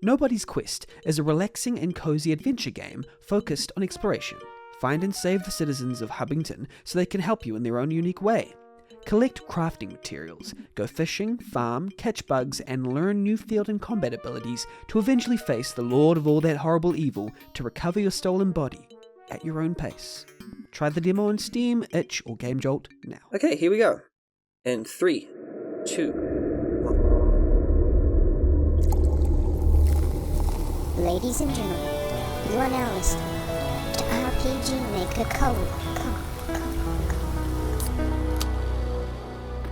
Nobody's Quest is a relaxing and cozy adventure game focused on exploration. Find and save the citizens of Hubbington so they can help you in their own unique way. Collect crafting materials, go fishing, farm, catch bugs, and learn new field and combat abilities to eventually face the lord of all that horrible evil to recover your stolen body at your own pace. Try the demo on Steam, Itch, or Game Jolt now. Okay, here we go. In 3, 2, 1. Ladies and gentlemen, you are now listening to RPG Maker Cola.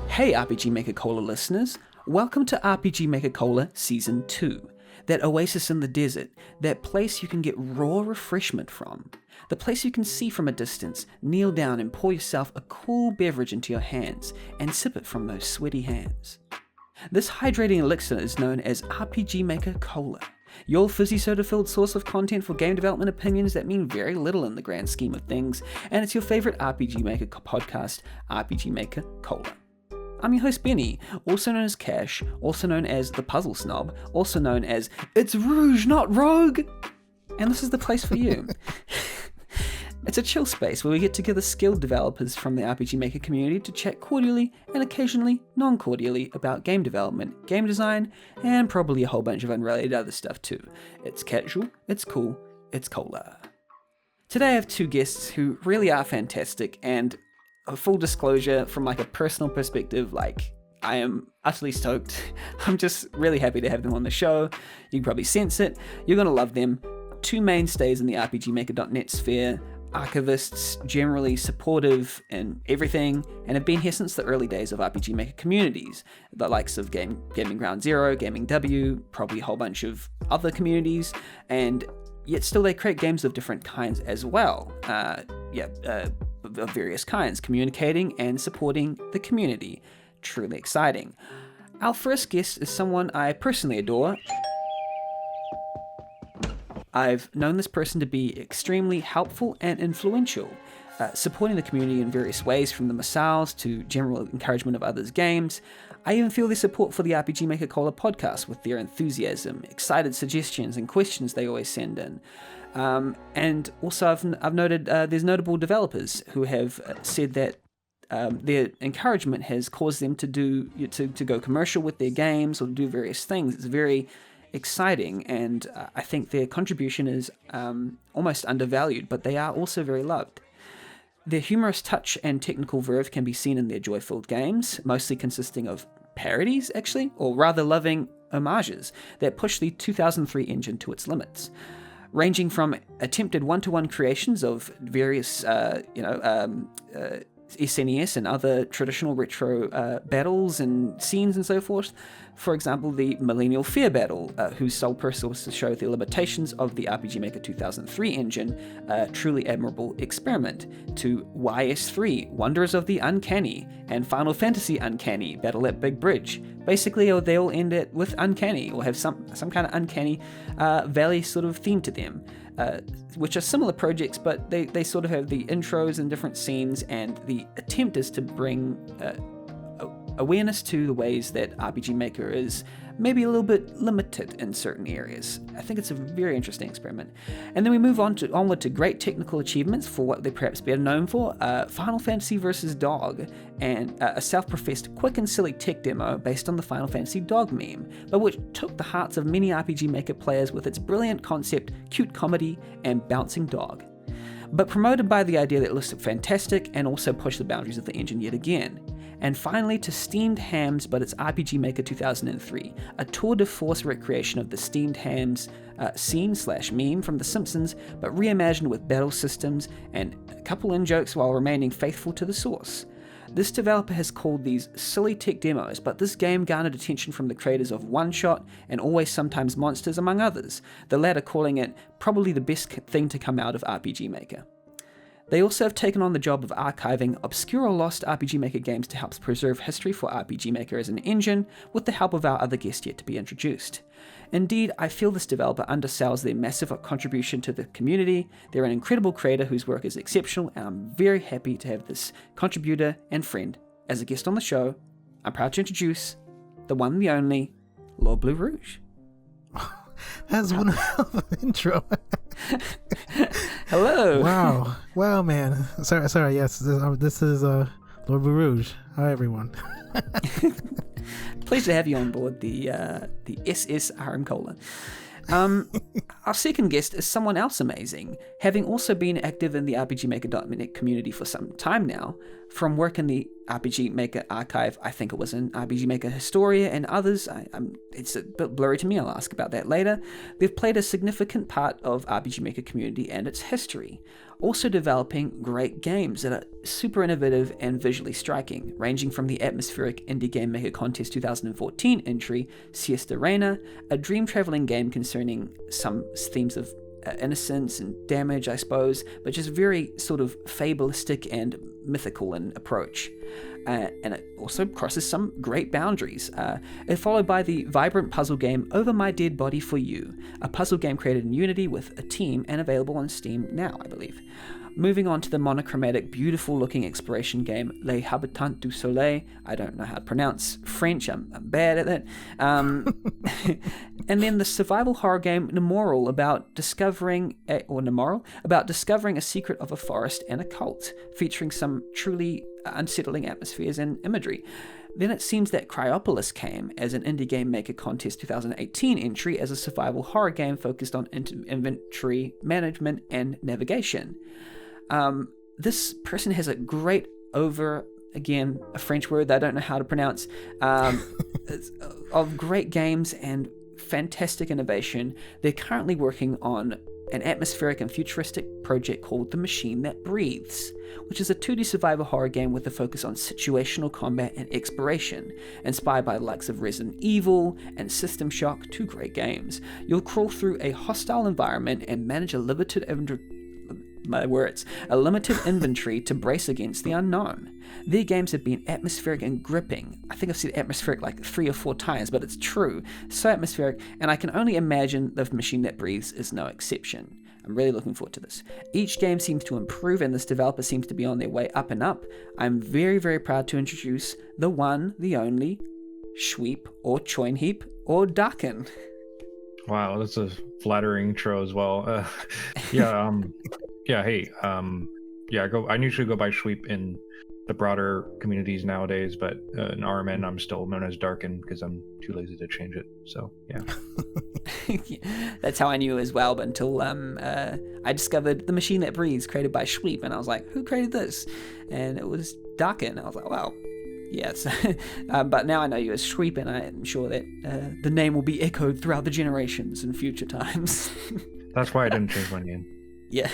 Hey RPG Maker Cola listeners, welcome to RPG Maker Cola Season 2. That oasis in the desert, that place you can get raw refreshment from. The place you can see from a distance, kneel down and pour yourself a cool beverage into your hands and sip it from those sweaty hands. This hydrating elixir is known as RPG Maker Cola, your fizzy soda-filled source of content for game development opinions that mean very little in the grand scheme of things, and it's your favorite RPG Maker podcast, RPG Maker Cola. I'm your host Benny, also known as Cash, also known as the Puzzle Snob, also known as It's Rouge, not Rogue! And this is the place for you. It's a chill space where we get together skilled developers from the RPG Maker community to chat cordially and occasionally non-cordially about game development, game design, and probably a whole bunch of unrelated other stuff too. It's casual, it's cool, it's cola. Today I have two guests who really are fantastic, and a full disclosure from like a personal perspective, like I am utterly stoked. I'm just really happy to have them on the show. You can probably sense it. You're going to love them. Two mainstays in the RPGmaker.net sphere, archivists, generally supportive in everything, and have been here since the early days of RPG Maker communities, the likes of Gaming Ground Zero, Gaming W, probably a whole bunch of other communities, and yet still they create games of different kinds as well. Of various kinds, communicating and supporting the community. Truly exciting. Our first guest is someone I personally adore. I've known this person to be extremely helpful and influential, supporting the community in various ways, from the missiles to general encouragement of others' games. I even feel their support for the RPG Maker Cola podcast with their enthusiasm, excited suggestions and questions they always send in. And also I've noted there's notable developers who have said that their encouragement has caused them to go commercial with their games or do various things. It's very exciting, and I think their contribution is almost undervalued, but they are also very loved. Their humorous touch and technical verve can be seen in their joy-filled games, mostly consisting of parodies, actually, or rather loving homages that push the 2003 engine to its limits, ranging from attempted one-to-one creations of various, SNES and other traditional retro battles and scenes and so forth. For example, the Millennial Fear Battle, whose sole purpose was to show the limitations of the RPG Maker 2003 engine, a truly admirable experiment, to YS3, Wonders of the Uncanny, and Final Fantasy Uncanny, Battle at Big Bridge. Basically, they all end it with uncanny, or have some kind of uncanny valley sort of theme to them. Which are similar projects, but they sort of have the intros and different scenes, and the attempt is to bring awareness to the ways that RPG Maker is maybe a little bit limited in certain areas. I think it's a very interesting experiment. And then we move onward to great technical achievements for what they're perhaps better known for, Final Fantasy vs. Dog, and a self-professed quick and silly tech demo based on the Final Fantasy Dog meme, but which took the hearts of many RPG Maker players with its brilliant concept, cute comedy, and bouncing dog. But promoted by the idea that it looks fantastic and also pushed the boundaries of the engine yet again. And finally to Steamed Hams, but it's RPG Maker 2003, a tour de force recreation of the Steamed Hams scene/meme from The Simpsons, but reimagined with battle systems and a couple in-jokes while remaining faithful to the source. This developer has called these silly tech demos, but this game garnered attention from the creators of One Shot and Always Sometimes Monsters, among others, the latter calling it probably the best thing to come out of RPG Maker. They also have taken on the job of archiving obscure or lost RPG Maker games to help preserve history for RPG Maker as an engine, with the help of our other guest yet to be introduced. Indeed, I feel this developer undersells their massive contribution to the community. They're an incredible creator whose work is exceptional, and I'm very happy to have this contributor and friend as a guest on the show. I'm proud to introduce the one and the only Lord Blue Rouge. That's one hell of an intro. Hello. Wow, man. Sorry. Yes, this is Lord Rouge. Hi, everyone. Pleasure to have you on board the SS RM Cola. Our second guest is someone else amazing, having also been active in the RPGmaker.net community for some time now. From work in the RPG Maker archive, I think it was in RPG Maker Historia and others, it's a bit blurry to me, I'll ask about that later. They've played a significant part of RPG Maker community and its history, also developing great games that are super innovative and visually striking, ranging from the atmospheric Indie Game Maker Contest 2014 entry, Siesta Reina, a dream-traveling game concerning some themes of innocence and damage, I suppose, but just very sort of fabulistic and mythical in approach. And it also crosses some great boundaries. It followed by the vibrant puzzle game Over My Dead Body for You, a puzzle game created in Unity with a team and available on Steam now, I believe. Moving on to the monochromatic, beautiful-looking exploration game Les Habitants du Soleil. I don't know how to pronounce French. I'm bad at that. And then the survival horror game Nemoral about discovering a secret of a forest and a cult, featuring some truly unsettling atmospheres and imagery. Then it seems that Cryopolis came as an Indie Game Maker Contest 2018 entry as a survival horror game focused on inventory management and navigation. This person has a great again, a French word that I don't know how to pronounce, of great games and fantastic innovation. They're currently working on an atmospheric and futuristic project called The Machine That Breathes, which is a 2D survival horror game with a focus on situational combat and exploration, inspired by the likes of Resident Evil and System Shock, two great games. You'll crawl through a hostile environment and manage a limited inventory to brace against the unknown. Their games have been atmospheric and gripping. I think I've said atmospheric like 3 or 4 times, but it's true. So atmospheric, and I can only imagine The Machine That Breathes is no exception. I'm really looking forward to this. Each game seems to improve, and this developer seems to be on their way up and up. I'm very, very proud to introduce the one, the only, Schweep, or Choinheap, or Darkin. Wow, that's a flattering intro as well. Hey, I usually go by Schweep in the broader communities nowadays, but in RMN I'm still known as Darkin because I'm too lazy to change it. So yeah. That's how I knew as well, but until I discovered The Machine That Breathes, created by Schweep, and I was like, who created this? And it was Darkin. I was like, wow. Yes, but now I know you as Schweep, and I'm sure that the name will be echoed throughout the generations in future times. That's why I didn't change my name. Yeah.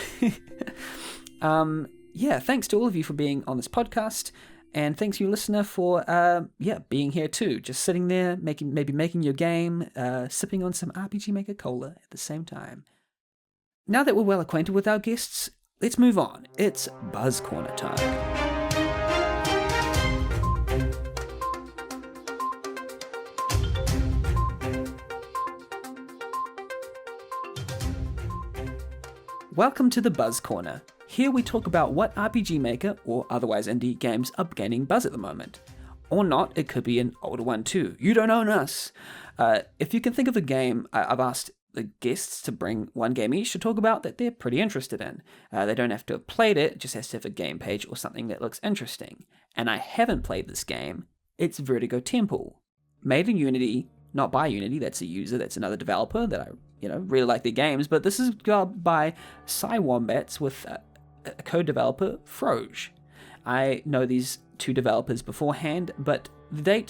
Thanks to all of you for being on this podcast, and thanks you listener for being here too, just sitting there making your game, sipping on some RPG Maker Cola at the same time. Now that we're well acquainted with our guests, let's move on. It's Buzz Corner time. Welcome to the Buzz Corner. Here we talk about what RPG Maker, or otherwise indie games, are gaining buzz at the moment. Or not, it could be an older one too. You don't own us! If you can think of a game, I've asked the guests to bring one game each to talk about that they're pretty interested in. They don't have to have played it, just has to have a game page or something that looks interesting. And I haven't played this game. It's Vertigo Temple. Made in Unity, not by Unity, that's a user, that's another developer that I really like their games, but this is by Cy Wombats with a co-developer, Froge. I know these two developers beforehand, but the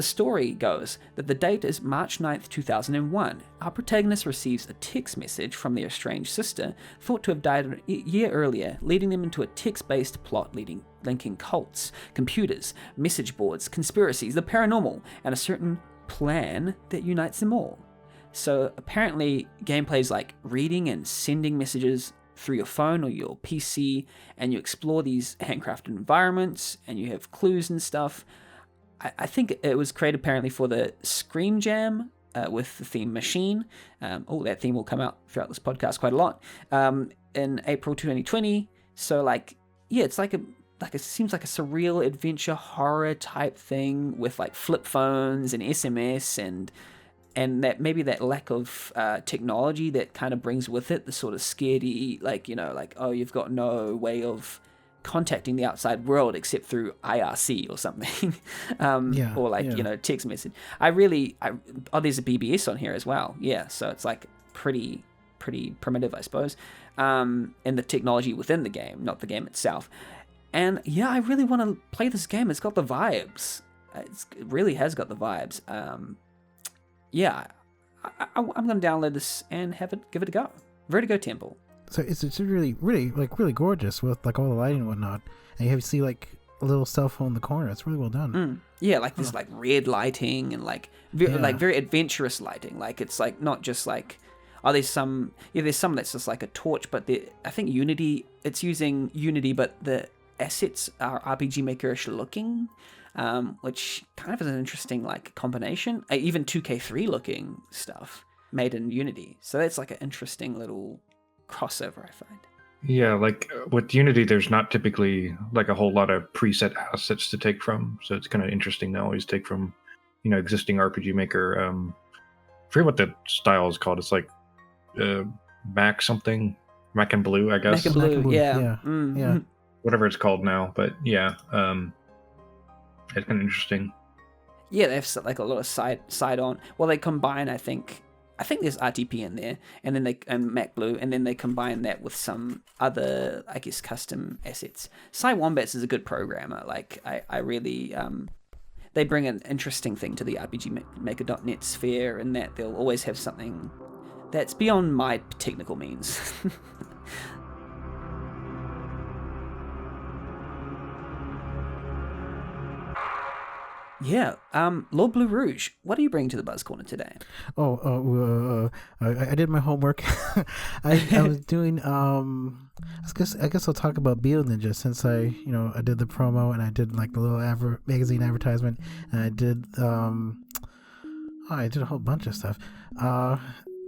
story goes that the date is March 9th, 2001. Our protagonist receives a text message from their estranged sister, thought to have died a year earlier, leading them into a text-based plot linking cults, computers, message boards, conspiracies, the paranormal, and a certain plan that unites them all. So apparently gameplay is like reading and sending messages through your phone or your PC, and you explore these handcrafted environments and you have clues and stuff. I think it was created apparently for the Scream Jam with the theme Machine. That theme will come out throughout this podcast quite a lot in April 2020. So it's it seems like a surreal adventure horror type thing with like flip phones and SMS and and that maybe that lack of technology that kind of brings with it the sort of scaredy, like, you know, like, oh, you've got no way of contacting the outside world except through IRC or something, or like, you know, text message. There's a BBS on here as well. Yeah, so it's like pretty primitive, I suppose, and the technology within the game, not the game itself. And yeah, I really want to play this game. It's got the vibes. It really has got the vibes. Yeah, I'm gonna download this and give it a go. Vertigo Temple. So it's really gorgeous with like all the lighting and whatnot, and you see like a little cell phone in the corner. It's really well done. Yeah, like this like red lighting and like very adventurous lighting. Like it's like not just like, there's some that's just like a torch, but I think Unity, it's using Unity, but the assets are RPG Maker-ish looking, which kind of is an interesting like combination. Even 2K3 looking stuff made in Unity, so that's like an interesting little crossover, I find. Yeah, like with Unity, there's not typically like a whole lot of preset assets to take from, so it's kind of interesting to always take from, you know, existing RPG Maker. I forget what the style is called. It's like Mac and Blue, I guess. Mac and Blue, yeah. Yeah. Whatever it's called now, but yeah, it's kind of interesting. Yeah, they have like a lot of side on. Well, they combine, I think there's RTP in there, and then and Mac Blue, and then they combine that with some other, I guess, custom assets. Cy Wombats is a good programmer. Like I really, they bring an interesting thing to the RPG Maker.net sphere, in that they'll always have something that's beyond my technical means. Yeah, Lord Blue Rouge, what are you bringing to the Buzz Corner today? I did my homework. I was doing I guess I'll talk about Beetle Ninja, since I did the promo, and I did like the little magazine advertisement, and I did I did a whole bunch of stuff.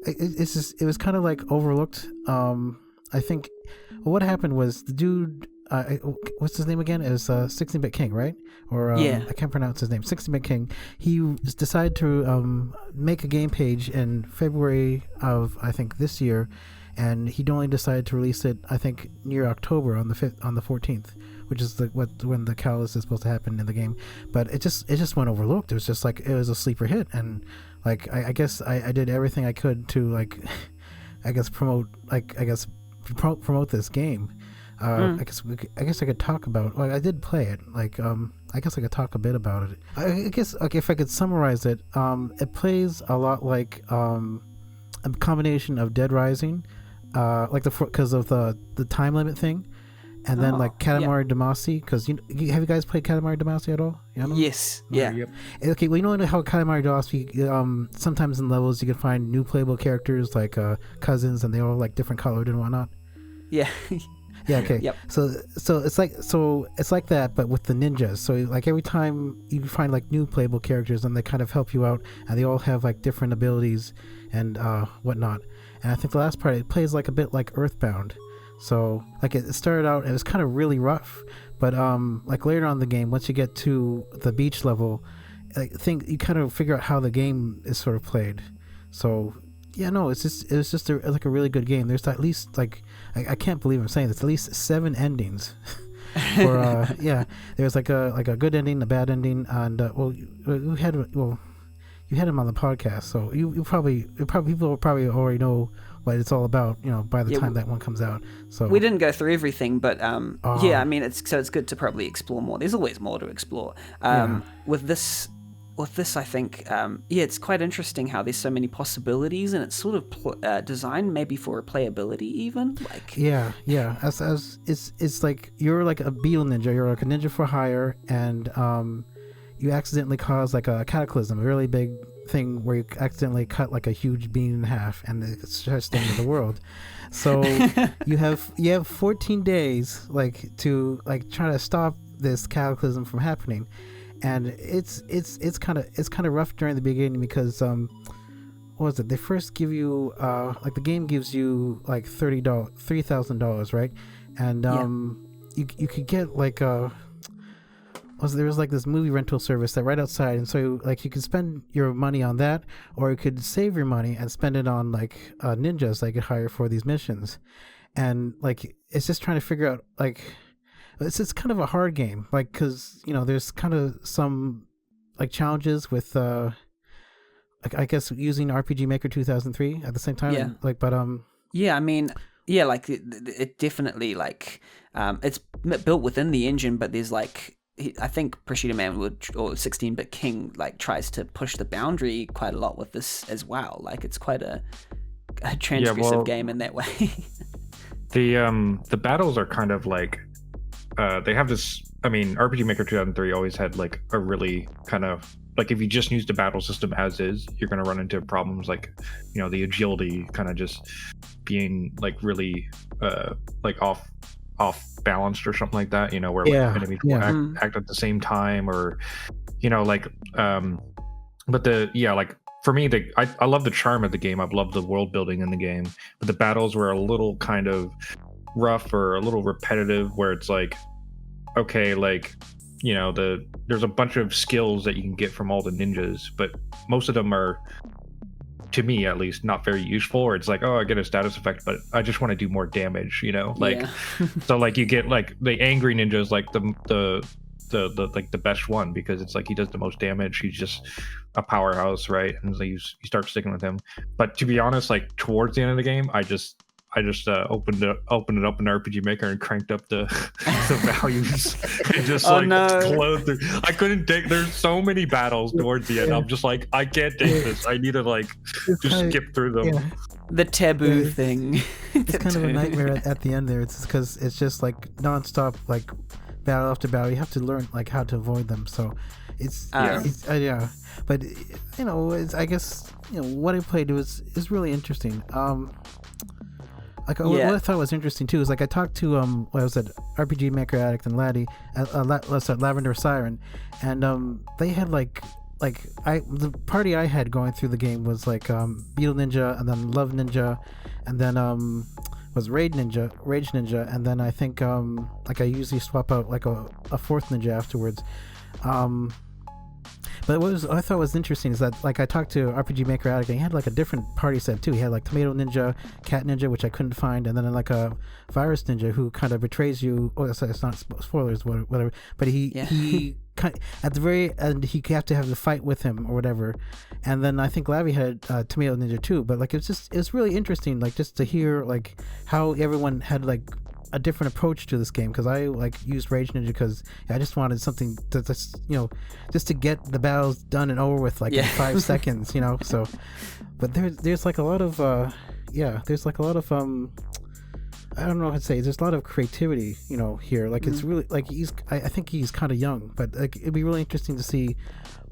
It was kind of like overlooked. I think what happened was the dude, what's his name again? Is 16-Bit King, right? Or I can't pronounce his name. 16-Bit King. He decided to make a game page in February of, I think, this year, and he'd only decided to release it, I think, near October on the 14th, which is when the catalyst is supposed to happen in the game. But it just went overlooked. It was just like, it was a sleeper hit, and like I guess I did everything I could to like promote this game. I guess I could talk about. Like, I did play it. Like, I guess I could talk a bit about it. I guess, like, if I could summarize it, it plays a lot like a combination of Dead Rising, like because of the time limit thing, and then like Katamari Damacy. Because have you guys played Katamari Damacy at all? Yes. Yeah. Yep. Okay. Well, you know how Katamari Damacy, sometimes in levels you can find new playable characters like cousins, and they all like different colored and whatnot. Yeah. Yeah, okay. Yep. So it's like that, but with the ninjas. So like every time you find like new playable characters, and they kind of help you out, and they all have like different abilities and whatnot. And I think the last part, it plays like a bit like Earthbound. So like it started out, it was kind of really rough, but like later on in the game, once you get to the beach level, I think you kind of figure out how the game is sort of played. So yeah, no, it was just like a really good game. There's at least like, I can't believe I'm saying this, at least 7 endings. For there's like a good ending, a bad ending, and you had him on the podcast, so you probably people will probably already know what it's all about, by the time that one comes out. So we didn't go through everything, but I mean, it's good to probably explore more. There's always more to explore. With this, I think, it's quite interesting how there's so many possibilities, and it's sort of designed maybe for playability even. Like as it's like you're like a beetle ninja, you're like a ninja for hire, and you accidentally cause like a cataclysm, a really big thing where you accidentally cut like a huge bean in half, and it starts the end of the world. So you have 14 days like to like try to stop this cataclysm from happening. And it's kind of rough during the beginning, because what was it? They first give you like the game gives you like $3,000, right? And you could get like was there was like this movie rental service that right outside, and so like you could spend your money on that, or you could save your money and spend it on like ninjas that you could hire for these missions. And like it's just trying to figure out like it's kind of a hard game, like because there's kind of some like challenges with like I guess using RPG Maker 2003 at the same time. Yeah. Like, but yeah, I mean, yeah, like it definitely like it's built within the engine, but there's like I think Prosciutto Man or 16-bit King like tries to push the boundary quite a lot with this as well. Like it's quite a transgressive game in that way. The battles are kind of like they have this. I mean, RPG Maker 2003 always had like a really kind of like if you just use the battle system as is, you're going to run into problems like the agility kind of just being like really like off balanced or something like that. Where like, enemies will act at the same time, or like but like for me, I love the charm of the game. I love the world building in the game, but the battles were a little kind of rough or a little repetitive, where it's like, okay, like there's a bunch of skills that you can get from all the ninjas, but most of them are, to me at least, not very useful. Or it's like, oh, I get a status effect, but I just want to do more damage, like so like you get like the angry ninjas, like the like the best one, because it's like he does the most damage. He's just a powerhouse, right? And so you start sticking with him. But to be honest, like towards the end of the game, I just opened it up in RPG Maker and cranked up the values and just closed it. I couldn't take. There's so many battles towards the end. Yeah. I'm just like, I can't take this. I need to like just skip through them. Yeah. The taboo thing. It's kind of a nightmare at the end there. It's because it's just like nonstop, like battle after battle. You have to learn like how to avoid them. So it's but I guess what I played is really interesting. Like what I thought was interesting too is like I talked to what was it, RPG Maker Addict and Laddie, Lavender Siren, and they had the party I had going through the game was like Beetle Ninja, and then Love Ninja, and then was Rage Ninja, and then I think like I usually swap out like a fourth ninja afterwards. But what I thought was interesting is that like I talked to RPG Maker Addict, and he had like a different party set too. He had like Tomato Ninja, Cat Ninja, which I couldn't find, and then like a Virus Ninja who kind of betrays you. Oh, it's not spoilers, whatever. But he at the very end he have to have the fight with him or whatever. And then I think Lavi had Tomato Ninja too. But like it's really interesting, like just to hear like how everyone had like a different approach to this game, because I like used Rage Ninja because I just wanted something to just to get the battles done and over with like in 5 seconds, so but there's like a lot of there's like a lot of I don't know how to say, there's a lot of creativity here, like it's really like I think he's kind of young, but like it'd be really interesting to see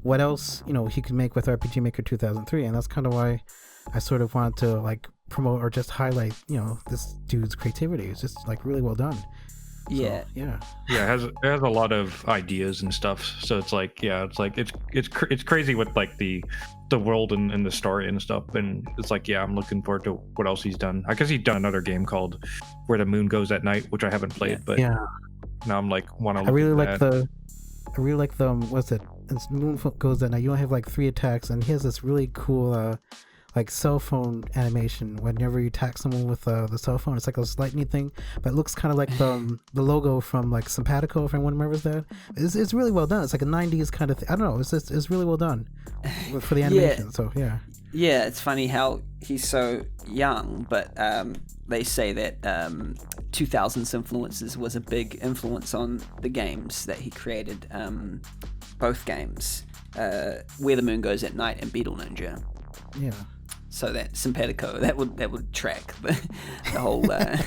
what else he could make with RPG Maker 2003, and that's kind of why I sort of wanted to like promote or just highlight this dude's creativity. It's just like really well done. Yeah. So, it has a lot of ideas and stuff, so it's like it's crazy with like the world and the story and stuff, and it's like I'm looking forward to what else he's done. I guess he's done another game called Where the Moon Goes at Night, which I haven't played, but now I'm like I really like the what's it, it's Moon Goes at Night. You only have like 3 attacks, and he has this really cool like cell phone animation whenever you attack someone with the cell phone. It's like a lightning thing, but it looks kind of like the logo from like Simpatico, if anyone remembers that. It's really well done. It's like a 90s kind of thing. I don't know, it's really well done for the animation. So yeah, it's funny how he's so young, but they say that 2000's influences was a big influence on the games that he created, both games, Where the Moon Goes at Night and Beetle Ninja. Yeah. So that Simpatico, that would track the whole the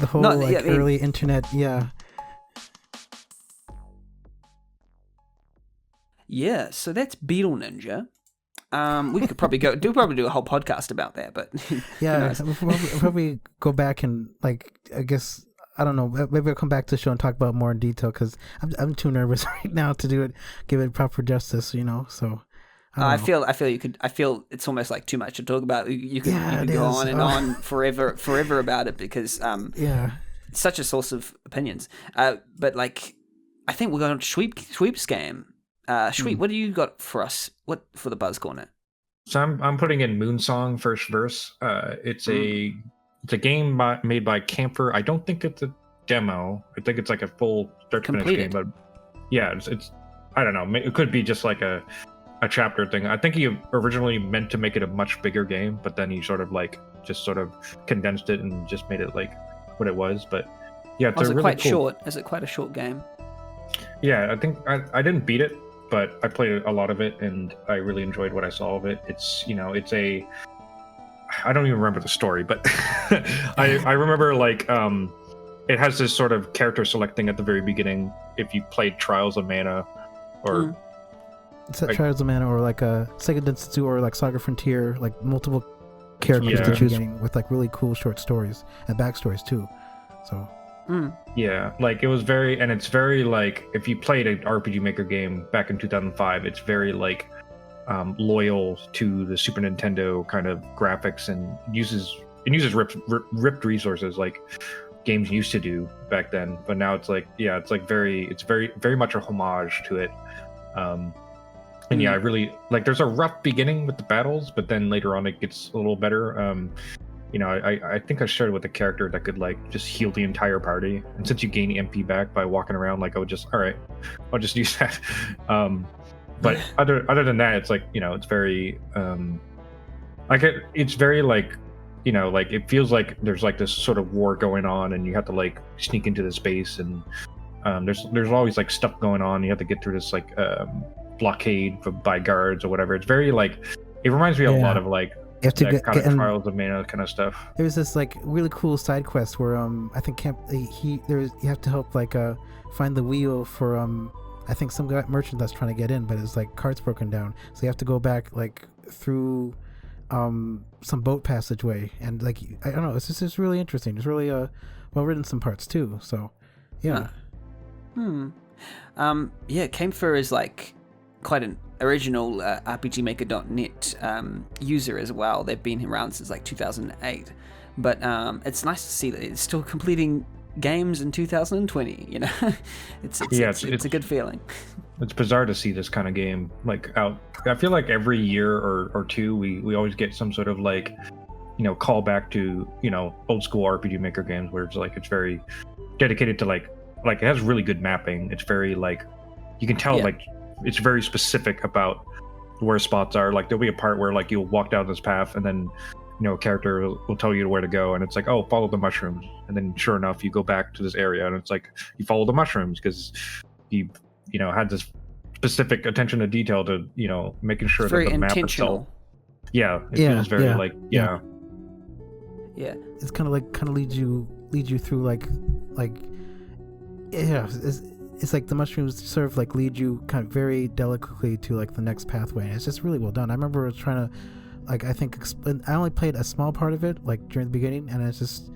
whole early internet. Yeah, so that's Beetle Ninja. We could probably do a whole podcast about that, but we'll probably go back and like, I guess, I don't know, maybe I'll come back to the show and talk about more in detail, because I'm too nervous right now to give it proper justice, so. I feel you could. I feel it's almost like too much to talk about. You could go on and on forever about it, because it's such a source of opinions. But like, I think we're going to Sweep's game. Sweep, what do you got for us? What for the Buzz Corner? So I'm putting in Moonsong first verse. It's a game made by Camphor. I don't think it's a demo. I think it's like a full start to finish game. But yeah, it's I don't know. It could be just like a chapter thing. I think he originally meant to make it a much bigger game, but then he sort of condensed it and just made it like what it was. But yeah, it's really quite cool. Short? Is it quite a short game? Yeah, I think I didn't beat it, but I played a lot of it and I really enjoyed what I saw of it. It's I don't even remember the story, but I remember it has this sort of character select thing at the very beginning. If you played Trials of Mana, or it's that Trials of Mana, or like a Sega Densetsu, or like Saga Frontier, like multiple characters to choose from with like really cool short stories and backstories too. So. Yeah, like it's very if you played an RPG Maker game back in 2005, it's very loyal to the Super Nintendo kind of graphics and uses ripped resources like games used to do back then. But now it's very much a homage to it. And yeah, I really there's a rough beginning with the battles, but then later on it gets a little better. I think I started with a character that could just heal the entire party, and since you gain MP back by walking around, I would just I'll just use that. But other than that, it's it's very it's very it feels like there's this sort of war going on, and you have to sneak into this base, and there's always stuff going on. You have to get through this blockade by guards or whatever. It's very it reminds me a lot of you have to get Trials of Mana kind of stuff. There's this really cool side quest where I think you have to help find the wheel for I think some merchant that's trying to get in, but his cart's broken down, so you have to go back through some boat passageway, and I don't know, it's just really interesting. It's really well written some parts too. So yeah. Camphor is quite an original RPGmaker.net user as well. They've been around since 2008, but it's nice to see that it's still completing games in 2020. It's a good feeling. It's bizarre to see this kind of game out. I feel like every year or two we always get some sort of call back to old school RPG Maker games where it's very dedicated to it has really good mapping. It's very you can tell it's very specific about where spots are. There'll be a part where you'll walk down this path, and then a character will tell you where to go, and it's follow the mushrooms, and then sure enough you go back to this area, and it's you follow the mushrooms because you had this specific attention to detail to making sure that the map itself. Yeah, it feels very yeah. It's kind of leads you through it's the mushrooms sort of lead you kind of very delicately to the next pathway, and it's just really well done. I remember trying to I think I only played a small part of it during the beginning, and it's just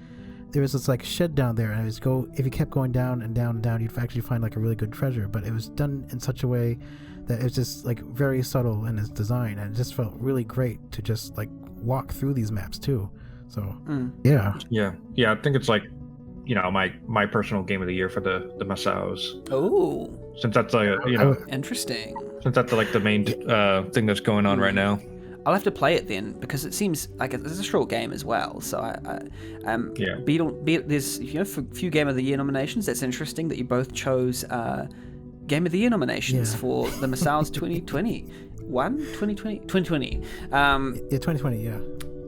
there was this shed down there, and if you kept going down and down and down, you'd actually find a really good treasure. But it was done in such a way that it was just very subtle in its design, and it just felt really great to just walk through these maps too. So yeah. I think it's my personal game of the year for the Masaos. Oh, since that's interesting. Since that's the main thing that's going on right now. I'll have to play it then, because it seems like it's a short game as well. So there's for a few Game of the Year nominations. That's interesting that you both chose Game of the Year nominations for the Masaos 2020. 2020. Yeah, 2020. Yeah.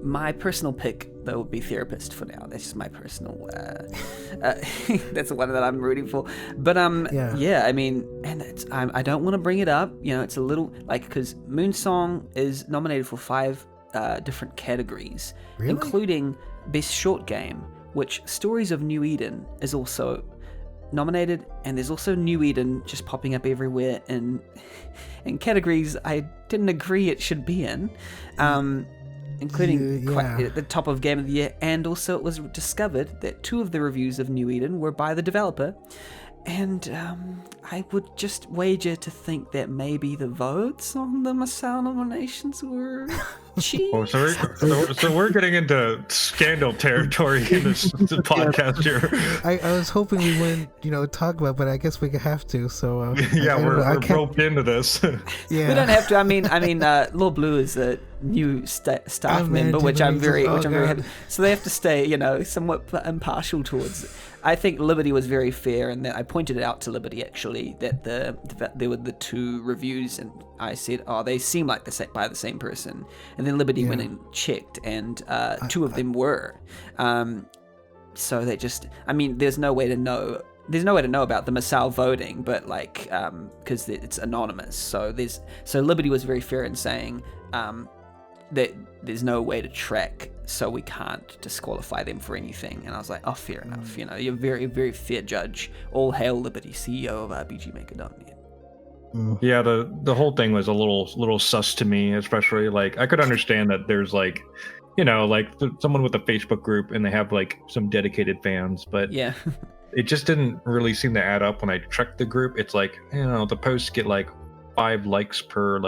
My personal pick, though, would be Therapist for now. That's just my personal. That's the one that I'm rooting for. But I mean, and it's I don't want to bring it up. It's a little because Moonsong is nominated for 5 different categories, really? Including Best Short Game, which Stories of New Eden is also nominated, and there's also New Eden just popping up everywhere in categories I didn't agree it should be in. Including quite at the top of Game of the Year, and also it was discovered that 2 of the reviews of New Eden were by the developer, And I would just wager to think that maybe the votes on the Masao nominations were cheap. Oh, so we're getting into scandal territory in this podcast here. I was hoping we wouldn't, talk about, but I guess we have to. So yeah, we're roped into this. Yeah, we don't have to. I mean, Law Blue is a new staff member, which I'm very happy. So they have to stay, somewhat impartial towards it. I think Liberty was very fair, and I pointed it out to Liberty actually that there were the two reviews, and I said, "Oh, they seem like by the same person." And then Liberty went and checked, and two of them were. So they just, there's no way to know. There's no way to know about the Masao voting, but because it's anonymous. So Liberty was very fair in saying that there's no way to track, so we can't disqualify them for anything. And I was like, oh, fair enough. You're a very, very fair judge. All hail Liberty, CEO of RPGmaker.net. Yeah, the whole thing was a little sus to me, especially I could understand that there's someone with a Facebook group and they have some dedicated fans, but yeah. It just didn't really seem to add up when I checked the group. It's the posts get 5 likes per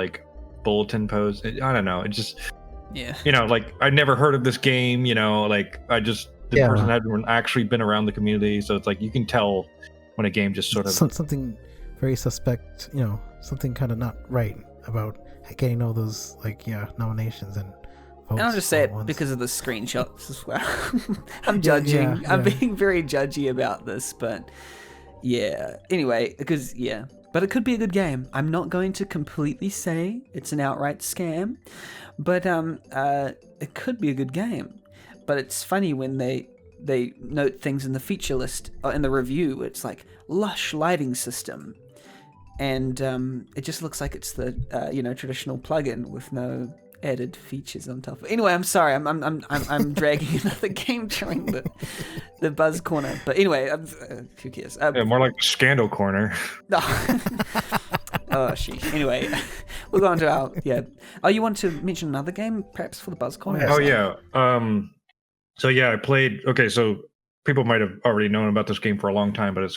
bulletin post. I don't know. It just, I never heard of this game. The person hadn't actually been around the community, so it's you can tell when a game just sort of something very suspect. Something kind of not right about getting all those nominations and. And I'll just say it because of the screenshots as well. I'm judging. I'm being very judgy about this, but yeah. Anyway, but it could be a good game. I'm not going to completely say it's an outright scam, but it could be a good game. But it's funny when they note things in the feature list in the review. It's lush lighting system, and it just looks like it's the traditional plugin with no added features on top. Anyway, I'm sorry. I'm dragging another game during the buzz corner. But anyway, who cares? More like scandal corner. No. Oh, sheesh. Anyway, we'll go on to our Oh, you want to mention another game, perhaps for the buzz corner? Oh yeah. I played. Okay, so people might have already known about this game for a long time, but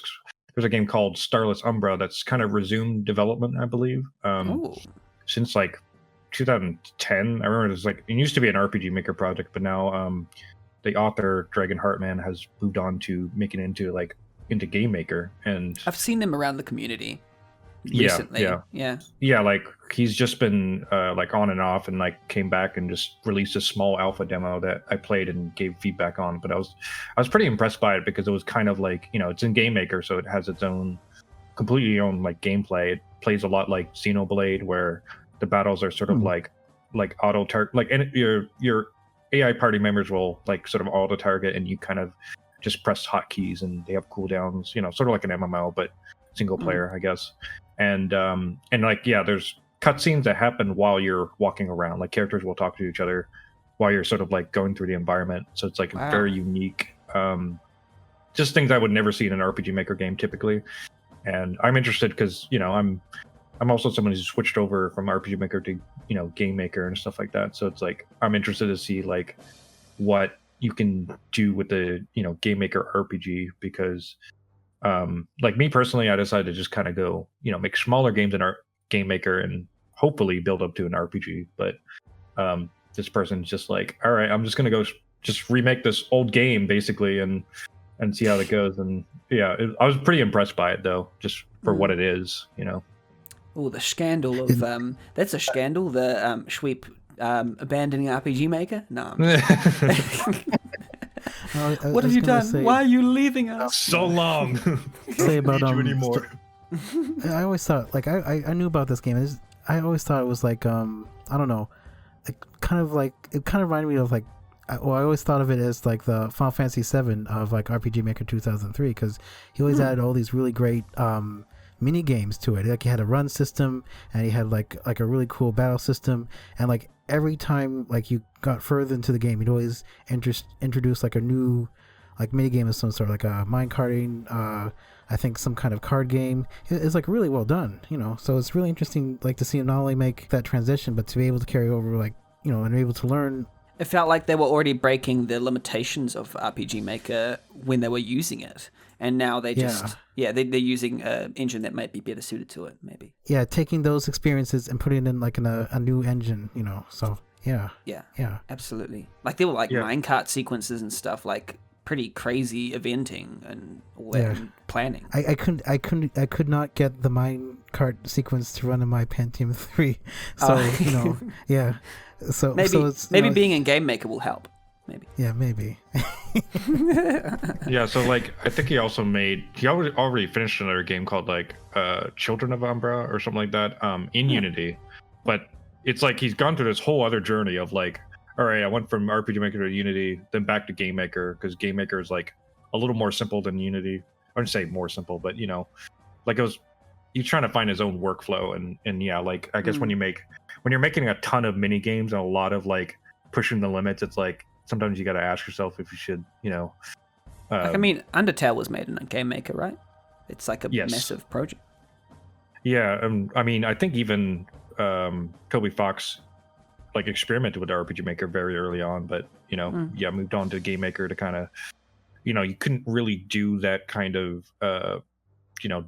there's a game called Starless Umbra that's kind of resumed development, I believe. Since 2010. I remember it used to be an RPG Maker project, but now the author Dragon Hartman has moved on to making it into Game Maker, and I've seen them around the community recently. Yeah, he's just been on and off, and came back and just released a small alpha demo that I played and gave feedback on. But I was pretty impressed by it because it was kind of it's in Game Maker, so it has its own completely own gameplay. It plays a lot like Xenoblade, where the battles are sort of auto target, and your AI party members will sort of auto target, and you kind of just press hotkeys, and they have cooldowns, sort of like an MMO, but single player, I guess. And there's cutscenes that happen while you're walking around. Characters will talk to each other while you're sort of going through the environment. So it's Wow. very unique. Just things I would never see in an RPG Maker game typically. And I'm interested because I'm also someone who's switched over from RPG Maker to Game Maker and stuff like that. So it's I'm interested to see what you can do with the Game Maker RPG, because me personally, I decided to just kind of go make smaller games in our Game Maker and hopefully build up to an RPG. But this person's just all right, I'm just gonna go just remake this old game basically and see how it goes. And I was pretty impressed by it though, just for what it is. Oh, the scandal of that's a scandal. The Schweep abandoning RPG Maker. No. What have you done? Why are you leaving us? So long. Say about you anymore. I always thought I knew about this game. I always thought it was I don't know, it kind of reminded me of I always thought of it as the Final Fantasy VII of RPG Maker 2003, because he always added all these really great mini games to it. He had a run system, and he had a really cool battle system, and every time you got further into the game, he'd always introduce a new mini game of some sort, a mine carting, I think some kind of card game. It's really well done, so it's really interesting to see him not only make that transition, but to be able to carry over and be able to learn It felt like they were already breaking the limitations of RPG Maker when they were using it. And now they just, they're using an engine that might be better suited to it, maybe. Yeah, taking those experiences and putting it in like a new engine, so yeah. Yeah, absolutely. Like there were like minecart sequences and stuff, like pretty crazy eventing and planning. I could not get the minecart sequence to run in my Pentium 3. So, yeah. So maybe it's, being in Game Maker will help. Maybe. Yeah, maybe. Yeah, so like I think he already finished another game called like Children of Umbra or something like that in Unity. But it's like he's gone through this whole other journey of like, all right, I went from RPG Maker to Unity, then back to Game Maker, because Game Maker is like a little more simple than Unity. I wouldn't say more simple, but like he's trying to find his own workflow, and yeah, like I guess when you're making a ton of mini games and a lot of like pushing the limits, it's like sometimes you got to ask yourself if you should, Undertale was made in a Game Maker, right? It's like a massive project. Yeah, I think even Toby Fox like experimented with RPG Maker very early on, but moved on to Game Maker to kind of, you couldn't really do that kind of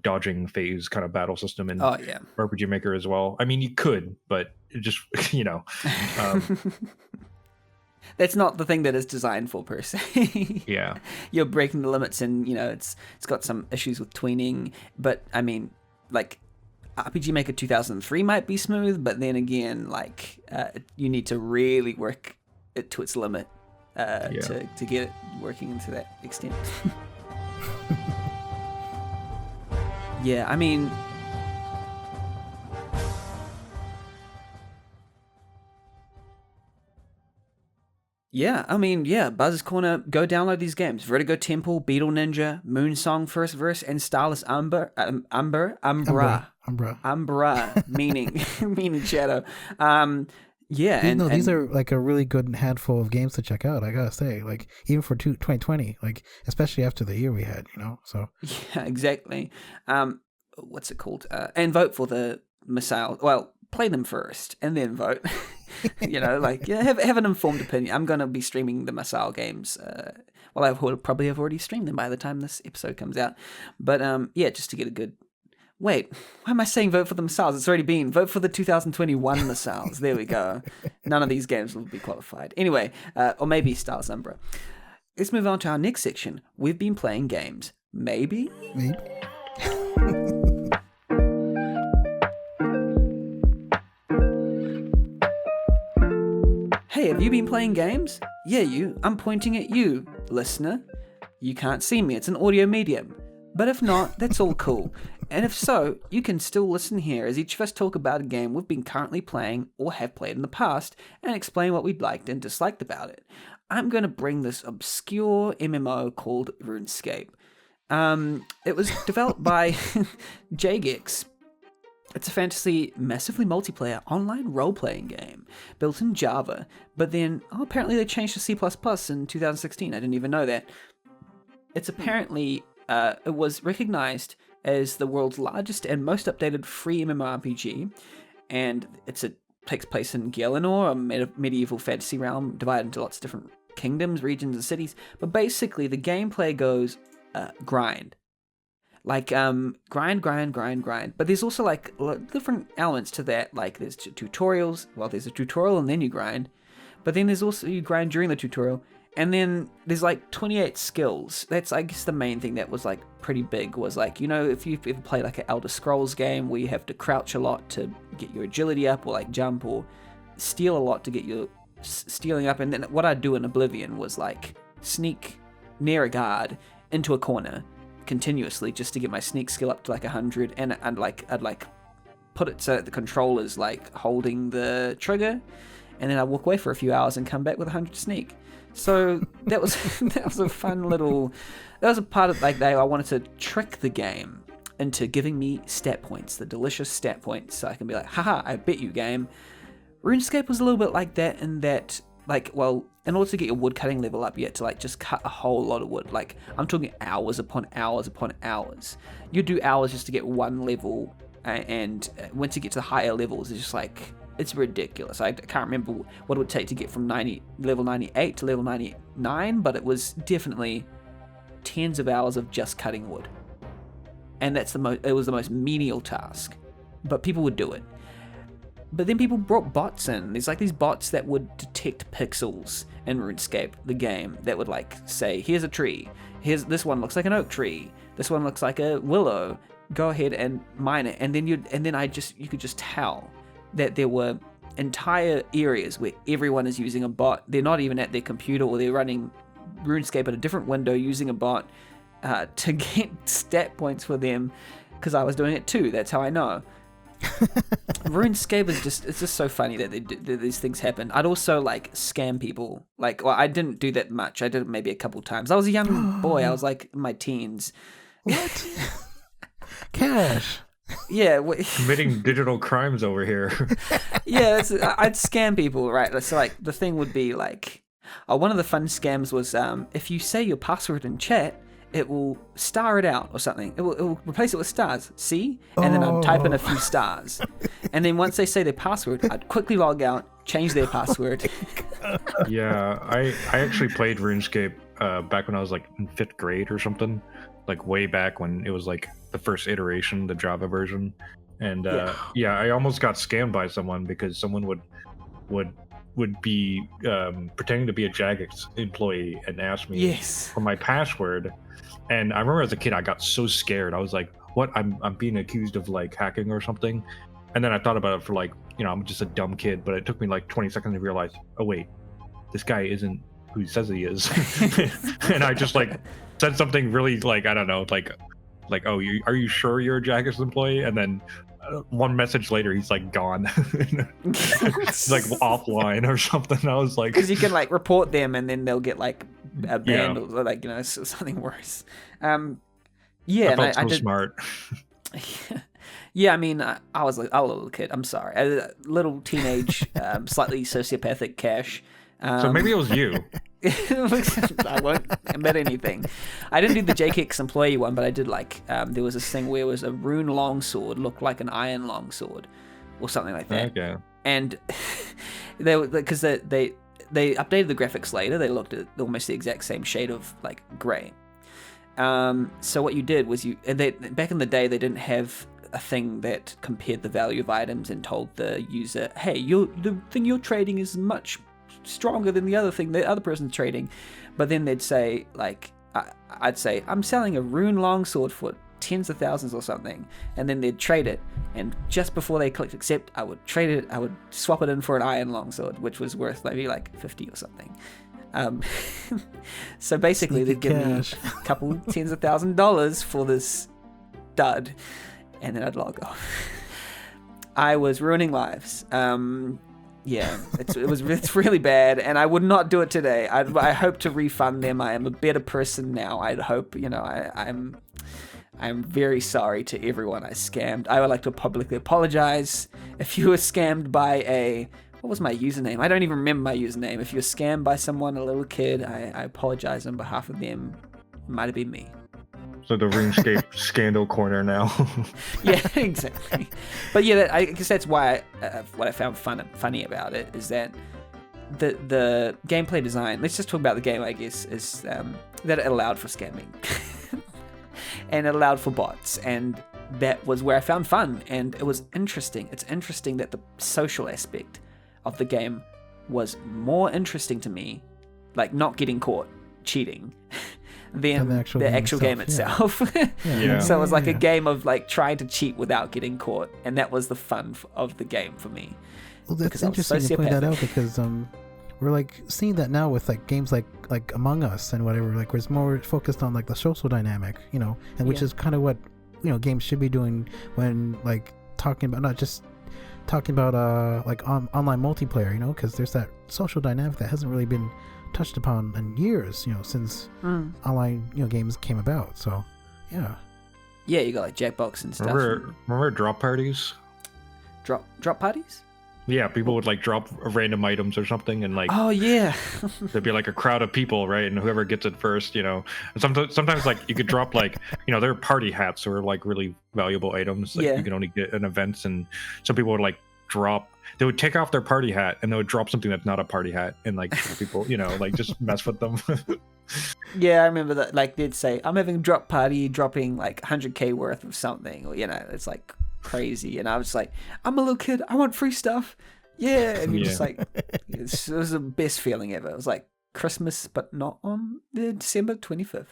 dodging phase kind of battle system in RPG Maker as well. I mean, you could, but it just that's not the thing that it's designed for per se. Yeah, you're breaking the limits, and it's got some issues with tweening. But I mean, like RPG Maker 2003 might be smooth, but then again, like you need to really work it to its limit to get it working to that extent. Yeah, I mean. Buzz's Corner, go download these games. Vertigo Temple, Beetle Ninja, Moonsong First Verse, and Starless Umbra, meaning shadow. These are like a really good handful of games to check out, I gotta say. Like, even for 2020, like, especially after the year we had, so. Yeah, exactly. What's it called? And vote for the missiles. Well, play them first and then vote. Have an informed opinion. I'm going to be streaming the Masao games. I will probably have already streamed them by the time this episode comes out. But just to get a good. Wait, why am I saying vote for the Masals? It's already been. Vote for the 2021 Masals. There we go. None of these games will be qualified. Anyway, or maybe Stars Umbra. Let's move on to our next section. We've been playing games. Maybe? Hey, have you been playing games? Yeah, you. I'm pointing at you, listener. You can't see me. It's an audio medium. But if not, that's all cool. And if so, you can still listen here as each of us talk about a game we've been currently playing or have played in the past and explain what we'd liked and disliked about it. I'm going to bring this obscure MMO called RuneScape. It was developed by Jagex. It's a fantasy, massively multiplayer online role-playing game built in Java, but then apparently they changed to C++ in 2016. I didn't even know that. It's apparently it was recognized as the world's largest and most updated free MMORPG, and takes place in Gielinor, a medieval fantasy realm divided into lots of different kingdoms, regions, and cities. But basically, the gameplay goes grind. Like, grind. But there's also, like, different elements to that. Like, there's tutorials. Well, there's a tutorial and then you grind. But then there's also, you grind during the tutorial. And then there's, like, 28 skills. That's, I guess, the main thing that was, like, pretty big. Was, like, if you've ever played, like, an Elder Scrolls game where you have to crouch a lot to get your agility up, or, like, jump, or steal a lot to get your stealing up. And then what I'd do in Oblivion was, like, sneak near a guard into a corner continuously just to get my sneak skill up to like 100, and I'd put it so that the controller's like holding the trigger, and then I'd walk away for a few hours and come back with 100 sneak. So that was a fun little, that was a part of like I wanted to trick the game into giving me stat points, the delicious stat points, so I can be like, haha, I bet you, game. RuneScape was a little bit like that in that, like, well, in order to get your wood cutting level up, you had to like just cut a whole lot of wood. Like, I'm talking hours upon hours upon hours. You do hours just to get one level, and once you get to the higher levels, it's just like it's ridiculous. I can't remember what it would take to get from level 98 to level 99, but it was definitely tens of hours of just cutting wood. And it was the most menial task, but people would do it. But then people brought bots in. There's like these bots that would detect pixels in RuneScape, the game, that would like say, here's a tree. This one looks like an oak tree. This one looks like a willow. Go ahead and mine it. And then you could just tell that there were entire areas where everyone is using a bot. They're not even at their computer, or they're running RuneScape at a different window using a bot to get stat points for them, because I was doing it too. That's how I know. RuneScape it's just so funny that these things happen. I'd also like scam people. Like, well, I didn't do that much. I did it maybe a couple times. I was a young boy. I was like in my teens. What? Cash. Yeah. Committing digital crimes over here. Yeah, I'd scam people, right? So like the thing would be like, one of the fun scams was if you say your password in chat, it will star it out or something. It will replace it with stars. See? And then I'd type in a few stars. And then once they say their password, I'd quickly log out, change their password. Yeah, I actually played RuneScape back when I was like in 5th grade or something. Like way back when it was like the first iteration, the Java version. And I almost got scammed by someone because someone would be pretending to be a Jagex employee and ask me for my password. And I remember as a kid, I got so scared. I was like, what? I'm being accused of like hacking or something. And then I thought about it for like, I'm just a dumb kid, but it took me like 20 seconds to realize, oh wait, this guy isn't who he says he is. And I just like said something really like, I don't know, like, oh, are you sure you're a Jagex employee? And then one message later, he's like gone. It's like offline or something. I was like, because you can like report them and then they'll get like banned or like something worse. I felt so smart. Yeah, I mean, I was like a little kid. I'm sorry, a little teenage, slightly sociopathic Cash. So maybe it was you. I won't admit anything. I didn't do the JKX employee one, but I did like there was this thing where it was a rune longsword looked like an iron longsword or something like that. Okay. And because they updated the graphics later, they looked at almost the exact same shade of like gray. So what you did was back in the day they didn't have a thing that compared the value of items and told the user, hey, the thing you're trading is much stronger than the other thing the other person's trading. But then they'd say, like, I'd say, I'm selling a rune longsword for tens of thousands or something, and then they'd trade it, and just before they clicked accept, I would trade it, I would swap it in for an iron longsword, which was worth maybe like 50 or something. So basically they'd give me a couple tens of $1,000s for this dud, and then I'd log off. I was ruining lives. Yeah, it's really bad, and I would not do it today. I hope to refund them. I am a better person now. I'd hope, I'm very sorry to everyone I scammed. I would like to publicly apologize. If you were scammed by what was my username? I don't even remember my username. If you were scammed by someone, a little kid, I apologize on behalf of them. It might have been me. So the RuneScape scandal corner now. Yeah, exactly. But yeah, I guess that's why what I found funny about it is that the gameplay design. Let's just talk about the game. I guess is that it allowed for scamming, and it allowed for bots, and that was where I found fun, and it was interesting. It's interesting that the social aspect of the game was more interesting to me, like not getting caught cheating. Than the actual game itself. Yeah. So it was like a game of like trying to cheat without getting caught, and that was the fun of the game for me. Well, that's interesting you point that out, because we're like seeing that now with like games like Among Us and whatever, like where it's more focused on like the social dynamic, and which is kind of what games should be doing when like talking about, not just talking about like online multiplayer, because there's that social dynamic that hasn't really been touched upon in years, since online games came about. So yeah, you got like Jackbox and stuff. Remember drop parties? Drop parties? Yeah, people would like drop random items or something, and like, oh yeah, there'd be like a crowd of people, right? And whoever gets it first, and sometimes like you could drop like there are party hats or like really valuable items that you can only get in events, and some people would like drop. They would take off their party hat and they would drop something that's not a party hat and like people, like just mess with them. Yeah, I remember that. Like they'd say, "I'm having a drop party, dropping like 100K worth of something," or it's like crazy. And I was like, "I'm a little kid. I want free stuff." Yeah, and you're just like, it was the best feeling ever. It was like Christmas, but not on the December 25th.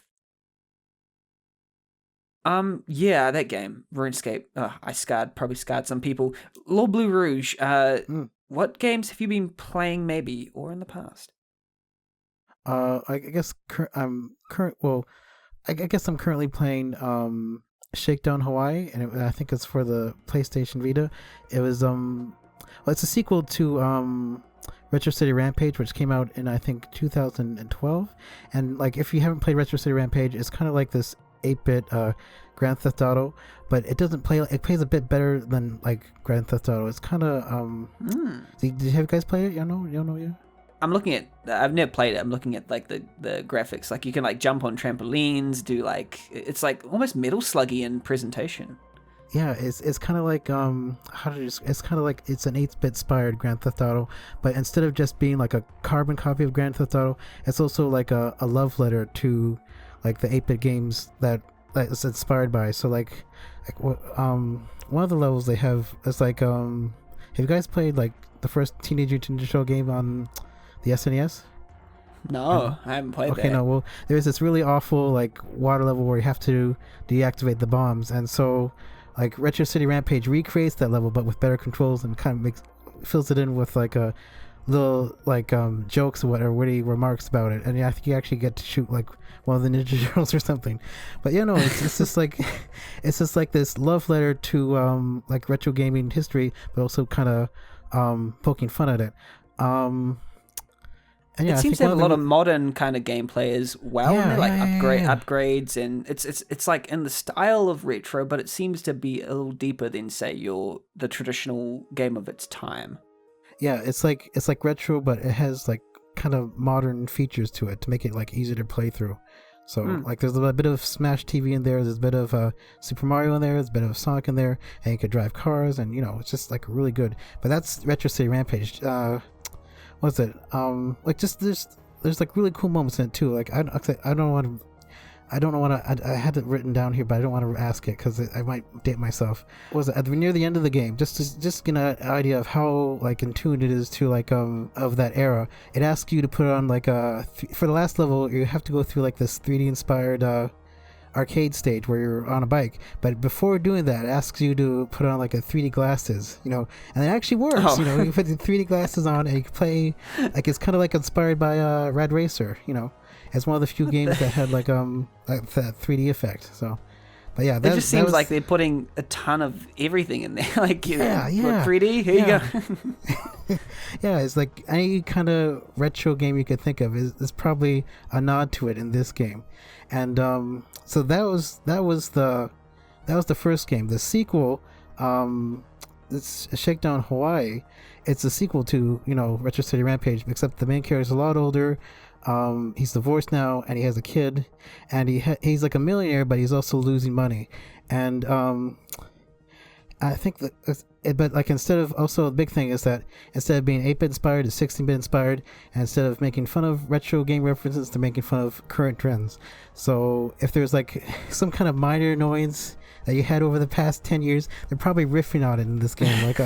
Yeah, that game, RuneScape. I probably scarred some people. Lord Blue Rouge. What games have you been playing, maybe, or in the past? I guess I'm current. Well, I guess I'm currently playing Shakedown Hawaii, and I think it's for the PlayStation Vita. It was it's a sequel to Retro City Rampage, which came out in I think 2012. And like, if you haven't played Retro City Rampage, it's kind of like this 8-bit Grand Theft Auto, but it doesn't play. It plays a bit better than like Grand Theft Auto. It's kind of Did you guys play it? You know yeah. I'm looking at. I've never played it. I'm looking at like the graphics. Like you can like jump on trampolines, do like it's like almost Metal Sluggy in presentation. Yeah, it's kind of like it's kind of like it's an 8-bit inspired Grand Theft Auto, but instead of just being like a carbon copy of Grand Theft Auto, it's also like a love letter to like the 8-bit games that it's inspired by. So like one of the levels they have is like have you guys played like the first Teenage Mutant Ninja Turtle game on the SNES? No, I haven't played that. Okay, no. Well, there's this really awful like water level where you have to deactivate the bombs, and so like Retro City Rampage recreates that level but with better controls and kind of fills it in with like a little like jokes or whatever, witty remarks about it, and I think you actually get to shoot like one of the Ninja Turtles or something. But it's just like it's just like this love letter to like retro gaming history, but also kind of poking fun at it. And yeah, it seems to have a lot of modern kind of gameplay as well. Yeah, like upgrades, and it's like in the style of retro, but it seems to be a little deeper than say the traditional game of its time. Yeah, it's like retro, but it has like kind of modern features to it to make it like easier to play through. So like there's a bit of Smash TV in there, there's a bit of Super Mario in there, there's a bit of Sonic in there, and you could drive cars, and it's just like really good. But that's Retro City Rampage. What's it? Like just there's like really cool moments in it too. Like I don't want to. I had it written down here, but I don't want to ask it because I might date myself. What was it near the end of the game? Just get an idea of how like in tune it is to like of that era. It asks you to put on like for the last level you have to go through like this 3D inspired arcade stage where you're on a bike, but before doing that it asks you to put on like a 3D glasses, and it actually works. You put the 3D glasses on and you can play like it's kind of like inspired by Rad Racer. It's one of the few games that had like that 3D effect. So, but yeah, it just seems like they're putting a ton of everything in there. Like 3D, here you go. Yeah, it's like any kind of retro game you could think of is probably a nod to it in this game, and so that was the first game. The sequel, it's Shakedown Hawaii. It's a sequel to Retro City Rampage, except the main character is a lot older. He's divorced now, and he has a kid, and he's like a millionaire, but he's also losing money. And I think but like the big thing is that instead of being 8-bit inspired, it's 16-bit inspired, and instead of making fun of retro game references, they're making fun of current trends. So if there's like some kind of minor annoyance that you had over the past 10 years, they're probably riffing on it in this game. Like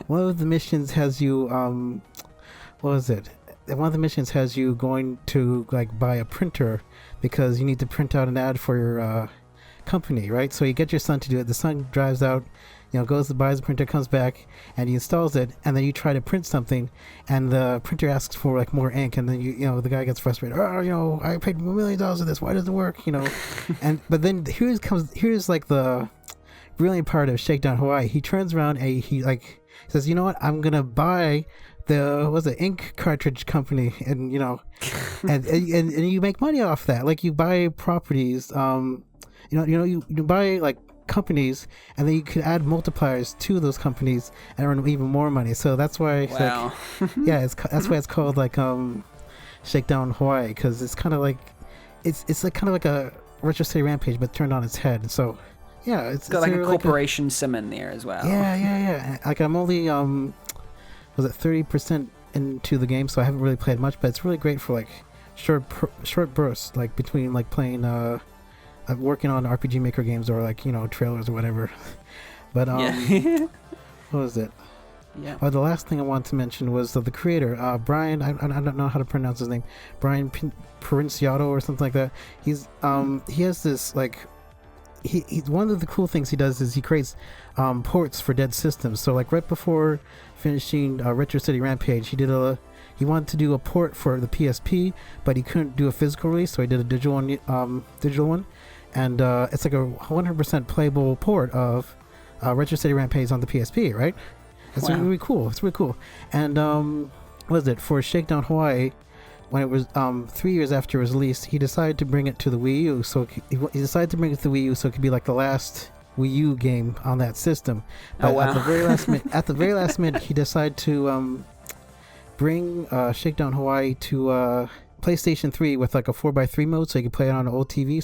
one of the missions has you what was it? One of the missions has you going to like buy a printer because you need to print out an ad for your company, right? So you get your son to do it. The son drives out, goes to buys the printer, comes back, and he installs it, and then you try to print something, and the printer asks for like more ink, and then the guy gets frustrated. I paid $1 million for this. Why doesn't it work? But then here's like the brilliant part of Shakedown Hawaii. He turns around and he says, you know what? I'm gonna buy the ink cartridge company, and and you make money off that. Like you buy properties, you buy like companies, and then you could add multipliers to those companies and earn even more money. So that's why that's why it's called like Shakedown Hawaii, because it's kind of like it's like kind of like a Retro City Rampage but turned on its head. So Yeah, it's got like a corporation sim in there as well. Yeah. Like I'm only was it 30% into the game, so I haven't really played much, but it's really great for like short bursts, like between like playing I'm working on RPG Maker games or like trailers or whatever. But what was it? Yeah. Oh, the last thing I wanted to mention was the creator, Brian. I don't know how to pronounce his name. Brian Perinciato or something like that. He's he has this like he's one of the cool things he does is he creates ports for dead systems. So like right before finishing Retro City Rampage, he wanted to do a port for the PSP, but he couldn't do a physical release, so he did a digital one, and it's like a 100% playable port of Retro City Rampage on the PSP, right? It's really cool. It's really cool. And what was it for Shakedown Hawaii? When it was 3 years after it was released, he decided to bring it to the Wii U. So he decided to bring it to the Wii U so it could be like the last Wii U game on that system. But at the very last minute, he decided to bring Shakedown Hawaii to PlayStation 3 with like a 4x3 mode, so you could play it on an old TV.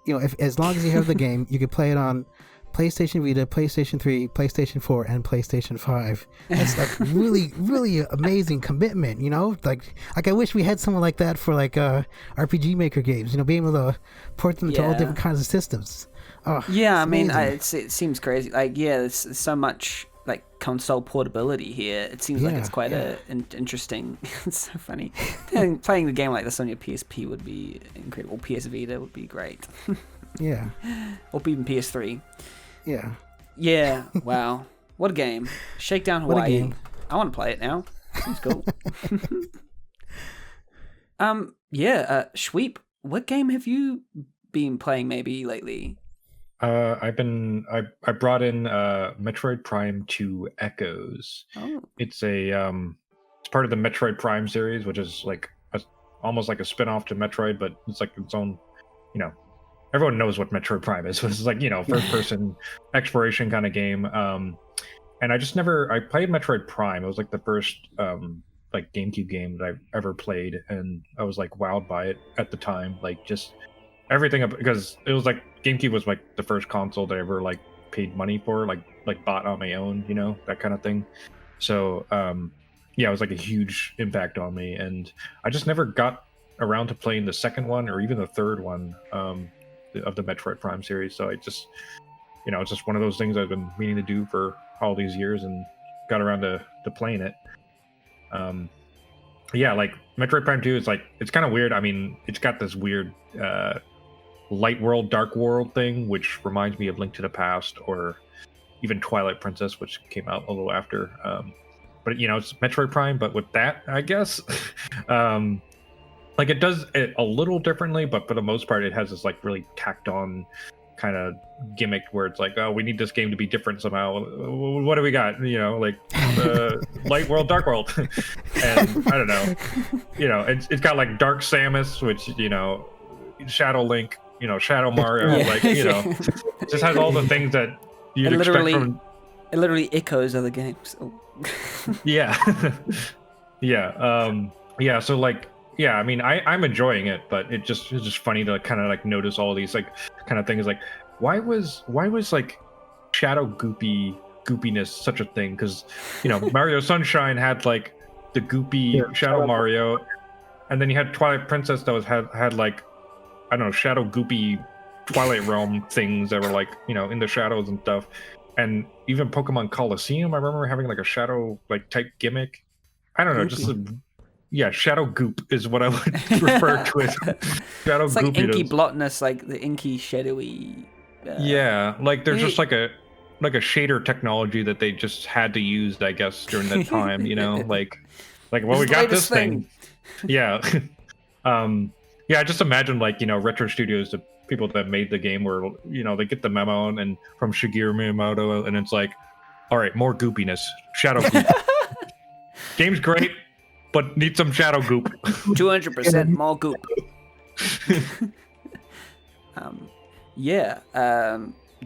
If as long as you have the game, you could play it on PlayStation Vita, PlayStation 3, PlayStation 4, and PlayStation 5. That's like really, really amazing commitment, Like I wish we had someone like that for like RPG Maker games, being able to port them to all different kinds of systems. Oh, yeah, I mean, it seems crazy. Like, there's so much like console portability here. It seems like it's quite interesting. It's so funny. Playing the game like this on your PSP would be incredible. PS Vita would be great. Yeah. Or even PS3. Yeah. Yeah. Wow. What a game. Shakedown Hawaii. What a game. I want to play it now. Seems cool. Shweep, what game have you been playing maybe lately? I brought in Metroid Prime 2 Echoes. Oh. It's it's part of the Metroid Prime series, which is like almost like a spin-off to Metroid, but it's like its own, everyone knows what Metroid Prime is. So it's like, first-person exploration kind of game. And I played Metroid Prime. It was like the first like GameCube game that I've ever played, and I was like wowed by it at the time. Like just everything, because it was like GameCube was like the first console that I ever like paid money for, like bought on my own, that kind of thing. So it was like a huge impact on me, and I just never got around to playing the second one or even the third one of the Metroid Prime series. So I just, it's just one of those things I've been meaning to do for all these years and got around to playing it. Like Metroid Prime 2 is like, it's kind of weird. I mean, it's got this weird light world, dark world thing, which reminds me of Link to the Past or even Twilight Princess, which came out a little after. But it's Metroid Prime, but with that, I guess. Like it does it a little differently, but for the most part, it has this like really tacked on kind of gimmick where it's like, oh, we need this game to be different somehow. What do we got? Like light world, dark world, and I don't know. It's got like Dark Samus, which Shadow Link, Shadow Mario, it just has all the things that you'd expect from. It literally echoes other games. Oh. Yeah. So like. Yeah, I mean, I'm enjoying it, but it's just funny to kind of like notice all these like kind of things. Like, why was like shadow goopiness such a thing? Because Mario Sunshine had like the goopy Shadow Mario, and then you had Twilight Princess that had like, I don't know, shadow goopy Twilight Realm things that were like in the shadows and stuff. And even Pokemon Coliseum, I remember having like a shadow like type gimmick. I don't know, just shadow goop is what I would refer to as shadow it's like inky blotness, like the inky shadowy. Like there's just like a shader technology that they just had to use, I guess, during that time. Like well, we got this thing. Yeah. I just imagine like Retro Studios, the people that made the game, where they get the memo and from Shigeru Miyamoto, and it's like, all right, more goopiness, shadow goop. Game's great, but need some shadow goop. 200% more goop.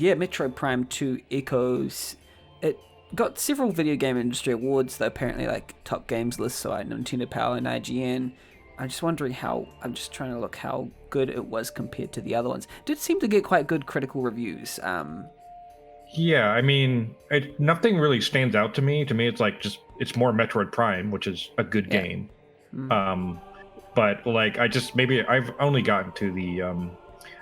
Metroid Prime 2 Echoes. It got several video game industry awards, though apparently like top games lists, so like Nintendo Power and IGN. I'm just wondering I'm just trying to look how good it was compared to the other ones. It did seem to get quite good critical reviews. Yeah, I mean, nothing really stands out to me. To me, it's like it's more Metroid Prime, which is a good game. But like, I've only gotten to the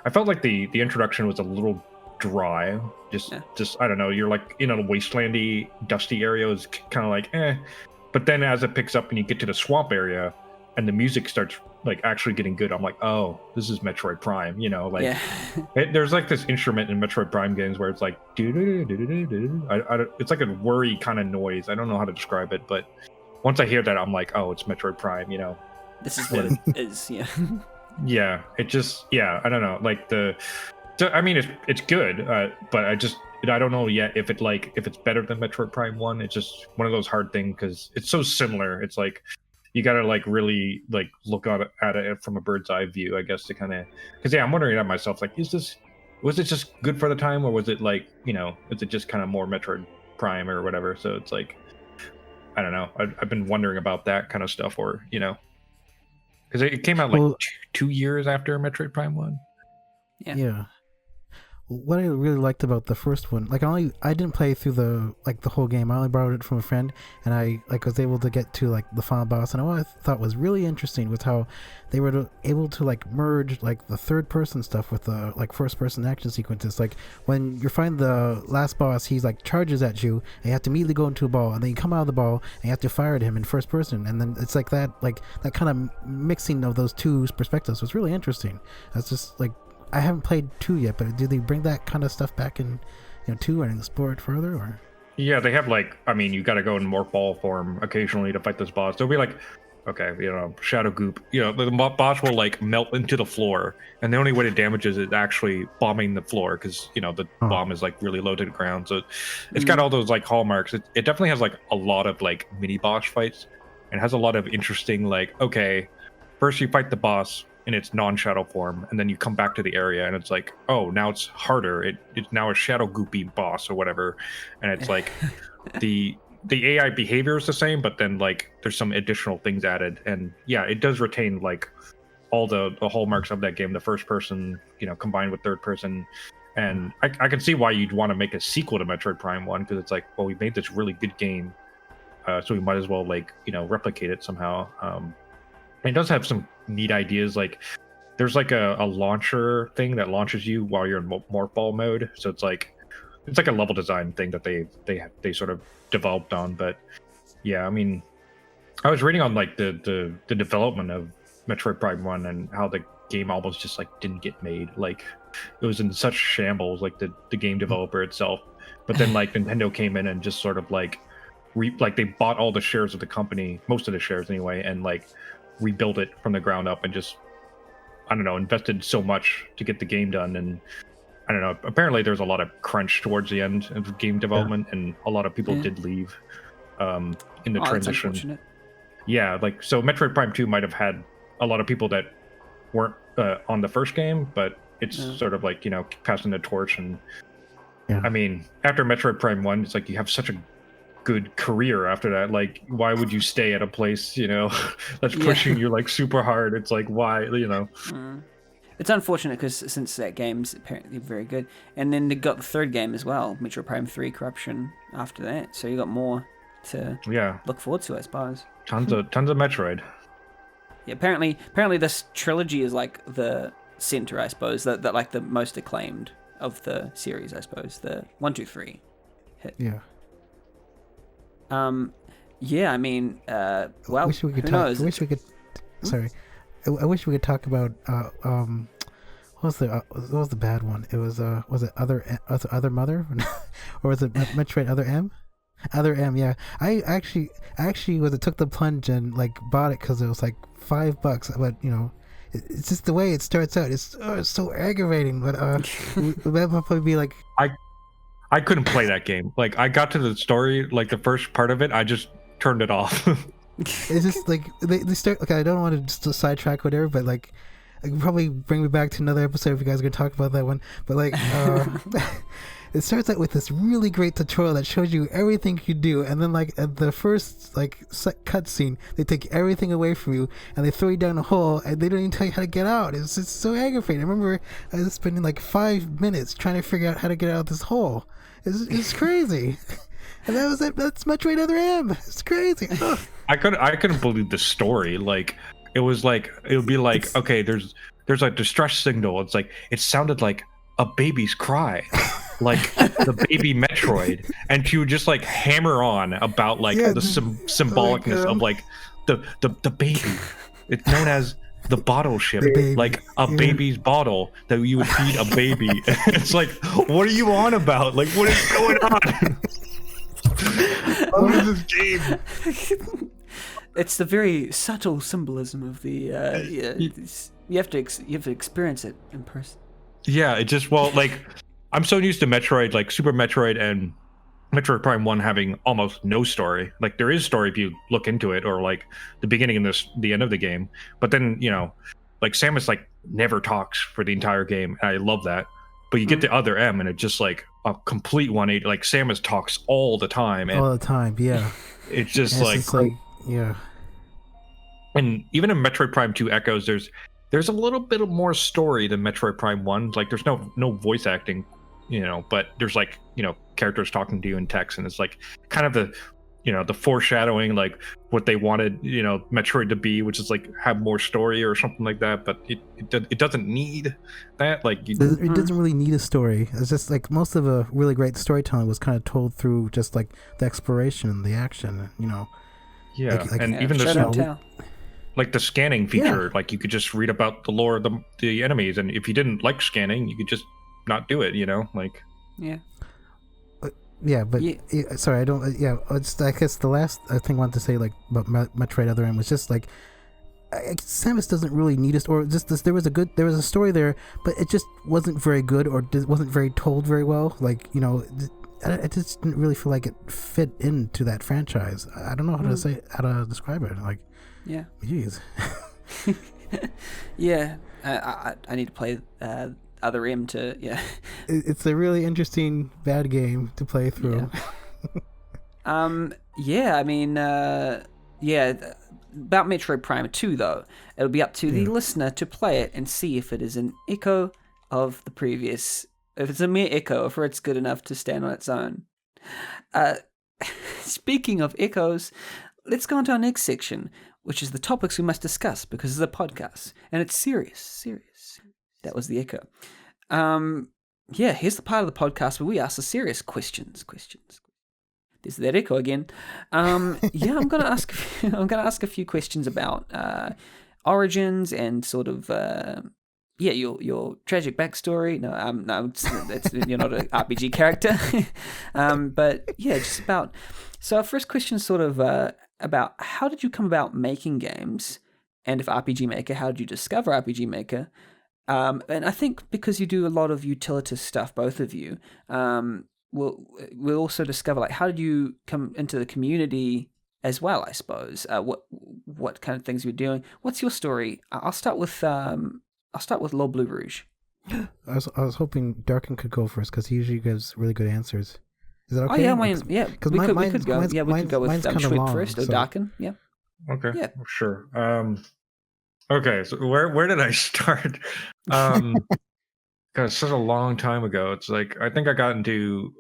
I felt like the introduction was a little dry. Just I don't know. You're like in a wastelandy, dusty area. Is kind of like But then as it picks up and you get to the swamp area, and the music starts like actually getting good, I'm like, oh, this is Metroid Prime, like there's like this instrument in Metroid Prime games where it's like it's like a worry kind of noise. I don't know how to describe it, but once I hear that, I'm like, oh, it's Metroid Prime, this is what it is. Yeah, it just I don't know, like I mean, it's good, but I don't know yet if it's better than Metroid Prime 1. It's just one of those hard things because it's so similar. It's like you gotta like really like look at it from a bird's eye view, I guess, to kind of because I'm wondering at myself, like, was it just good for the time, or was it like is it just kind of more Metroid Prime or whatever? So it's like I don't know. I've been wondering about that kind of stuff, or because it came out like 2 years after Metroid Prime 1. Yeah. What I really liked about the first one, like I didn't play through the whole game. I only borrowed it from a friend, and I was able to get to like the final boss. And what I thought was really interesting was how they were able to like merge like the third person stuff with the like first person action sequences. Like when you find the last boss, he's like charges at you, and you have to immediately go into a ball, and then you come out of the ball and you have to fire at him in first person. And then it's like that kind of mixing of those two perspectives was really interesting. That's just like. I haven't played 2 yet, but do they bring that kind of stuff back in 2 and explore it further, or? Yeah, they have you got to go in morph ball form occasionally to fight this boss. They'll be like, okay, shadow goop. The boss will like melt into the floor, and the only way to damage it is actually bombing the floor because the bomb is like really low to the ground. So it's got all those like hallmarks. It definitely has like a lot of like mini boss fights, and has a lot of interesting like, okay, first you fight the boss in its non-shadow form, and then you come back to the area and it's like, oh, now it's harder. It's now a shadow goopy boss or whatever, and it's like the AI behavior is the same, but then like there's some additional things added, and it does retain like all the hallmarks of that game, the first person combined with third person. And I can see why you'd want to make a sequel to Metroid Prime 1, because it's like, well, we made this really good game, so we might as well like replicate it somehow. It does have some neat ideas. Like there's like a launcher thing that launches you while you're in morph ball mode. So it's like a level design thing that they sort of developed on. But I mean, I was reading on like the development of Metroid Prime 1 and how the game almost just like didn't get made. Like it was in such shambles, like the game developer itself. But then like Nintendo came in and just sort of like they bought all the shares of the company, most of the shares anyway, and like rebuild it from the ground up, and just I don't know, invested so much to get the game done. And I don't know, apparently there's a lot of crunch towards the end of game development, and a lot of people did leave in the transition. Like so Metroid Prime 2 might have had a lot of people that weren't on the first game, but it's sort of like passing the torch. And I mean, after Metroid Prime 1, it's like you have such a good career after that. Like, why would you stay at a place that's pushing you like super hard? It's like, why? It's unfortunate because since that game's apparently very good, and then they got the third game as well, Metroid Prime 3 Corruption, after that, so you got more to look forward to, I suppose. Tons of Metroid. Apparently this trilogy is like the center, I suppose, that like the most acclaimed of the series, I suppose, the 1, 2, 3 hit. I mean, well, I wish we could who talk. knows? I wish we could. Sorry, I wish we could talk about what was the bad one? It was it Other Mother, or was it Metroid Other M? Other M, yeah. I actually took the plunge and like bought it because it was like $5, but it's just the way it starts out. It's so aggravating, but that'll probably be like. I couldn't play that game. Like, I got to the story, like the first part of it, I just turned it off. It's just like they start. Like, I don't want to just sidetrack whatever, but like, it could probably bring me back to another episode if you guys are gonna talk about that one. But like, it starts out with this really great tutorial that shows you everything you do, and then like at the first like cutscene, they take everything away from you and they throw you down a hole, and they don't even tell you how to get out. It's just so aggravating. I remember I was spending like 5 minutes trying to figure out how to get out of this hole. It's crazy. And that was it. That's Metroid Other M. It's crazy. Ugh. I couldn't believe the story. Like it would be like, okay, there's a distress signal. It's like it sounded like a baby's cry, like the baby Metroid, and she would just like hammer on about like the symbolicness of like the baby. It's known as the bottle ship, like a baby's bottle that you would feed a baby. It's like, what are you on about? Like, what is going on? What is this game? It's the very subtle symbolism of the. You have to experience it in person. Yeah, it just like I'm so used to Metroid, like Super Metroid and Metroid Prime 1 having almost no story. Like there is story if you look into it, or like the beginning and the end of the game. But then like Samus like never talks for the entire game. And I love that. But you get the Other M, and it's just like a complete 180. Like Samus talks all the time. And all the time, yeah. It's just yeah. And even in Metroid Prime 2 Echoes, there's a little bit of more story than Metroid Prime 1. Like there's no voice acting, but there's like, characters talking to you in text, and it's like kind of the foreshadowing, like what they wanted, Metroid to be, which is like have more story or something like that. But it doesn't need that. Like it doesn't really need a story. It's just like most of a really great storytelling was kind of told through just like the exploration and the action, Yeah, like, and even like the scanning feature, like you could just read about the lore of the enemies, and if you didn't like scanning, you could just not do it, like. Yeah. Sorry, I don't. I guess the last thing I wanted to say, like about Metroid Other M, was just like Samus doesn't really need a story. There was a story there, but it just wasn't very good, or wasn't very told very well. Like I just didn't really feel like it fit into that franchise. I don't know how to describe it. Like, yeah, jeez. Yeah, I need to play Other M to It's a really interesting bad game to play through. Yeah. I mean, about Metroid Prime 2 though, it'll be up to the listener to play it and see if it is an echo of the previous. If it's a mere echo, or if it's good enough to stand on its own. Speaking of echoes, let's go on to our next section, which is the topics we must discuss because it's a podcast and it's serious. That was the echo. Here's the part of the podcast where we ask the serious questions. There's that echo again. I'm gonna ask a few questions about origins and sort of your tragic backstory. No, you're not an RPG character. But yeah, just about. So our first question is sort of about how did you come about making games, and if RPG Maker, how did you discover RPG Maker? And I think because you do a lot of utilitist stuff, both of you, we'll also discover like how did you come into the community as well. I suppose what kind of things you're doing. What's your story? I'll start with Low Blue Rouge. I was hoping Darkin could go first because he usually gives really good answers. Is that okay? Oh yeah, we could go. Yeah, we could go with Schwib first or Darkin. Yeah. Okay. Yeah. Sure. Okay, so where did I start? God, it's such a long time ago. It's like I think I got into.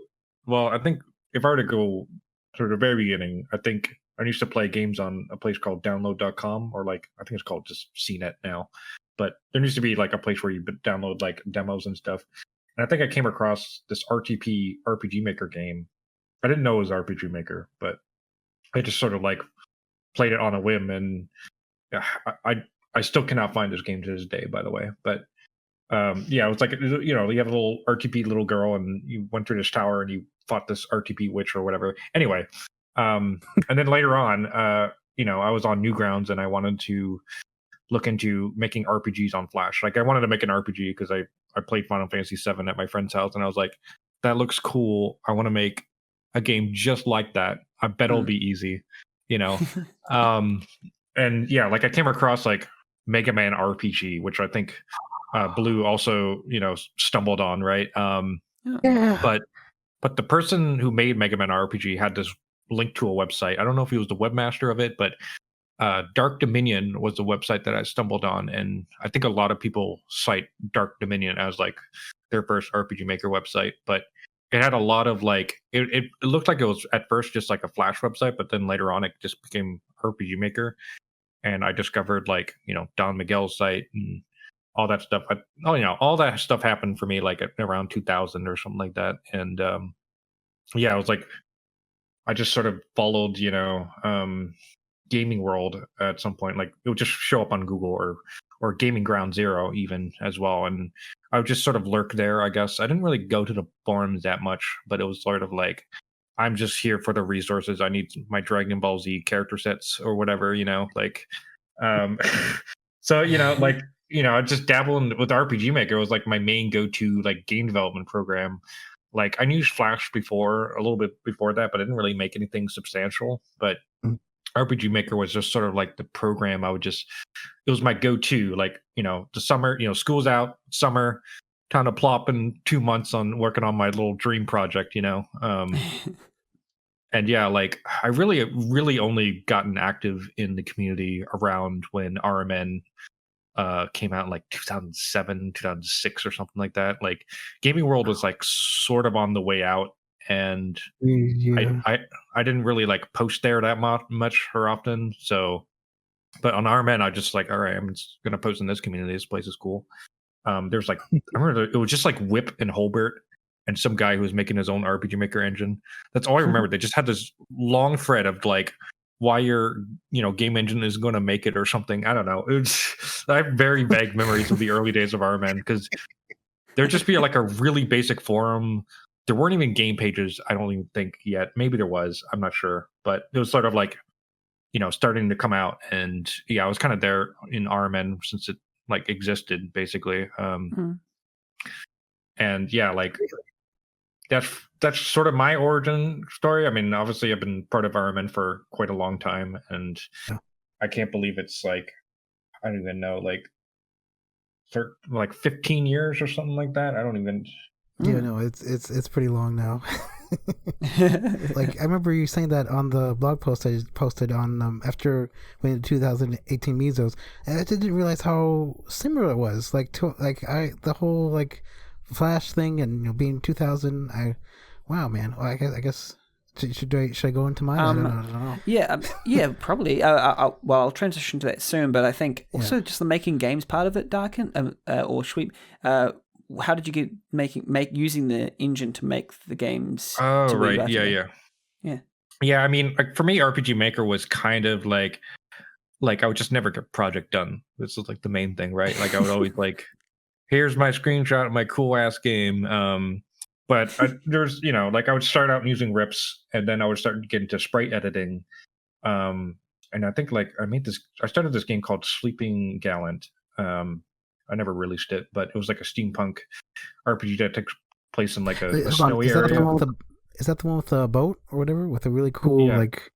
Well, I think if I were to go to the very beginning, I think I used to play games on a place called download.com, or like I think it's called just CNET now. But there used to be like a place where you download like demos and stuff. And I think I came across this RPG Maker game. I didn't know it was RPG Maker, but I just sort of like played it on a whim, and I still cannot find this game to this day, by the way. But it was like, you have a little RTP little girl, and you went through this tower and you fought this RTP witch or whatever. Anyway, and then later on, I was on Newgrounds and I wanted to look into making RPGs on Flash. Like I wanted to make an RPG because I played Final Fantasy VII at my friend's house, and I was like, that looks cool. I want to make a game just like that. I bet it'll be easy, and yeah, like I came across like Mega Man RPG, which I think Blue also, stumbled on, right? Yeah. But But the person who made Mega Man RPG had this link to a website. I don't know if he was the webmaster of it, but Dark Dominion was the website that I stumbled on, and I think a lot of people cite Dark Dominion as like their first RPG Maker website. But it had a lot of like it looked like it was at first just like a Flash website, but then later on it just became RPG Maker, and I discovered like Don Miguel's site and all that stuff. All that stuff happened for me like at around 2000 or something like that, and yeah, I was like, I just sort of followed Gaming World at some point. Like it would just show up on Google or Gaming Ground Zero even as well, and I would just sort of lurk there. I guess I didn't really go to the forums that much, but it was sort of like, I'm just here for the resources. I need my Dragon Ball Z character sets or whatever, like so like I just dabble with RPG Maker. It was like my main go-to like game development program. Like I used Flash before, a little bit before that, but I didn't really make anything substantial. But RPG Maker was just sort of like the program it was my go-to. Like, the summer, school's out, summer, time to plop in 2 months on working on my little dream project, and yeah, like I really only gotten active in the community around when RMN came out in like 2007, 2006 or something like that. Like Gaming World was like sort of on the way out, and I didn't really like post there that much or often. So, but on RMN, I just like, all right, I'm just gonna post in this community. This place is cool. There's like, I remember it was just like Whip and Holbert and some guy who was making his own RPG Maker engine. That's all I remember. They just had this long thread of like why your game engine is going to make it or something. I don't know. I have very vague memories of the early days of RMN because there'd just be like a really basic forum. There weren't even game pages, I don't even think yet. Maybe there was, I'm not sure. But it was sort of like, starting to come out. And yeah, I was kind of there in RMN since it like existed basically. And yeah, like that's sort of my origin story. I mean, obviously I've been part of RMN for quite a long time, and I can't believe it's like, I don't even know, like 15 years or something like that. I don't even. Yeah, no, it's pretty long now. Like I remember you saying that on the blog post I posted on after when 2018 Mesos, and I didn't realize how similar it was. Like the whole like Flash thing and being 2000. Wow, man. Well, I guess should I go into mine? I don't know. Yeah, probably. I'll transition to that soon, but I think also just the making games part of it, Darkin or Sweep. How did you get using the engine to make the games? Oh, right. Yeah. I mean, like for me, RPG Maker was kind of like I would just never get project done. This is like the main thing, right? Like I would always like, here's my screenshot of my cool ass game. But there's like I would start out using rips, and then I would start getting to sprite editing. And I think like I started this game called Sleeping Gallant. I never released it, but it was like a steampunk RPG that takes place in like a snowy area. Is that the one with the boat or whatever? With a really cool like...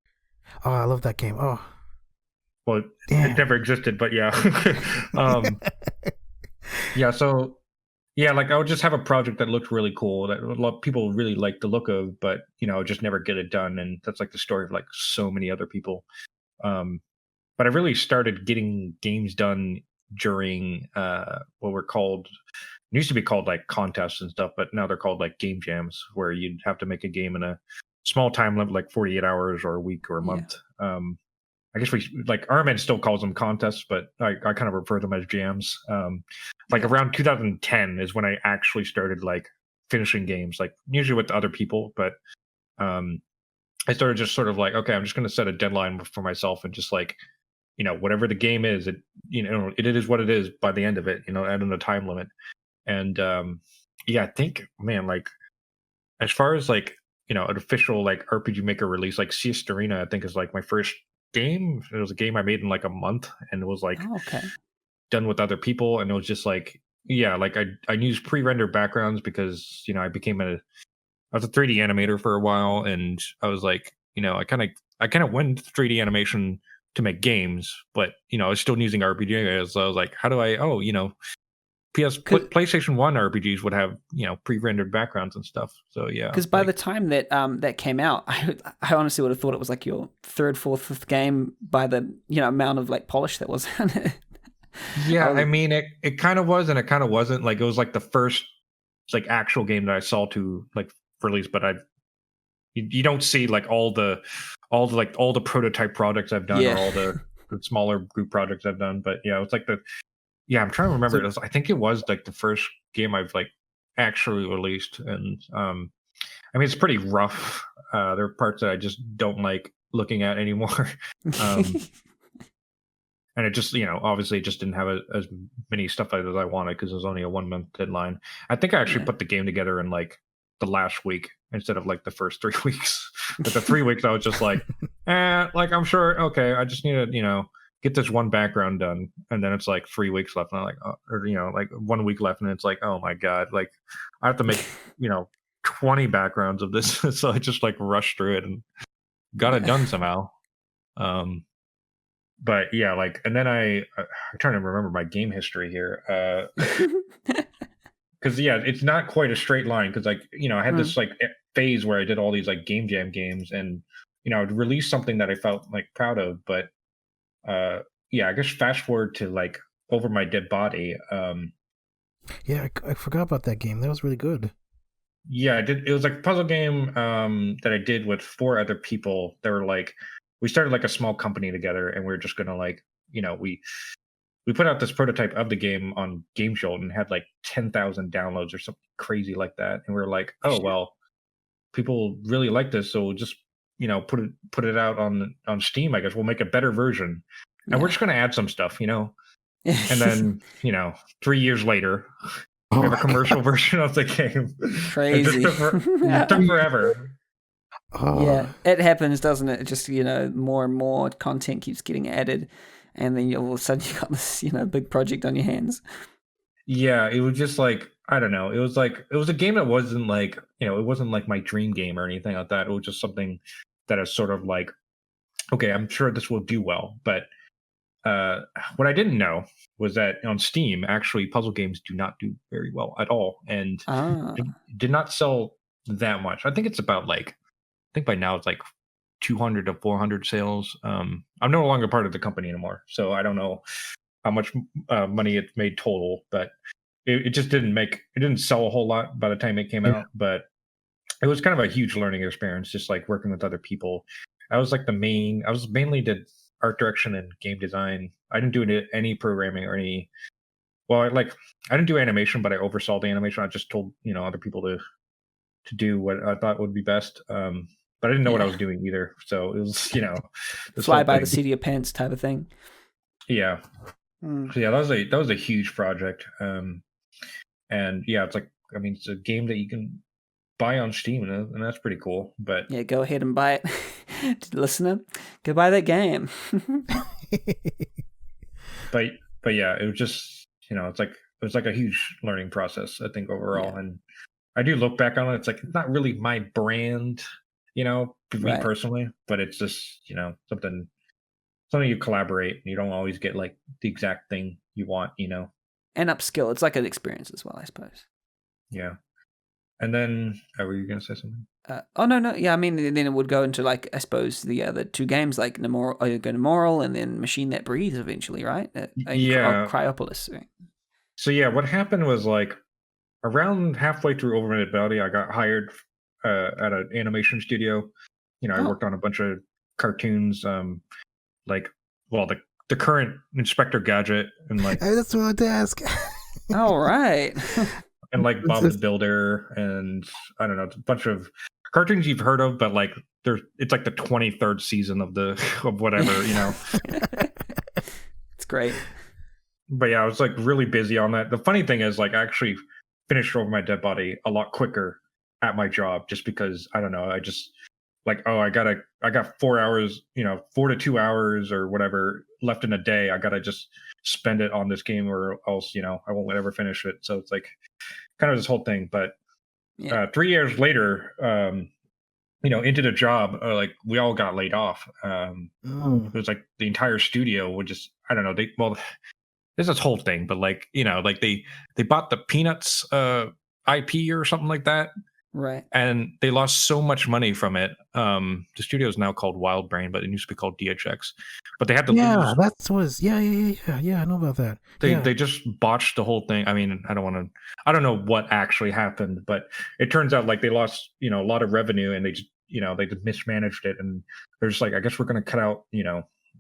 Oh, I love that game. Oh. Well, it never existed, but yeah. Yeah, so... Yeah, like I would just have a project that looked really cool, that a lot of people really liked the look of, but, just never get it done. And that's like the story of like so many other people. But I really started getting games done during what were called, it used to be called like contests and stuff, but now they're called like game jams, where you'd have to make a game in a small time limit, like 48 hours or a week or a month. I guess we like RMN still calls them contests, but I kind of refer to them as jams. Like around 2010 is when I actually started like finishing games, like usually with other people, but I started just sort of like, okay, I'm just going to set a deadline for myself and just like, whatever the game is, it is what it is by the end of it, adding a time limit. And I think, man, like as far as like, an official like RPG Maker release, like Siesta Arena, I think is like my first game. It was a game I made in like a month, and it was like done with other people, and it was just like like I used pre-rendered backgrounds because I was a 3D animator for a while, and I was like I kind of went 3D animation to make games, but I was still using RPG, so I was like, how do I PlayStation 1 RPGs would have, pre-rendered backgrounds and stuff. So yeah. Because by the time that that came out, I honestly would have thought it was like your third, fourth, fifth game by the amount of like polish that was on it. Yeah, I mean it kind of was and it kind of wasn't. Like it was like the first like actual game that I saw to like release, but you don't see like all the prototype projects I've done or all the smaller group projects I've done. But yeah, it's like I'm trying to remember. I think it was like the first game I've like actually released, and I mean it's pretty rough. There are parts that I just don't like looking at anymore. And it just, obviously it just didn't have as many stuff as I wanted because it was only a 1 month deadline. I think I actually put the game together in like the last week instead of like the first 3 weeks. But the 3 weeks I was just like, like I'm sure, okay, I just need to, get this one background done. And then it's like 3 weeks left and I'm like, like 1 week left and it's like, oh my God, like I have to make, 20 backgrounds of this. So I just like rushed through it and got it done somehow. But yeah, like, and then I'm trying to remember my game history here. Because it's not quite a straight line. Because like, I had this like phase where I did all these like game jam games, and I'd release something that I felt like proud of. But I guess fast forward to like Over My Dead Body. Yeah, I forgot about that game. That was really good. Yeah, I did. It was like a puzzle game that I did with 4 other people. They were like, we started like a small company together, and we were just gonna like, we put out this prototype of the game on Game Jolt and had like 10,000 downloads or something crazy like that. And we were like, oh well, people really like this, so we'll just put it out on Steam. I guess we'll make a better version, and we're just gonna add some stuff, And then 3 years later, we have a commercial version of the game. Crazy. It took forever. Yeah, it happens, doesn't it? Just more and more content keeps getting added, and then all of a sudden you got this big project on your hands. Yeah, it was just like, I don't know. It was a game that wasn't like it wasn't like my dream game or anything like that. It was just something that is sort of like, okay, I'm sure this will do well. But what I didn't know was that on Steam, actually, puzzle games do not do very well at all, and did not sell that much. I think it's about like. I think by now it's like 200 to 400 sales. I'm no longer part of the company anymore, so I don't know how much money it made total, but it just didn't sell a whole lot by the time it came out. But it was kind of a huge learning experience, just like working with other people. I was mainly did art direction and game design. I didn't do any programming or any. Well, I didn't do animation, but I oversaw the animation. I just told other people to do what I thought would be best. But I didn't know what I was doing either. So it was, fly by the seat of your pants type of thing. Yeah. So yeah, that was a huge project. And yeah, it's like, I mean, it's a game that you can buy on Steam, and that's pretty cool. But yeah, go ahead and buy it. Listener, go buy that game. but yeah, it was just, it was like a huge learning process, I think, overall. Yeah. And I do look back on it. It's like, it's not really my brand, for me personally, but it's just, something you collaborate, and you don't always get like the exact thing you want, And upskill. It's like an experience as well, I suppose. Yeah. And then, were you going to say something? No. Yeah, I mean, then it would go into like, I suppose the other 2 games, like Moral and then Machine That Breathes eventually, right? Cryopolis. Right? So yeah, what happened was like around halfway through Over My Dead Body, I got hired at an animation studio. I worked on a bunch of cartoons, like, well, the current Inspector Gadget and like. That's what I wanted to ask. All right. And like Bob the Builder, and I don't know, a bunch of cartoons you've heard of, but like it's like the 23rd season of whatever, It's great. But yeah, I was like really busy on that. The funny thing is, like, I actually finished Over My Dead Body a lot quicker at my job, just because I don't know, I just like, oh, I got 4 hours, 4 to 2 hours or whatever left in a day. I gotta just spend it on this game, or else, I won't ever finish it. So it's like kind of this whole thing. But 3 years later, into the job, like we all got laid off. It was like the entire studio would just, I don't know. there's this whole thing, but like, like they bought the Peanuts IP or something like that. Right. And they lost so much money from it. The studio is now called Wild Brain, but it used to be called DHX. But they had to lose. Yeah. I know about that. They just botched the whole thing. I mean, I don't know what actually happened, but it turns out like they lost, a lot of revenue, and they just, they just mismanaged it, and they're just like, I guess we're going to cut out,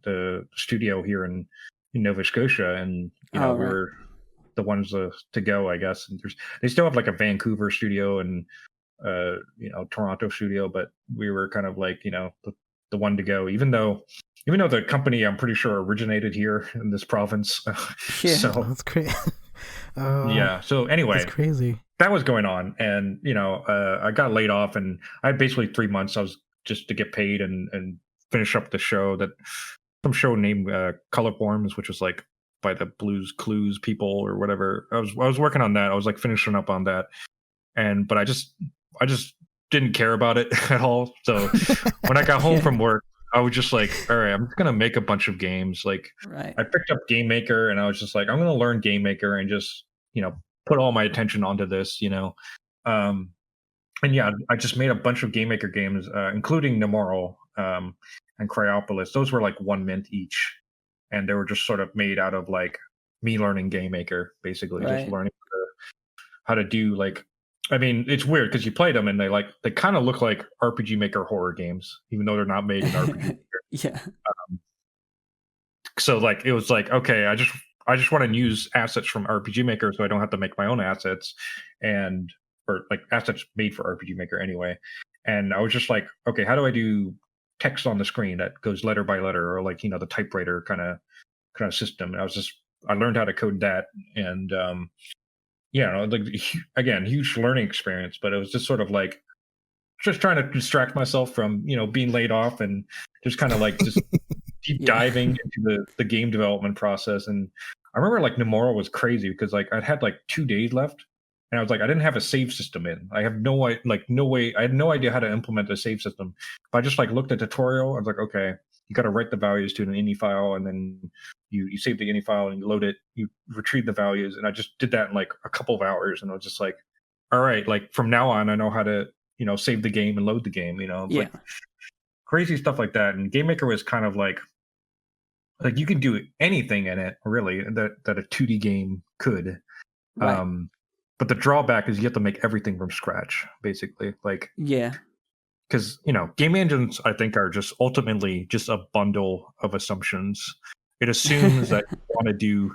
the studio here in Nova Scotia, and Right. we're the ones to go, I guess. And they still have like a Vancouver studio and Toronto studio, but we were kind of like, the one to go, even though the company, I'm pretty sure, originated here in this province. Yeah. So that's crazy. yeah. So anyway, that's crazy. That was going on, and I got laid off, and I had basically 3 months. I was just to get paid and finish up the show, some show named Color Forms, which was like by the Blues Clues people or whatever. I was working on that. I was like finishing up on that, but I just didn't care about it at all. So when I got home from work, I was just like, all right, I'm just gonna make a bunch of games. Like, right. I picked up Game Maker, and I was just like, I'm gonna learn Game Maker and just put all my attention onto this. And yeah, I just made a bunch of Game Maker games, including Nemoro and Cryopolis. Those were like 1 mint each, and they were just sort of made out of like me learning Game Maker, basically, Right. just learning how to do like. I mean, it's weird because you play them and they kind of look like RPG Maker horror games, even though they're not made in RPG Maker. Yeah. So like it was like, okay, I just want to use assets from RPG Maker, so I don't have to make my own assets, or like assets made for RPG Maker anyway. And I was just like, okay, how do I do text on the screen that goes letter by letter, or like the typewriter kind of system? And I learned how to code that, and like again, huge learning experience. But it was just sort of like just trying to distract myself from being laid off, and just kind of like just deep diving into the game development process. And I remember like Nomura was crazy because like I'd had like 2 days left, and I was like, I didn't have a save system in. I have no way. I had no idea how to implement a save system. But I just like looked at tutorial. I was like, okay, you got to write the values to an ini file, and then you save the ini file and you load it. You retrieve the values, and I just did that in like a couple of hours. And I was just like, all right, like from now on, I know how to save the game and load the game. Like crazy stuff like that. And Game Maker was kind of like you can do anything in it really that a 2D game could. Right. But the drawback is you have to make everything from scratch, basically. Like, yeah, because game engines, I think, are just ultimately just a bundle of assumptions. It assumes that you want to do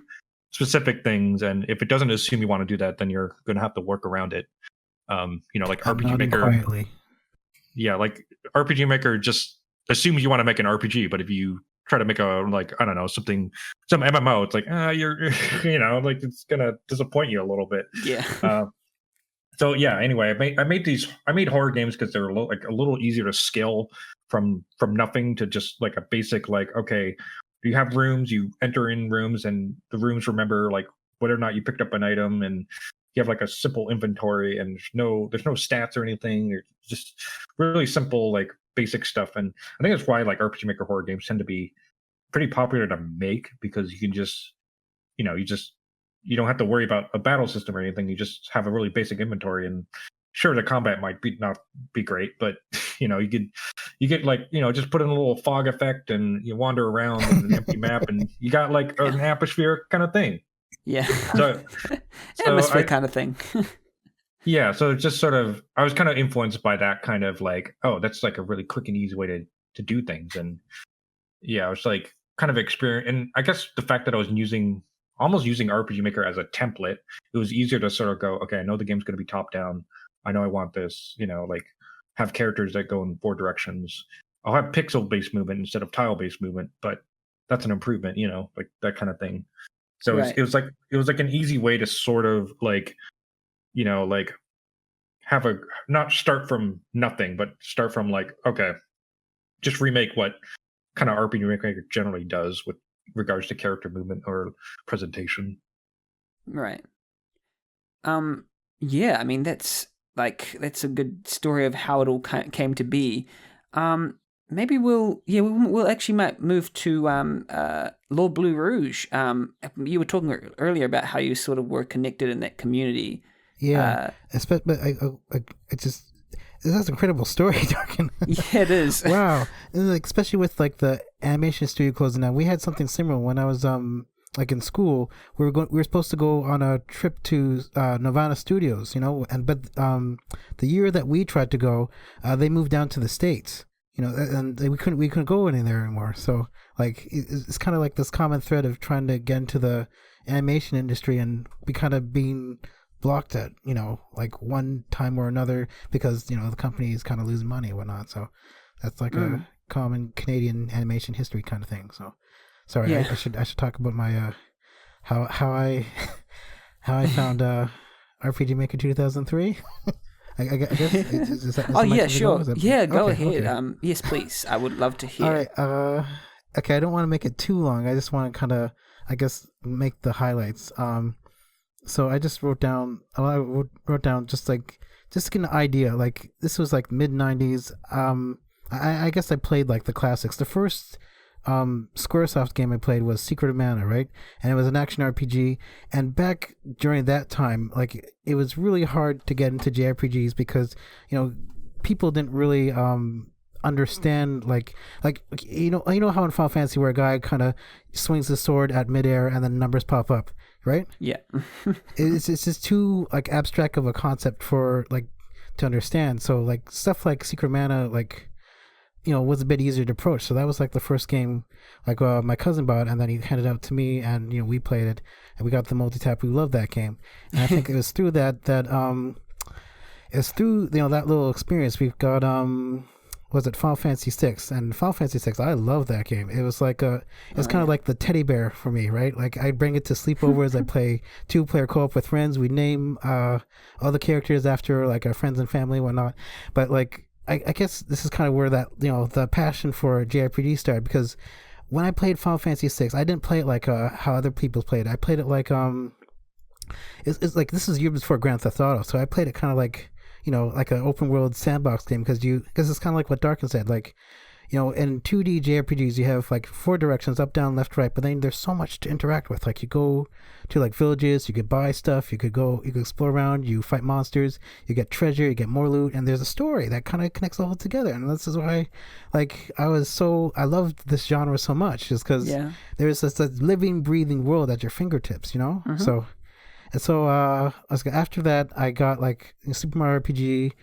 specific things, and if it doesn't assume you want to do that, then you're going to have to work around it. Like RPG Maker. Quietly. Yeah, like RPG Maker just assumes you want to make an RPG, but if you try to make a I don't know some MMO, it's like you're like it's gonna disappoint you a little bit. Yeah. So yeah, anyway, I made horror games because they were a little easier to scale from nothing to just like a basic like, okay, you have rooms, you enter in rooms, and the rooms remember like whether or not you picked up an item, and you have like a simple inventory, and there's no stats or anything. They're just really simple like basic stuff. And I think that's why like RPG Maker horror games tend to be pretty popular to make, because you can just you don't have to worry about a battle system or anything. You just have a really basic inventory, and sure, the combat might not be great, but you get like just put in a little fog effect, and you wander around in an empty map, and you got like an atmosphere kind of thing. Yeah. So atmosphere kind of thing. Yeah, so it's just sort of, I was kind of influenced by that kind of like, oh, that's like a really quick and easy way to do things. And yeah, I was like kind of experience, and I guess the fact that I was almost using RPG Maker as a template, it was easier to sort of go, okay, I know the game's going to be top down. I know I want this, like have characters that go in 4 directions. I'll have pixel-based movement instead of tile-based movement, but that's an improvement, like that kind of thing. So Right. it was like an easy way to sort of like, like have not start from nothing, but start from like, okay, just remake what kind of RPG Maker generally does with regards to character movement or presentation. Right. Yeah, I mean that's a good story of how it all came to be. maybe we'll actually might move to Lord Blue Rouge. You were talking earlier about how you sort of were connected in that community. Yeah, but I just that's an incredible story, Darkin. Yeah, it is. Wow, and like especially with like the animation studio closing down, we had something similar when I was like in school. We were supposed to go on a trip to Nirvana Studios, but the year that we tried to go, they moved down to the States. And we couldn't go in there anymore. So like it's kind of like this common thread of trying to get into the animation industry and be kind of being blocked at like one time or another because the company is kind of losing money and whatnot. So that's like a common Canadian animation history kind of thing. So sorry, I should talk about my how I found RPG Maker 2003. I guess. Is that oh yeah, sure. Yeah, go okay, ahead. Okay. Yes, please. I would love to hear. All right. Okay. I don't want to make it too long. I just want to kind of, I guess, make the highlights. So I just wrote down just to get an idea. Like this was like mid '90s. I guess I played like the classics. The first Squaresoft game I played was Secret of Mana, right? And it was an action RPG. And back during that time, like it was really hard to get into JRPGs because people didn't really understand like you know how in Final Fantasy where a guy kind of swings his sword at midair and then numbers pop up, right? Yeah. it's just too like abstract of a concept for like to understand. So like stuff like Secret Mana like was a bit easier to approach. So that was like the first game like my cousin bought, and then he handed it out to me, and we played it, and we got the multi-tap. We loved that game, and I think it was through that it's through that little experience we've got was it Final Fantasy 6? And Final Fantasy 6, I love that game. It was like it's kind of like the teddy bear for me, right? Like I bring it to sleepovers. I play 2-player co-op with friends. We name all the characters after like our friends and family and whatnot. But like I guess this is kind of where that the passion for JRPG started, because when I played Final Fantasy 6, I didn't play it like how other people played it. I played it like it's like this is years before Grand Theft Auto, so I played it kind of like like an open world sandbox game because it's kind of like what Darkin said, like in 2D JRPGs you have like 4 directions, up, down, left, right, but then there's so much to interact with. Like you go to like villages, you could buy stuff, you could explore around, you fight monsters, you get treasure, you get more loot, and there's a story that kind of connects all together. And this is why like I loved this genre so much, just because there's this living, breathing world at your fingertips, so after that I got like Super Mario RPG,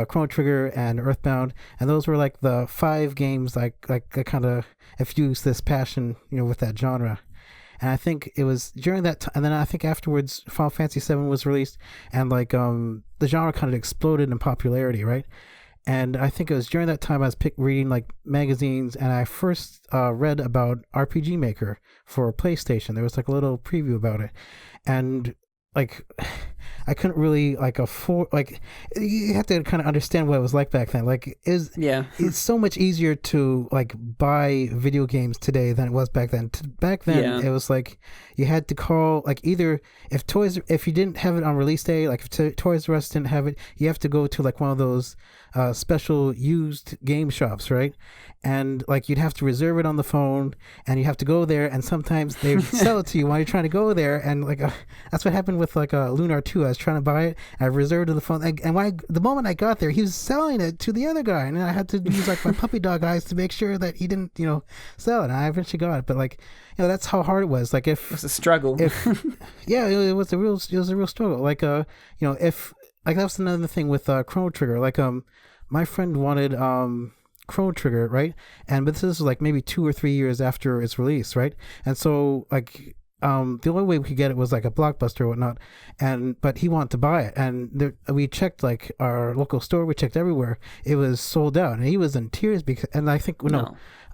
Chrono Trigger, and Earthbound, and those were like the 5 games like I kind of infused this passion with that genre. And I think it was during that time, and then I think afterwards Final Fantasy 7 was released, and like the genre kind of exploded in popularity, right? And I think it was during that time I was reading like magazines, and I first read about RPG Maker for PlayStation. There was like a little preview about it, and like I couldn't really like afford, like you have to kind of understand what it was like back then. Like it's so much easier to like buy video games today than it was back then. Back then it was like you had to call, like either if you didn't have it on release day, like if Toys R Us didn't have it, you have to go to like one of those special used game shops, right? And like you'd have to reserve it on the phone, and you have to go there, and sometimes they sell it to you while you're trying to go there. And like that's what happened with like Lunar 2. I was trying to buy it, I reserved it on the phone, and the moment I got there, he was selling it to the other guy, and I had to use like my puppy dog eyes to make sure that he didn't sell it. And I eventually got it, but like that's how hard it was. Like if it was a struggle. It was a real struggle. Like if like that was another thing with Chrono Trigger. Like my friend wanted Chrono Trigger, right? But this is like maybe 2 or 3 years after its release, right? And so like the only way we could get it was like a Blockbuster or whatnot, but he wanted to buy it, and we checked like our local store, we checked everywhere, it was sold out, and he was in tears because, and I think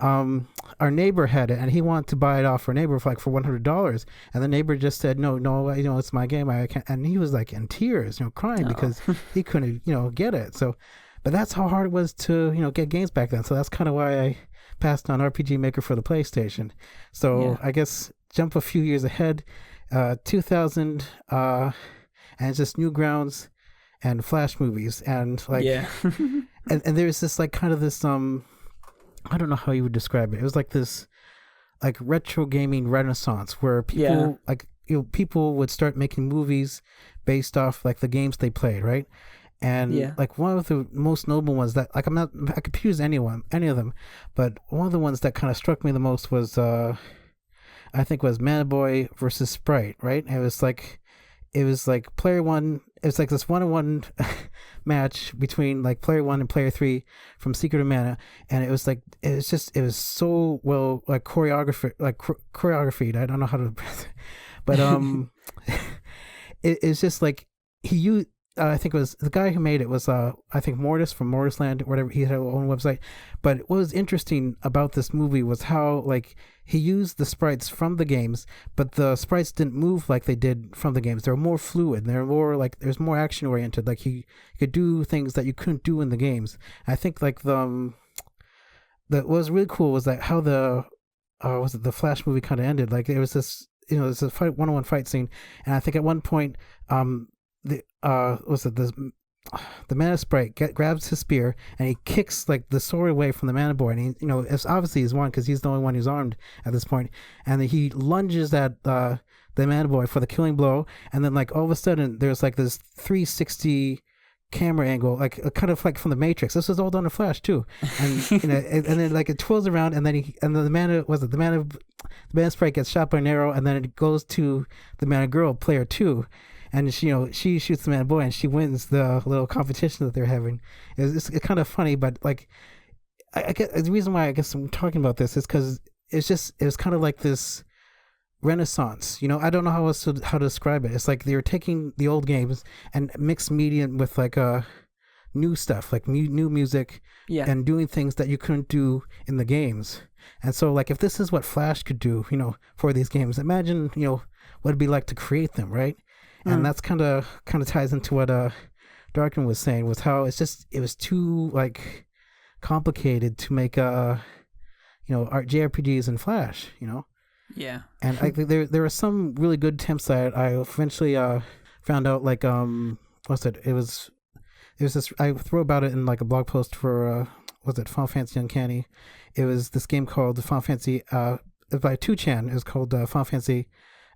our neighbor had it, and he wanted to buy it off our neighbor for $100, and the neighbor just said no, it's my game, I can't. And he was like in tears, crying because he couldn't get it. So but that's how hard it was to get games back then. So that's kind of why I passed on RPG Maker for the PlayStation. So I guess jump a few years ahead, 2000, and it's just Newgrounds and Flash movies, and like and there's this like kind of this I don't know how you would describe it. It was like this like retro gaming renaissance where people like people would start making movies based off like the games they played, right? And like one of the most notable ones that like I could choose any of them, but one of the ones that kind of struck me the most was I think was Mana Boy versus Sprite, right? It was like player one. It was like this 1-on-1 match between like player 1 and player 3 from Secret of Mana, and it was so well like choreographed. I don't know how to, but it's just like he used. I think it was the guy who made it was I think Mortis from Mortisland or whatever. He had his own website. But what was interesting about this movie was how like he used the sprites from the games, but the sprites didn't move like they did from the games. They were more fluid. They're more like there's more action oriented. Like he could do things that you couldn't do in the games. I think like the what was really cool was that how the the Flash movie kind of ended. Like it was this there's a 1-on-1 fight scene, and I think at one point the Mana Sprite grabs his spear and he kicks like the sword away from the Mana Boy, and he it's obviously he's won because he's the only one who's armed at this point, and then he lunges at the Mana Boy for the killing blow, and then like all of a sudden there's like this 360 camera angle, like kind of like from the Matrix. This was all done in Flash too, and and then like it twirls around, and then the Mana Sprite gets shot by an arrow, and then it goes to the Mana Girl, player 2. And she shoots the Mana Boy and she wins the little competition that they're having. It's kind of funny, but like I guess the reason why I guess I'm talking about this is because it was kind of like this renaissance. I don't know how to describe it. It's like they were taking the old games and mixed media with like new stuff, like new music, and doing things that you couldn't do in the games. And so like if this is what Flash could do, for these games, imagine what it'd be like to create them, right? And that's kind of ties into what Darkin was saying, was how it was too like complicated to make art JRPGs in Flash, Yeah. And I think there were some really good attempts that I eventually found out, like what's it? It was this, I wrote about it in like a blog post for Final Fantasy Uncanny. It was this game called Final Fantasy by 2chan. It was called Final Fantasy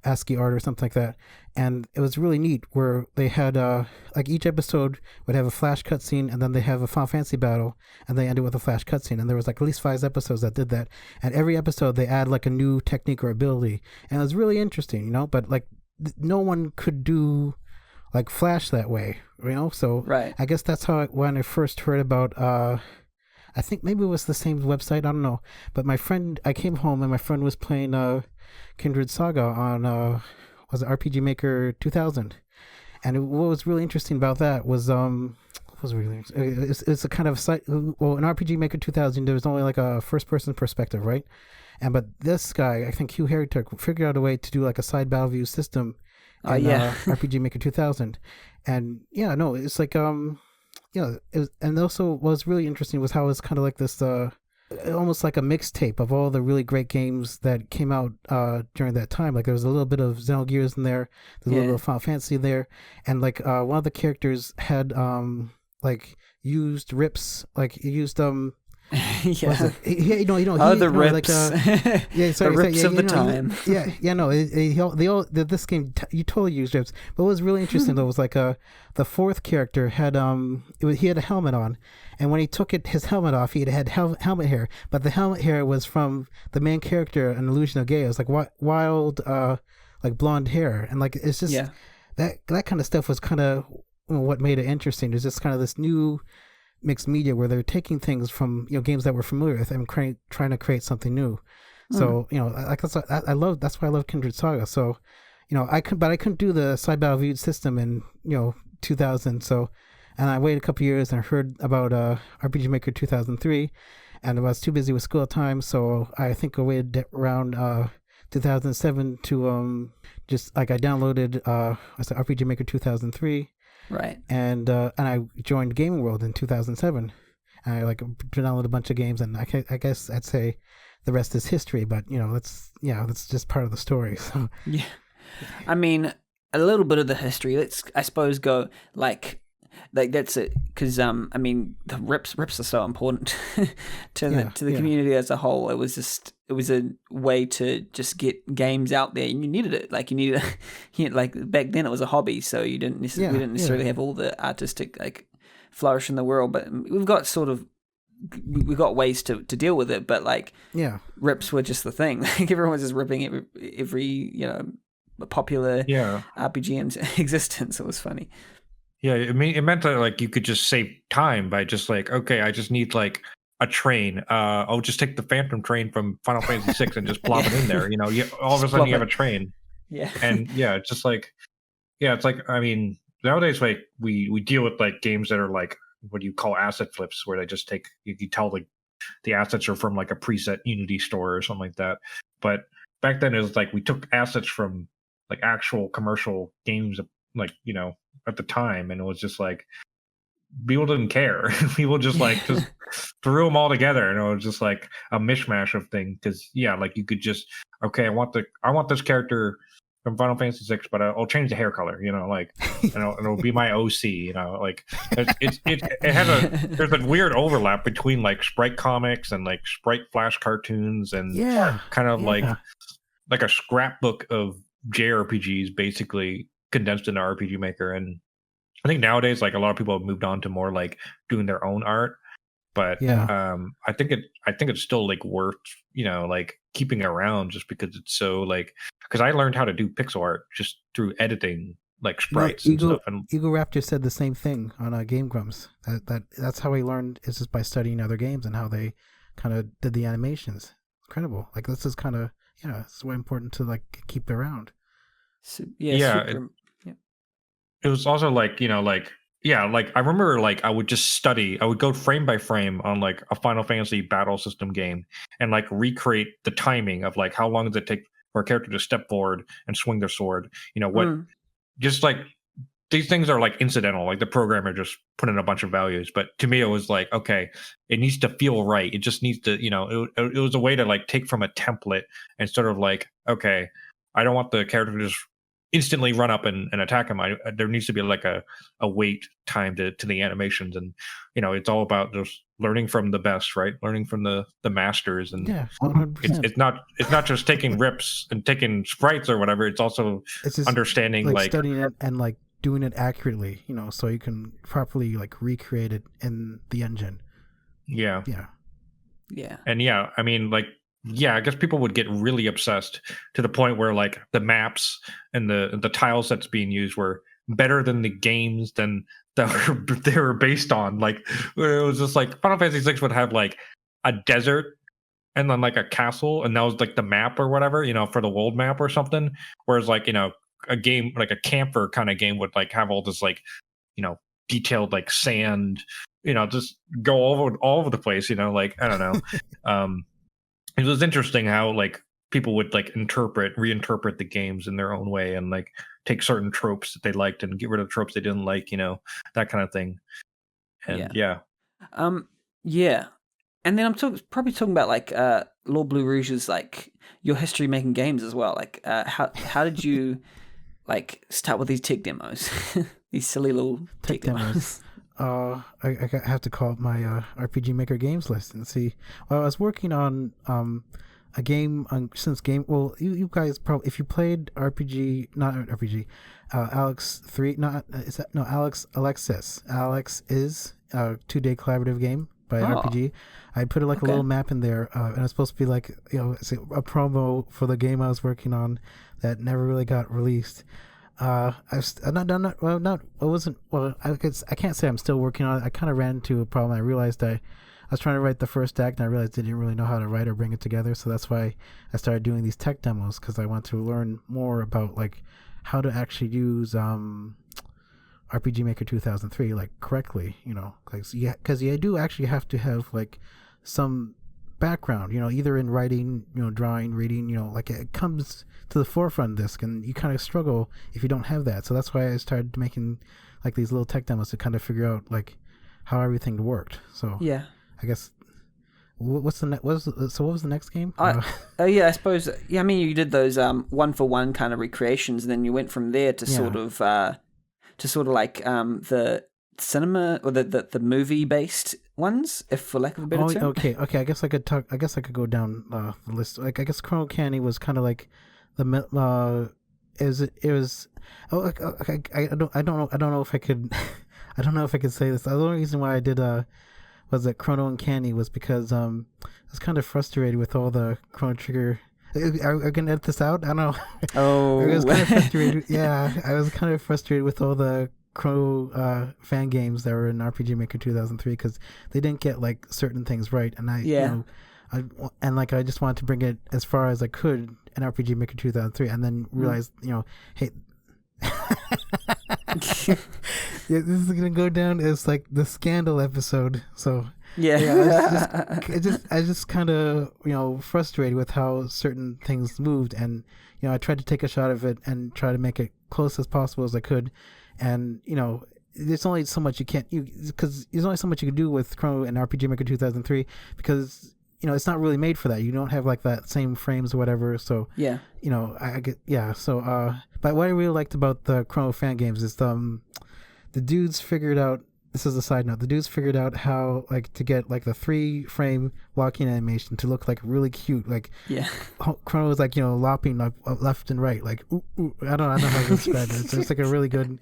ASCII art or something like that, and it was really neat where they had like each episode would have a Flash cutscene, and then they have a Final Fantasy battle, and they ended with a Flash cutscene, and there was like at least 5 episodes that did that, and every episode they add like a new technique or ability, and it was really interesting, but like no one could do like Flash that way, so right. I guess that's how when I first heard about I think maybe it was the same website, I don't know, but I came home and my friend was playing Kindred Saga on was it RPG Maker 2000, and what was really interesting about that was it's a kind of site. Well, in RPG Maker 2000 there was only like a first person perspective, right? But this guy, I think Hugh Herrick, figured out a way to do like a side battle view system in RPG Maker 2000, and it's like and also what was really interesting was how it's kind of like this almost like a mixtape of all the really great games that came out during that time. Like there was a little bit of Xenogears in there, there's a little bit of Final Fantasy there, and like one of the characters had like used rips, like he used the rips. The rips of the time. This game you totally used rips. But what was really interesting though was like the fourth character had he had a helmet on, and when he took his helmet off, he had helmet hair, but the helmet hair was from the main character in Illusion of Gaia. It was like wild like blonde hair, and like it's just that kind of stuff was kind of what made it interesting. It was just kind of this new mixed media where they're taking things from games that we're familiar with and trying to create something new. So like that's why I love Kindred Saga. So I couldn't do the side battle viewed system in 2000. So, and I waited a couple years and I heard about RPG Maker 2003, and I was too busy with school at the time. So I think I waited around 2007 to just like I downloaded RPG Maker 2003. Right. And I joined Gaming World in 2007. And I like downloaded a bunch of games, and I guess I'd say the rest is history. But that's just part of the story. So yeah, I mean, a little bit of the history. Let's I suppose go like Like that's it, because I mean, the rips are so important to the community as a whole. It was a way to just get games out there, and you needed it. Like you needed, like back then it was a hobby, so you didn't necessarily have all the artistic like flourish in the world. But we've got ways to deal with it. But like rips were just the thing. Like everyone was just ripping every popular RPG in existence. It was funny. Yeah, it meant that like you could just save time by just like, okay, I just need like a train. I'll just take the Phantom train from Final Fantasy VI and just plop it in there. All of a sudden you have a train. Yeah. And it's just like, it's like, I mean, nowadays like we deal with like games that are like what do you call asset flips, where they just take you tell like the assets are from like a preset Unity store or something like that. But back then it was like we took assets from like actual commercial games, like at the time, and it was just like people didn't care. People just threw them all together, and it was just like a mishmash of things. Because like you could just I want this character from Final Fantasy VI, but I'll change the hair color, like it'll be my OC, like there's a weird overlap between like Sprite comics and like Sprite Flash cartoons and kind of like a scrapbook of JRPGs basically condensed into RPG Maker. And I think nowadays like a lot of people have moved on to more like doing their own art, but I think it's still like worth like keeping around, just because it's so like, because I learned how to do pixel art just through editing like sprites and stuff. And Eagle Raptor said the same thing on Game Grumps. That's how he learned, is just by studying other games and how they kind of did the animations. Incredible. Like this is kind of it's way important to like keep around. So, it was also like like I remember like I would go frame by frame on like a Final Fantasy battle system game and like recreate the timing of like how long does it take for a character to step forward and swing their sword, just like these things are like incidental, like the programmer just put in a bunch of values. But to me it was like, okay, it needs to feel right, it just needs to it was a way to like take from a template and sort of like, okay, I don't want the character to just instantly run up and attack him. There needs to be like a wait time to the animations, and it's all about just learning from the best, right? Learning from the masters, and 100%. It's not just taking rips and taking sprites or whatever. It's also understanding like studying it and like doing it accurately, so you can properly like recreate it in the engine. Yeah. And I mean like. I guess people would get really obsessed to the point where like the maps and the tile sets being used were better than the games than that they were based on. Like it was just like Final Fantasy VI would have like a desert and then like a castle, and that was like the map or whatever, for the world map or something. Whereas like a game like a camper kind of game would like have all this like detailed like sand, just go all over the place. Like I don't know. It was interesting how like people would like reinterpret the games in their own way, and like take certain tropes that they liked and get rid of tropes they didn't like, that kind of thing. And and then I'm probably talking about like Lord Blue Rouge's like your history making games as well. Like how did you like start with these tech demos? These silly little tech demos. I have to call up my RPG Maker games list and see. Well, I was working on a game Well, you guys probably, if you played Alex 3, Alexis. Alex is a 2-day collaborative game by RPG. I put a little map in there, and it's supposed to be like a promo for the game I was working on that never really got released. I can't say I'm still working on it. I kind of ran into a problem. I realized I was trying to write the first act, and I realized I didn't really know how to write or bring it together. So that's why I started doing these tech demos, because I want to learn more about like how to actually use RPG Maker 2003 like correctly. Because you do actually have to have like some background, either in writing, drawing, reading, like it comes to the forefront of this, and you kind of struggle if you don't have that. So that's why I started making like these little tech demos to kind of figure out like how everything worked. So I guess what was the next game? I suppose I mean you did those 1-for-1 kind of recreations, and then you went from there to sort of like the cinema or the movie based ones, if for lack of a better term. Okay. I guess I could talk. I guess I could go down the list. Like, I guess Chrono Candy was kind of like the it was. Oh, I don't know if I could. I don't know if I could say this. The only reason why I did was that Chrono and Candy was because I was kind of frustrated with all the Chrono Trigger. Are we gonna edit this out? I don't know. Oh, I was kind of frustrated. Yeah, I was kind of frustrated with all the Chrono fan games that were in RPG Maker 2003 because they didn't get like certain things right, and I just wanted to bring it as far as I could in RPG Maker 2003, and then realized hey. Yeah, this is gonna go down as like the scandal episode. So I just kind of frustrated with how certain things moved, and I tried to take a shot of it and try to make it close as possible as I could, and there's only so much you can't because there's only so much you can do with Chrono and RPG Maker 2003 because it's not really made for that. You don't have like that same frames or whatever. So I get So but what I really liked about the Chrono fan games is the dudes figured out. This is a side note. The dudes figured out how like to get like the 3-frame walking animation to look like really cute. Like Chrono was like lopping like left and right. Like ooh, I don't know how to describe it. So it's like a really good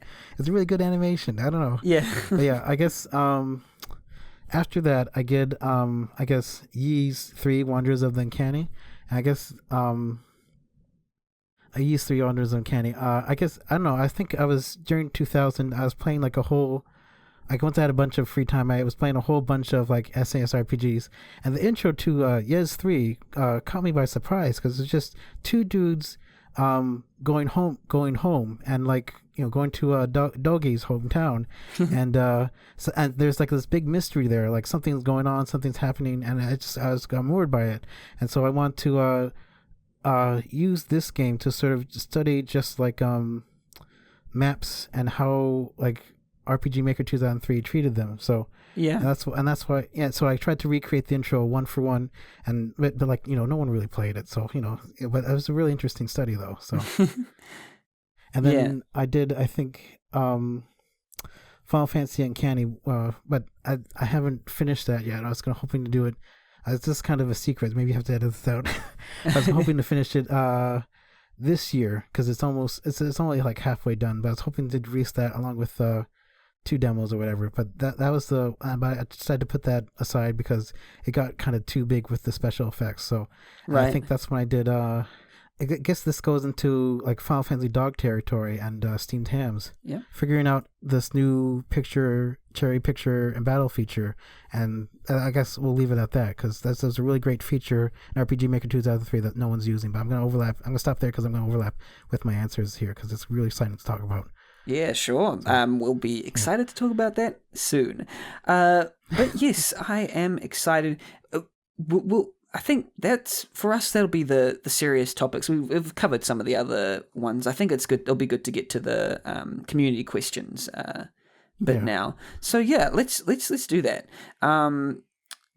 animation. I don't know. Yeah. But yeah, I guess after that I did I guess Ys 3 Wonders of the Uncanny. And I guess Ys 3 Wonders of the Uncanny. I guess I don't know. I think I was during 2000. I was playing like a whole. Like once I had a bunch of free time, I was playing a whole bunch of like SAS RPGs, and the intro to Ys 3 caught me by surprise because it's just two dudes going home, and like going to Doggy's hometown, and there's like this big mystery there, like something's going on, something's happening, and I got moored by it, and so I want to use this game to sort of study just like maps and how like RPG Maker 2003 treated them. So that's why so I tried to recreate the intro one for one, and but like no one really played it, so but it was a really interesting study though. So and then I did I think Final Fantasy Uncanny, but I haven't finished that yet. I was hoping to do it. It's just kind of a secret. Maybe you have to edit this out. I was hoping to finish it this year because it's only like halfway done. But I was hoping to release that along with 2 demos or whatever. But that was but I decided to put that aside because it got kind of too big with the special effects. So I think that's when I did. I guess this goes into like Final Fantasy Dog territory and Steamed Hams. Yeah. Figuring out this new cherry picture and battle feature, and I guess we'll leave it at that because that's a really great feature in RPG Maker 2003 that no one's using. But I'm gonna stop there because I'm gonna overlap with my answers here because it's really exciting to talk about. Yeah, sure. We'll be excited to talk about that soon. But yes, I am excited. I think that's for us. That'll be the serious topics. We've covered some of the other ones. I think it's good. It'll be good to get to the community questions now. So yeah, let's do that.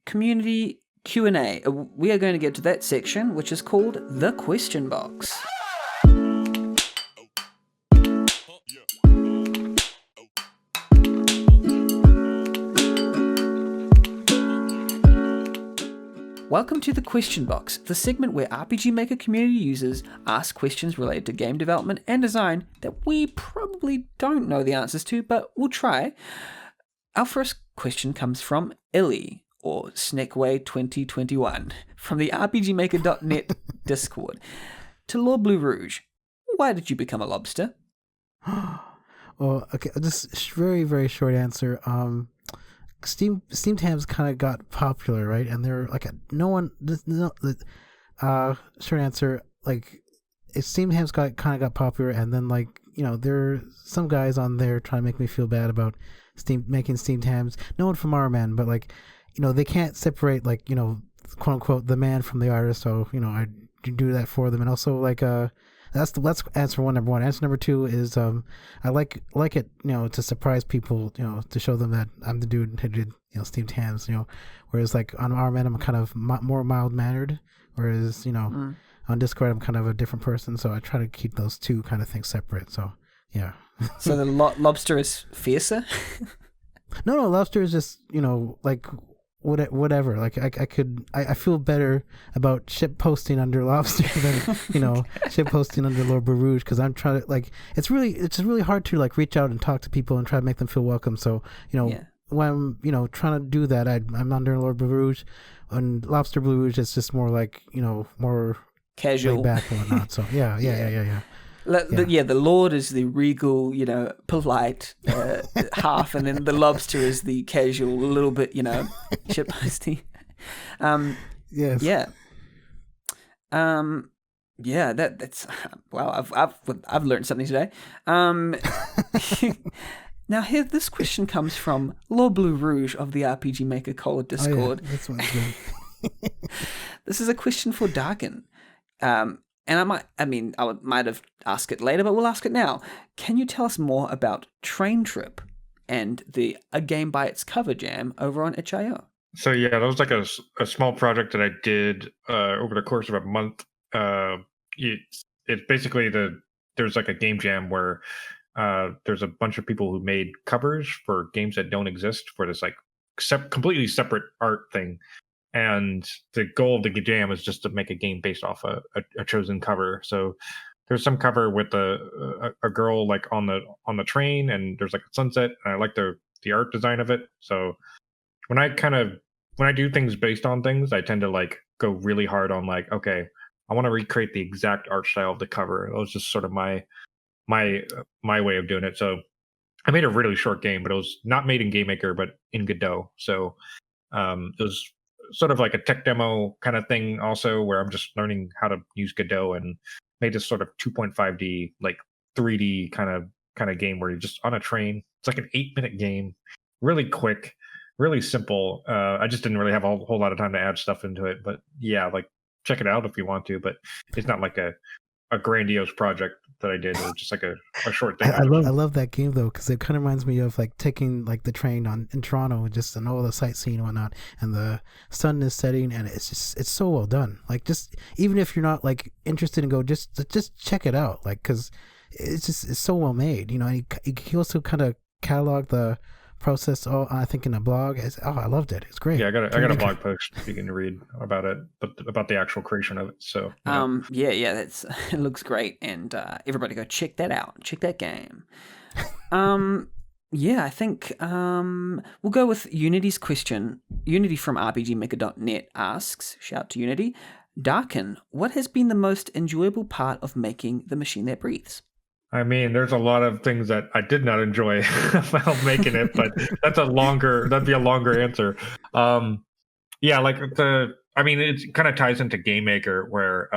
Community Q&A. We are going to get to that section, which is called the question box. Welcome to the Question Box, the segment where RPG Maker community users ask questions related to game development and design that we probably don't know the answers to, but we'll try. Our first question comes from Ellie, or Sneckway2021, from the RPGmaker.net Discord. To Lord Blue Rouge, why did you become a lobster? Well, okay, just very, very short answer. Steamed Hams kind of got popular, right? And they're like short answer, like Steamed Hams got popular, and then like there are some guys on there trying to make me feel bad about making Steamed Hams. No one from our man, but like they can't separate like quote unquote the man from the artist. So I do that for them, and also like that's answer number one. Answer number two is I like it to surprise people, to show them that I'm the dude who did Steamed Hams, whereas like on our man I'm kind of more mild mannered, whereas on Discord I'm kind of a different person, so I try to keep those two kind of things separate. So yeah. So the lobster is fiercer. No, lobster is just, like whatever. Like I feel better about ship posting under lobster than ship posting under Lord Barouge, because I'm trying to, like, it's really hard to like reach out and talk to people and try to make them feel welcome. So when I'm trying to do that, I'm under Lord Barouge, and Lobster Barouge it's just more like more casual, laid back and whatnot. So yeah. The Lord is the regal, polite half, and then the lobster is the casual, a little bit, ship posty. Yes. Yeah. That's wow. I've learned something today. Now here, this question comes from Lord Blue Rouge of the RPG Maker Cola Discord. Oh, yeah. That's one's good. This is a question for Darkin. And I might have asked it later, but we'll ask it now. Can you tell us more about Train Trip and A Game by Its Cover Jam over on itch.io? So yeah, that was like a small project that I did over the course of a month. It's basically there's like a game jam where there's a bunch of people who made covers for games that don't exist for this like completely separate art thing. And the goal of the jam is just to make a game based off a chosen cover. So there's some cover with a girl like on the train, and there's like a sunset, and I like the art design of it. So when I do things based on things, I tend to like go really hard on like, okay, I want to recreate the exact art style of the cover. It was just sort of my way of doing it. So I made a really short game, but it was not made in GameMaker, but in Godot. So it was sort of like a tech demo kind of thing also, where I'm just learning how to use Godot, and made this sort of 2.5D like 3D kind of game where you're just on a train. It's like an 8-minute game, really quick, really simple. I just didn't really have a whole lot of time to add stuff into it, but yeah, like check it out if you want to, but it's not like a grandiose project that I did. It was just like a short thing. I love that game though, because it kind of reminds me of like taking like the train in Toronto, just and all the sightseeing and whatnot, and the sun is setting, and it's so well done. Like, just even if you're not like interested in just check it out, like, because it's so well made, and he also kind of catalog the process I think in a blog. I loved it. It's great. Yeah, I got a blog post you can read about it, but about the actual creation of it. So that's it looks great, and everybody go check that out. Check that game. I think we'll go with Unity's question. Unity from RPGmaker.net asks, shout to Unity, Darkin, what has been the most enjoyable part of making The Machine That Breathes? I mean, there's a lot of things that I did not enjoy about making it, but that'd be a longer answer. It kind of ties into GameMaker, where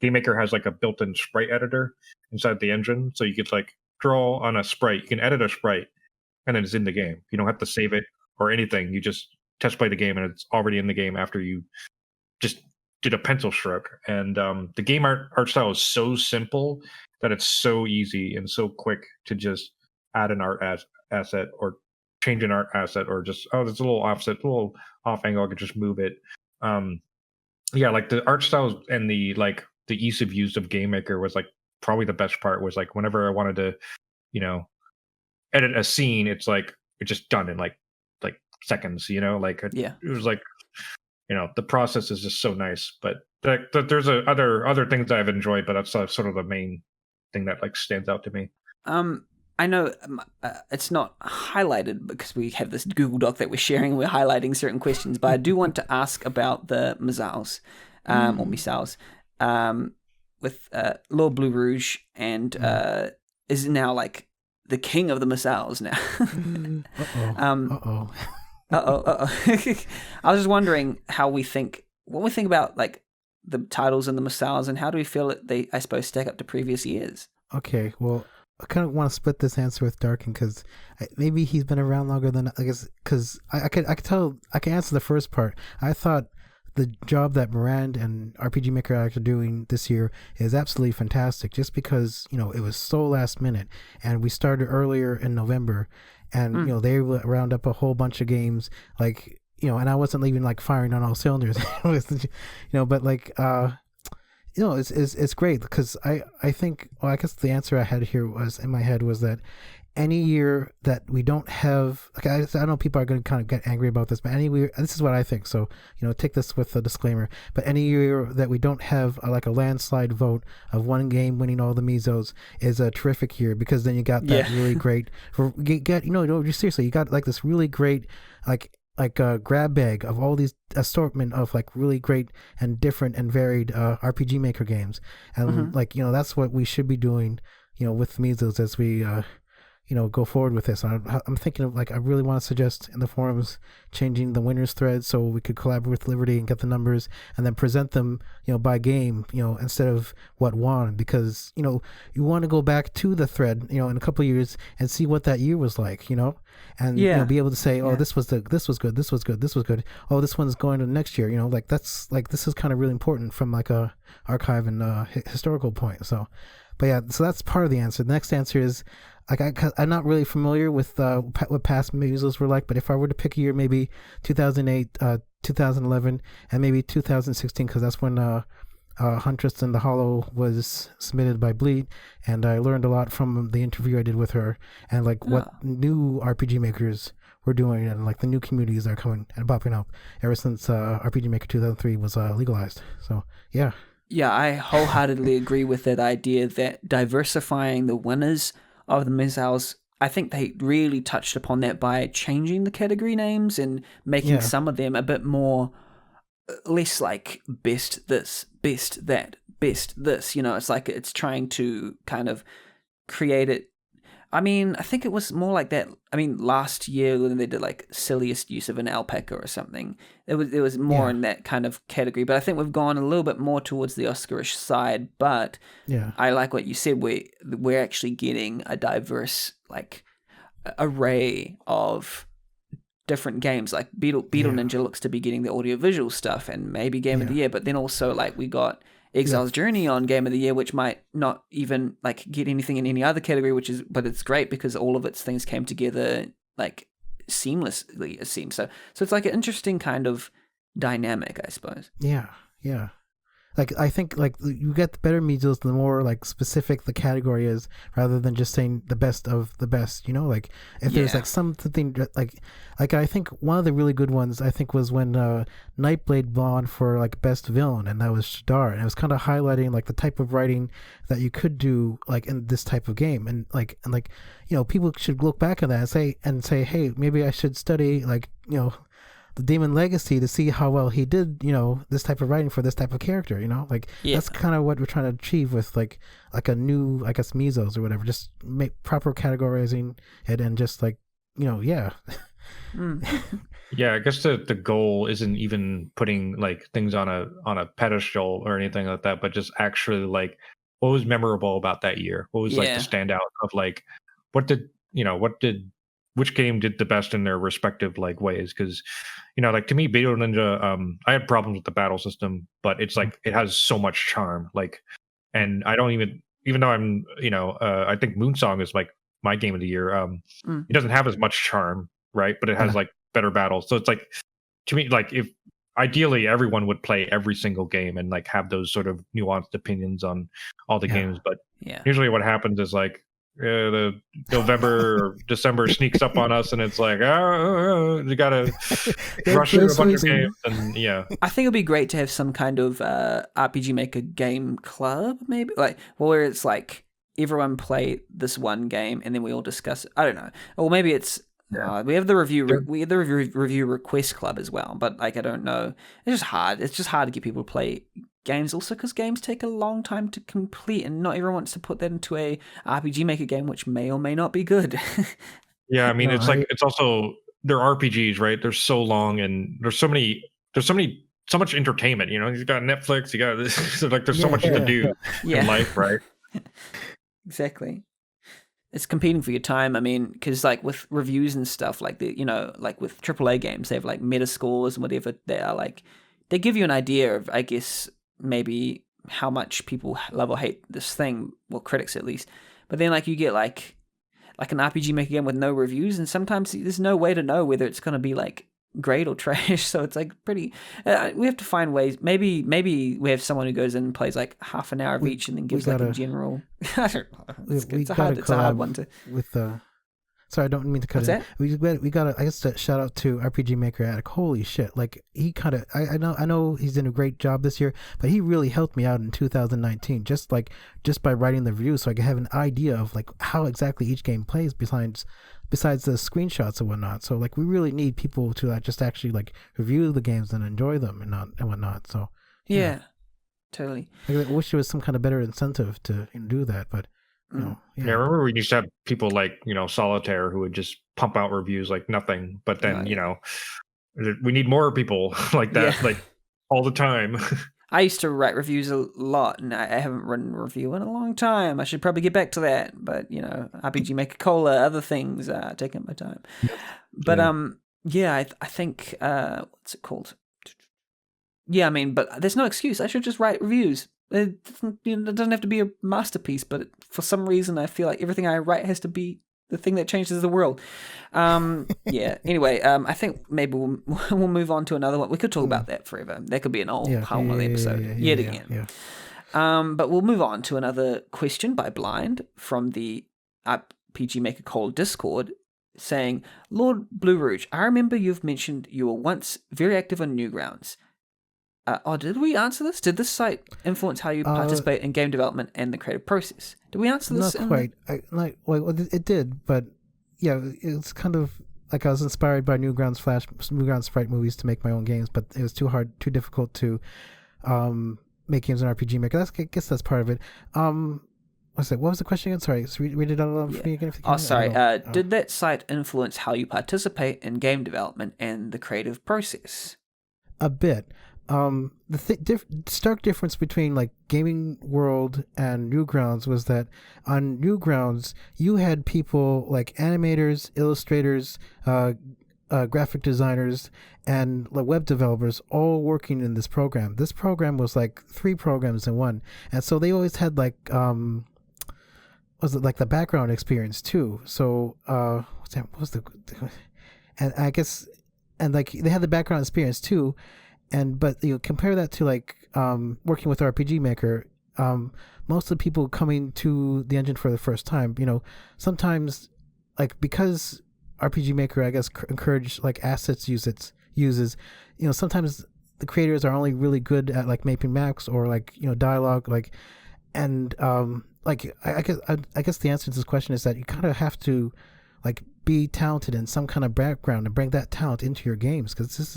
GameMaker has like a built-in sprite editor inside the engine. So you could like draw on a sprite, you can edit a sprite, and then it's in the game. You don't have to save it or anything. You just test play the game, and it's already in the game after you just did a pencil stroke. And the game art style is so simple that it's so easy and so quick to just add an art asset or change an art asset, or just, there's a little offset, a little off angle, I could just move it. Like the art styles and the ease of use of GameMaker was like probably the best part. Was like whenever I wanted to, edit a scene, it's like it's just done in like seconds. It was like, the process is just so nice. But there's other things that I've enjoyed, but that's sort of the main thing that like stands out to me. I know it's not highlighted because we have this Google Doc that we're sharing. We're highlighting certain questions, but I do want to ask about the missiles, or missiles, with Lord Blue Rouge, and is now like the king of the missiles now. Uh-oh. I was just wondering what we think about like the titles and the missiles, and how do we feel that they, I suppose, stack up to previous years? Okay, well, I kind of want to split this answer with Darkin, because maybe he's been around longer than I guess. Because I can answer the first part. I thought the job that Mirand and RPG Maker are doing this year is absolutely fantastic, just because it was so last minute, and we started earlier in November, and they round up a whole bunch of games, like, and I wasn't leaving like firing on all cylinders. But like it's great, because I think, I guess the answer I had here was in my head was that any year that we don't have, like, I know people are going to kind of get angry about this, but any year, this is what I think. So, take this with a disclaimer. But any year that we don't have like a landslide vote of one game winning all the Mesos is a terrific year, because then you got that really great. Seriously, you got like this really great like a grab bag of all these assortment of like really great and different and varied RPG Maker games, and that's what we should be doing, with Mesos as we go forward with this. I'm thinking of, like, I really want to suggest in the forums changing the winners thread so we could collaborate with Liberty and get the numbers and then present them, by game, instead of what won, because, you want to go back to the thread, in a couple of years and see what that year was like, and be able to say, oh, this was good, this was good. Oh, this one's going to next year, that's like, this is kind of really important from like a archive and historical point. So, but yeah, so that's part of the answer. The next answer is, like, I'm not really familiar with what past Mesos were like, but if I were to pick a year, maybe 2008, 2011, and maybe 2016, because that's when Huntress and the Hollow was submitted by Bleed, and I learned a lot from the interview I did with her, and like what new RPG makers were doing, and like the new communities that are coming and popping up ever since RPG Maker 2003 was legalized. So yeah. Yeah, I wholeheartedly agree with that idea that diversifying the winners of the Mesos, I think they really touched upon that by changing the category names and making some of them a bit more, less like best this, best that, best this. It's like it's trying to kind of create it. I mean, I think it was more like that. I mean, last year when they did like silliest use of an alpaca or something, it was more in that kind of category. But I think we've gone a little bit more towards the Oscarish side. But I like what you said. We're actually getting a diverse like array of different games. Like Beetle Ninja looks to be getting the audiovisual stuff and maybe Game of the Year. But then also like we got Exile's Journey on Game of the Year, which might not even like get anything in any other category, but it's great because all of its things came together like seamlessly, it seems. So it's like an interesting kind of dynamic, I suppose. Yeah. Like, I think, like, you get the better Mesos, the more, like, specific the category is, rather than just saying the best of the best, Like, if there's, like, something, like, I think one of the really good ones, I think, was when Nightblade won for, like, best villain, and that was Shadar, and it was kind of highlighting, like, the type of writing that you could do, like, in this type of game, and people should look back at that and say, hey, maybe I should study, like, the Demon Legacy to see how well he did, this type of writing for this type of character, that's kind of what we're trying to achieve with like a new, I guess, Mesos or whatever, just make proper categorizing it and just like, Yeah, I guess the goal isn't even putting like things on a pedestal or anything like that, but just actually like what was memorable about that year? What was like the standout of like, which game did the best in their respective like ways? Because like to me, Beetle Ninja, I had problems with the battle system, but it's like it has so much charm. Like, and I don't even though I'm I think Moonsong is like my game of the year. It doesn't have as much charm, right? But it has like better battles. So it's like, to me, like if ideally everyone would play every single game and like have those sort of nuanced opinions on all the games, but usually what happens is like the November or December sneaks up on us and it's like, you gotta rush through a bunch of games. And I think it'd be great to have some kind of RPG Maker game club, maybe, like where it's like everyone play this one game and then we all discuss it. I don't know, or maybe it's we have the review request club as well, but like I don't know, it's just hard to get people to play games, also because games take a long time to complete and not everyone wants to put that into a RPG Maker game, which may or may not be good. I mean, it's also, they're RPGs, right? They're so long and there's so much entertainment, you've got Netflix, you got this, so like there's so much to do in life, right? Exactly. It's competing for your time. I mean, because like with reviews and stuff, like like with AAA games, they have like meta scores and whatever they are. Like they give you an idea of, I guess, maybe how much people love or hate this thing, well, critics at least. But then like you get like an RPG Maker game with no reviews, and sometimes there's no way to know whether it's going to be like great or trash. So it's like pretty. We have to find ways. Maybe we have someone who goes in and plays like half an hour of each, and then gives like a general. I don't know. It's a hard one to. With Sorry, I don't mean to cut What's it. that? We got I guess a shout out to RPG Maker Attic. Holy shit! Like he kind of I know he's doing a great job this year, but he really helped me out in 2019 just by writing the reviews, so I could have an idea of like how exactly each game plays besides the screenshots and whatnot. So like we really need people to just actually like review the games and enjoy them and whatnot. So Yeah, totally. like, I wish there was some kind of better incentive to do that, but. No. Yeah, I remember we used to have people like, Solitaire who would just pump out reviews like nothing. But then, we need more people like that, like all the time. I used to write reviews a lot, and I haven't written a review in a long time. I should probably get back to that. But, RPG Maker Cola, other things taking up my time. But, I think, what's it called? Yeah, I mean, but there's no excuse. I should just write reviews. It doesn't have to be a masterpiece, but for some reason I feel like everything I write has to be the thing that changes the world. Anyway, I think maybe we'll move on to another one. We could talk about that forever. That could be an whole episode yet again. But we'll move on to another question by Blind from the RPG Maker Cold Discord, saying, Lord Blue Rouge, I remember you've mentioned you were once very active on Newgrounds. Did we answer this? Did this site influence how you participate in game development and the creative process? Did we answer this? Not quite. It did, but yeah, it's kind of like I was inspired by Newgrounds Sprite movies to make my own games, but it was too difficult to make games in RPG Maker. I guess that's part of it. What's that? What was the question again? Sorry, so read it out for me again. Sorry. Did that site influence how you participate in game development and the creative process? A bit. The stark difference between like Gaming World and Newgrounds was that on Newgrounds you had people like animators, illustrators, graphic designers, and like web developers all working in this program. This program was like 3 programs in one, and so they always had like was it like the background experience too? So what's that? What was the and I guess and like they had the background experience too. But compare that to like working with RPG Maker, most of the people coming to the engine for the first time, sometimes like because RPG Maker I guess encourage like assets uses, sometimes the creators are only really good at like making maps or like dialogue and like I guess the answer to this question is that you kind of have to like be talented in some kind of background and bring that talent into your games, because this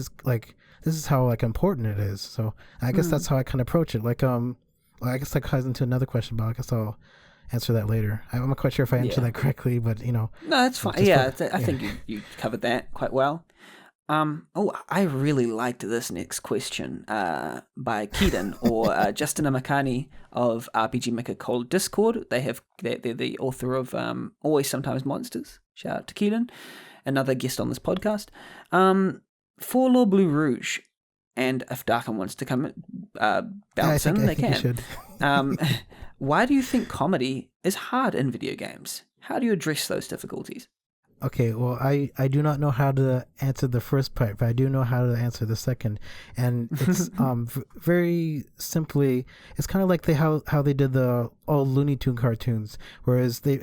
is how like important it is. So I guess that's how I kind of approach it. Like I guess that ties into another question, but I guess I'll answer that later. I'm not quite sure if I answered that correctly, but No, that's fine. I think you covered that quite well. I really liked this next question by Keaton or Justin Amakani of RPG Maker Cold Discord. They're the author of Always Sometimes Monsters. Shout out to Keaton, another guest on this podcast. For Lord Blue Rouge, and if Darkin wants to come bounce in, they can. Why do you think comedy is hard in video games? How do you address those difficulties? Okay, well, I do not know how to answer the first part, but I do know how to answer the second. And it's very simply, it's kind of like how they did the old Looney Tune cartoons, whereas they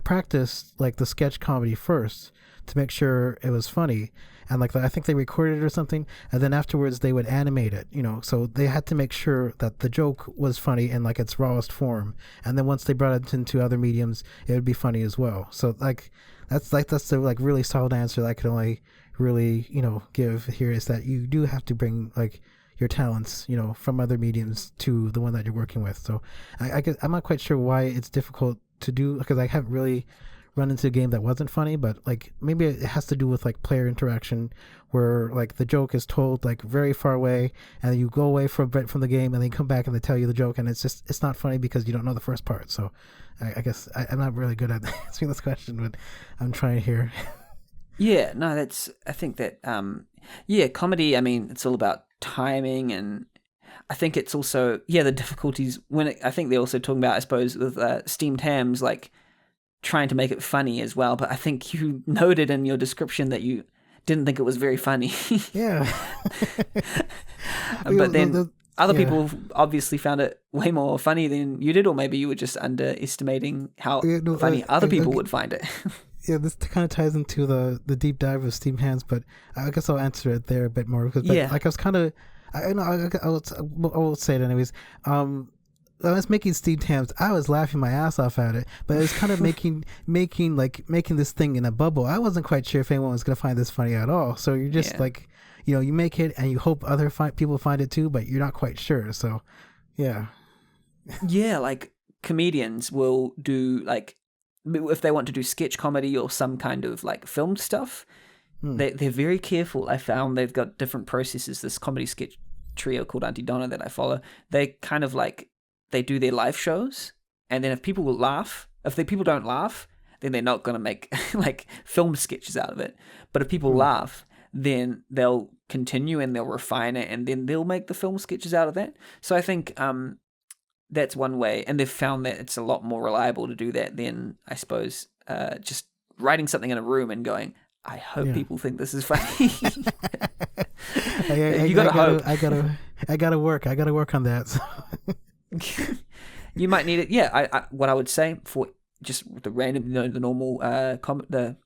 practiced like the sketch comedy first to make sure it was funny. And like I think they recorded it or something, and then afterwards they would animate it, so they had to make sure that the joke was funny in like its rawest form, and then once they brought it into other mediums, it would be funny as well. So like that's the like really solid answer that I could only really give here, is that you do have to bring like your talents from other mediums to the one that you're working with. So I guess I'm not quite sure why it's difficult to do, because I haven't really run into a game that wasn't funny, but like maybe it has to do with like player interaction, where like the joke is told like very far away, and you go away from the game, and then you come back and they tell you the joke, and it's not funny because you don't know the first part. So I guess I'm not really good at answering this question, but I'm trying here. Yeah, no, I think that comedy, I mean, it's all about timing, and I think it's also the difficulties I think they're also talking about, I suppose, with steamed hams, like trying to make it funny as well. But I think you noted in your description that you didn't think it was very funny. Yeah. But then other people obviously found it way more funny than you did, or maybe you were just underestimating how funny other people would find it. yeah, this kind of ties into the deep dive of Steam Hands, but I guess I'll answer it there a bit more because, Yeah. like, I was kind of, I know, I will say it anyways. When I was making Steam Hands, I was laughing my ass off at it, but it was kind of making this thing in a bubble. I wasn't quite sure if anyone was gonna find this funny at all. So you're just like, you make it and you hope other people find it too, but you're not quite sure. So, yeah. Yeah, like comedians will do like if they want to do sketch comedy or some kind of like filmed stuff, they're very careful. I found they've got different processes. This comedy sketch trio called Auntie Donna that I follow, they kind of like they do their live shows, and then if people will laugh, if the people don't laugh, then they're not gonna make like film sketches out of it. But if people laugh, then they'll continue and they'll refine it, and then they'll make the film sketches out of that. So I think that's one way, and they've found that it's a lot more reliable to do that than, I suppose, just writing something in a room and going, I hope people think this is funny. You gotta hope. I gotta work on that. So. You might need it. Yeah, what I would say for just the random, the normal the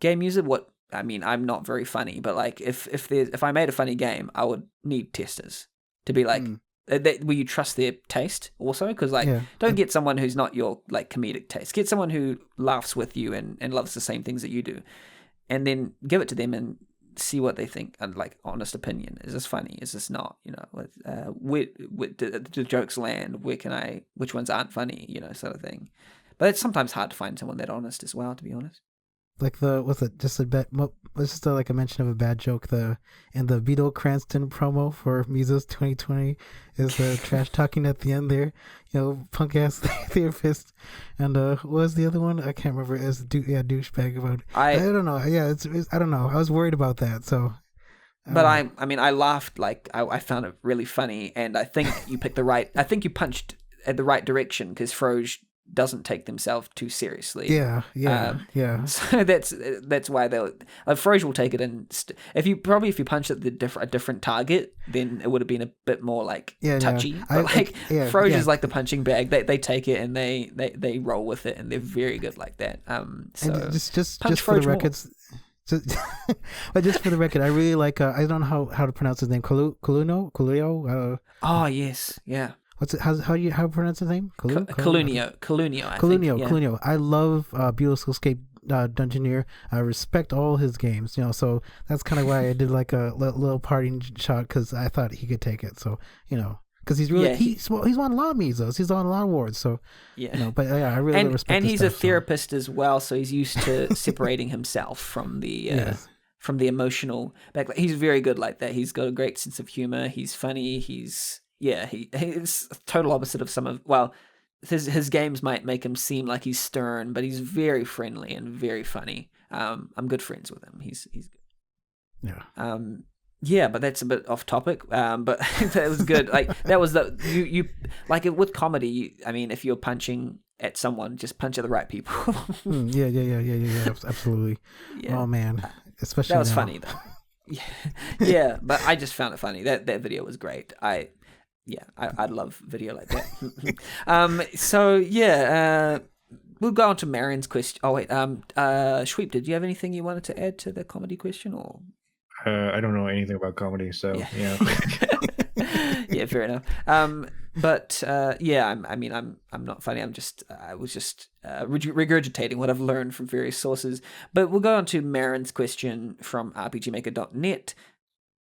game user. What I mean, I'm not very funny, but like if I made a funny game, I would need testers to be like. Will you trust their taste also? Because like, don't get someone who's not your like comedic taste. Get someone who laughs with you and loves the same things that you do, and then give it to them and see what they think. And like, honest opinion: is this funny? Is this not? Where do jokes land? Which ones aren't funny? Sort of thing. But it's sometimes hard to find someone that honest as well. To be honest. Like like a mention of a bad joke. In the Vito Cranston promo for Mizo's 2020 is trash talking at the end there. Punk ass therapist, and what was the other one? I can't remember. It's douchebag about. I don't know. Yeah, it's I don't know. I was worried about that. So. But I laughed. Like I found it really funny, and I think you picked the right. I think you punched at the right direction because Froge doesn't take themselves too seriously. Yeah. So that's why they'll. Froge will take it, and if you punched at a different target, then it would have been a bit more like touchy. But Froge is like the punching bag. They take it and they roll with it, and they're very good like that. So and just for the records. But just for the record, I really like. I don't know how to pronounce his name. Colunio. Oh yes, yeah. What's it? How do you pronounce his name? Colunio. Colunio. I love Beautiful Escape Dungeoneer. I respect all his games. So that's kind of why I did like a little parting shot because I thought he could take it. So because he's really he's won a lot of Mizos. He's won a lot of awards. So but I really respect. And he's stuff, a therapist as well, so he's used to separating himself from the. From the emotional back. He's very good like that. He's got a great sense of humor. He's funny. He's total opposite of some of. Well, his games might make him seem like he's stern, but he's very friendly and very funny. I'm good friends with him. He's good. Yeah. But that's a bit off topic. But that was good. Like that was you like it with comedy. I mean, if you're punching at someone, just punch at the right people. Yeah. Absolutely. Yeah. Oh man. Especially that was now. funny though. Yeah, but I just found it funny. That video was great. I love video like that. We'll go on to Marion's question. Oh wait, Shweep, did you have anything you wanted to add to the comedy question or? I don't know anything about comedy, so yeah. Yeah, fair enough. I'm not funny. I was just regurgitating what I've learned from various sources. But we'll go on to Marin's question from RPGmaker.net.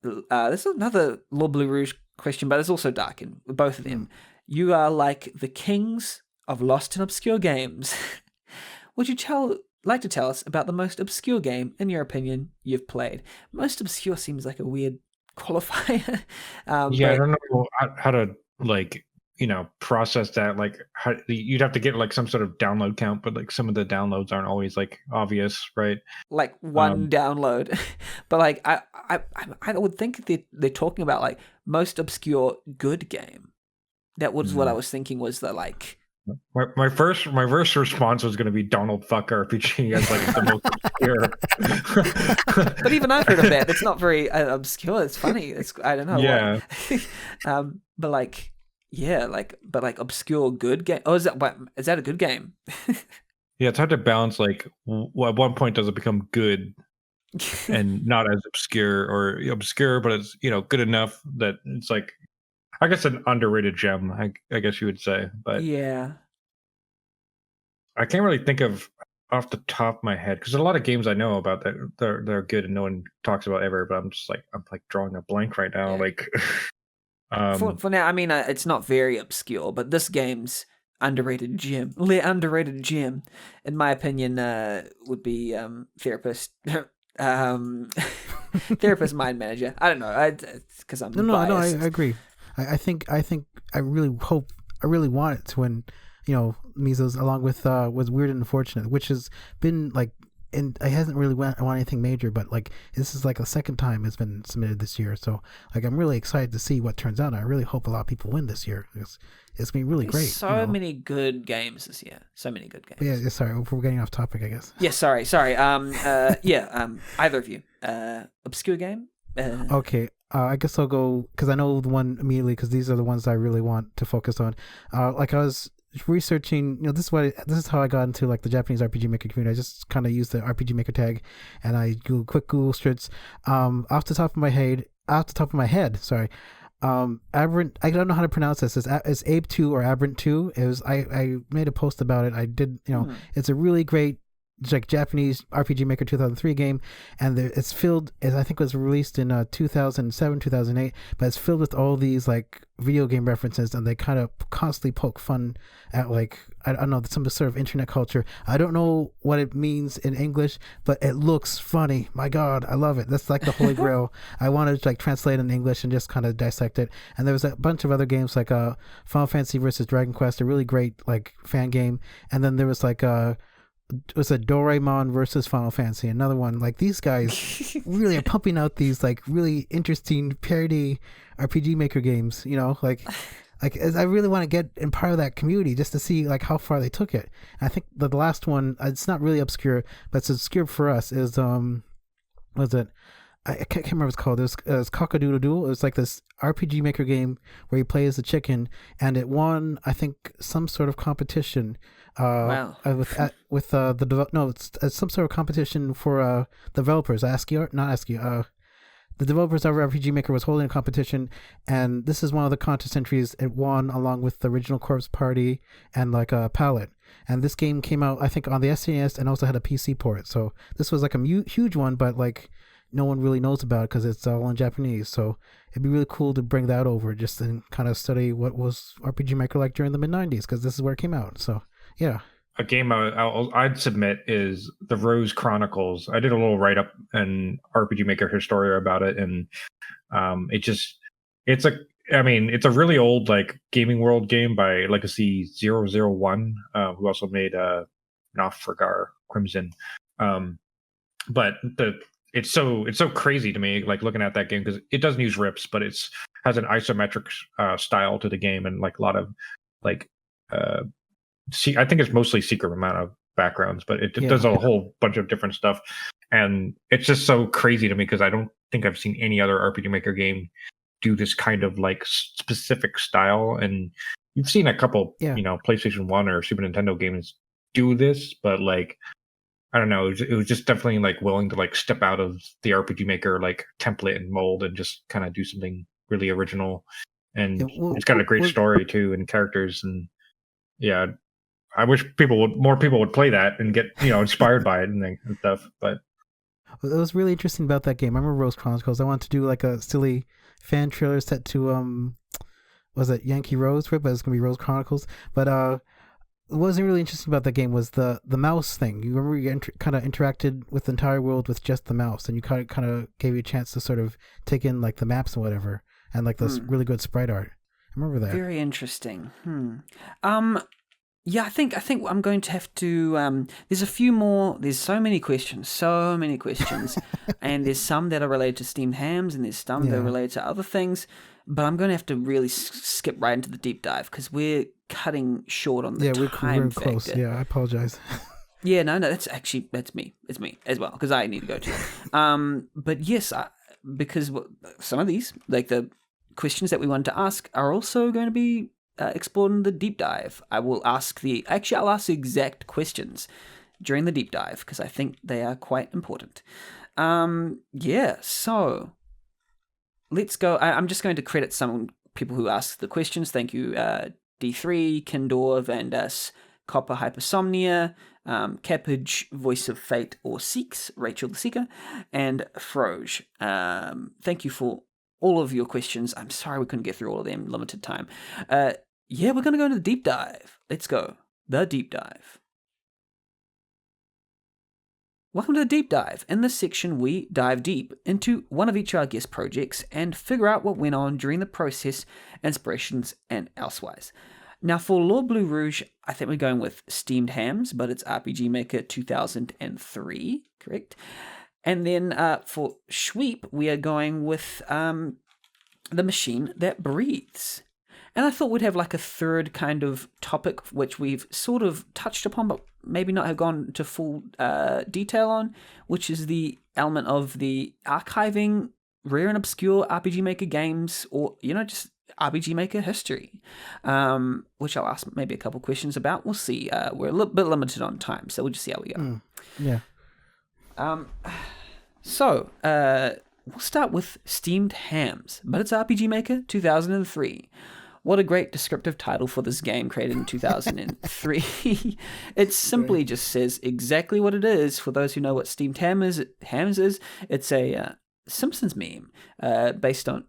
This is another Lord Blue Rouge question, but it's also Darkin. Both of them. You are like the kings of lost and obscure games. Would you like to tell us about the most obscure game, in your opinion, you've played? Most obscure seems like a weird qualifier. I don't know how to process that. Like you'd have to get like some sort of download count, but like some of the downloads aren't always like obvious, right? Like one download, but like I would think they're talking about like most obscure good game. That was what I was thinking was the like. My first response was going to be Donald Fuck RPG as like the most obscure. But even I've heard of that. It's not very obscure. It's funny. I don't know. Yeah. But like obscure good game. Oh, is that a good game? Yeah, it's hard to balance. Like, at one point does it become good and not as obscure, or obscure, but it's good enough that it's like, I guess, an underrated gem. I guess you would say, but Yeah. I can't really think of off the top of my head because there's a lot of games I know about that they're good and no one talks about ever. But I'm like drawing a blank right now. Yeah. Like, For now, I mean, it's not very obscure, but this game's underrated gem, in my opinion, would be Therapist. Therapist Mind Manager. I don't know, because I'm biased. I agree. I think I really hope, I really want it to win, Measles, along with Weird and Unfortunate, which has been like, and it hasn't really won anything major, but like this is like the second time it's been submitted this year. So like I'm really excited to see what turns out. I really hope a lot of people win this year. It's been really great. So many good games this year. So many good games. Yeah, sorry, we're getting off topic, I guess. Yeah, sorry. Either of you. Obscure game? Okay. I guess I'll go because I know the one immediately because these are the ones I really want to focus on. Like I was researching, this is how I got into like the Japanese RPG Maker community. I just kind of used the RPG Maker tag, and I do quick Google search. Off the top of my head, sorry. Aberrant, I don't know how to pronounce this. It's Abe 2 or Aberrant 2. It was I made a post about it. I did, it's a really great like Japanese RPG Maker 2003 game, and it's filled, as I think it was released in 2007 2008, but it's filled with all these like video game references, and they kind of constantly poke fun at like I don't know, some sort of internet culture. I don't know what it means in English, but it looks funny. My God, I love it. That's like the holy grail. I wanted to like translate it in English and just kind of dissect it. And there was a bunch of other games like Final Fantasy versus Dragon Quest, a really great like fan game, and then there was like it was a Doraemon versus Final Fantasy, another one. Like these guys really are pumping out these like really interesting parody RPG Maker games, like I really want to get in part of that community just to see like how far they took it. And I think the last one, it's not really obscure, but it's obscure for us, is was it, I can't remember what it's called. It was Cock-a-Doodle Doo. It was like this RPG Maker game where you play as a chicken, and it won, I think, some sort of competition. Wow. It's some sort of competition for developers. The developers of RPG Maker was holding a competition, and this is one of the contest entries. It won along with the original Corpse Party and like a palette. And this game came out, I think, on the SNES and also had a PC port. So this was like a huge one, but like no one really knows about it because it's all in Japanese. So it'd be really cool to bring that over just and kind of study what was RPG Maker like during the mid-90s, because this is where it came out. So yeah. A game I'd submit is the Rose Chronicles. I did a little write-up in RPG Maker Historia about it, and it's a really old like Gaming World game by Legacy 001, who also made Nofragar Crimson. But it's so crazy to me, like looking at that game, because it doesn't use rips, but has an isometric style to the game, and like a lot of like I think it's mostly secret amount of backgrounds, but it does a whole bunch of different stuff, and it's just so crazy to me because I don't think I've seen any other RPG Maker game do this kind of like specific style. And you've seen a couple, PlayStation 1 or Super Nintendo games do this, but like I don't know, it was just definitely like willing to like step out of the RPG Maker like template and mold and just kind of do something really original. And it's got a great story too, and characters, and yeah. I wish more people would play that and get inspired by it and stuff. But what was really interesting about that game, I remember Rose Chronicles. I wanted to do like a silly fan trailer set to was it Yankee Rose, but it's gonna be Rose Chronicles. But what was really interesting about that game was the mouse thing. You remember you kind of interacted with the entire world with just the mouse, and you kind of gave you a chance to sort of take in like the maps and whatever, and like this really good sprite art. I remember that. Very interesting. Yeah, I think I'm going to have to. There's a few more. There's so many questions, and there's some that are related to steamed hams, and there's some that are related to other things. But I'm going to have to really skip right into the deep dive because we're cutting short on the time factor. Close. Yeah, I apologize. Yeah, no, that's me. It's me as well because I need to go too. But yes, because some of these, like the questions that we wanted to ask, are also going to be explored in the deep dive. I'll ask the exact questions during the deep dive because I think they are quite important. So let's go. I'm just going to credit some people who asked the questions. Thank you, D3, Kindor, Vandas, Copper Hypersomnia, Cappage, Voice of Fate or Seeks, Rachel the Seeker, and Froge. Thank you for all of your questions. I'm sorry we couldn't get through all of them, limited time. We're going to go into the deep dive. Let's go. The deep dive. Welcome to the deep dive. In this section, we dive deep into one of each of our guest projects and figure out what went on during the process, inspirations, and elsewise. Now, for Lord Blue Rouge, I think we're going with Steamed Hams, but it's RPG Maker 2003, correct? And then for Sweep, we are going with The Machine That Breathes. And I thought we'd have like a third kind of topic, which we've sort of touched upon, but maybe not have gone to full detail on, which is the element of the archiving rare and obscure RPG Maker games, or, just RPG Maker history, which I'll ask maybe a couple questions about. We'll see. We're a little bit limited on time, so we'll just see how we go. Yeah. So, we'll start with Steamed Hams, but it's RPG Maker 2003. What a great descriptive title for this game created in 2003. It simply just says exactly what it is. For those who know what Steamed Hams is, it's a Simpsons meme based on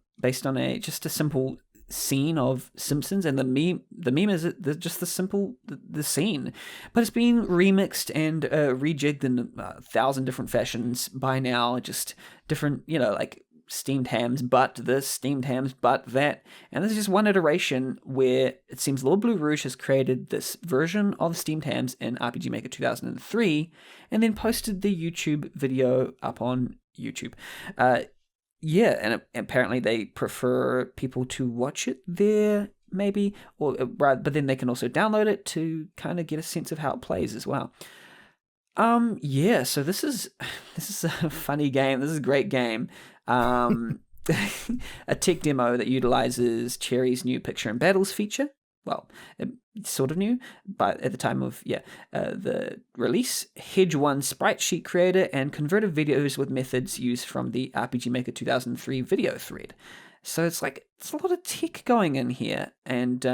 just a simple scene of Simpsons, and the meme is just the scene, but it's been remixed and rejigged in 1,000 different fashions by now, just different, like Steamed Hams but this, Steamed Hams but that, and there's just one iteration where it seems Lord Blue Rouge has created this version of Steamed Hams in RPG Maker 2003 and then posted the YouTube video up on YouTube. And apparently they prefer people to watch it there, maybe, but then they can also download it to kind of get a sense of how it plays as well. So this is a funny game. This is a great game. A tech demo that utilizes Cherry's new Picture and Battles feature. Well, sort of new, but at the time of the release, Hedge 1 sprite sheet creator and converted videos with methods used from the RPG Maker 2003 video thread. So it's a lot of tech going in here, and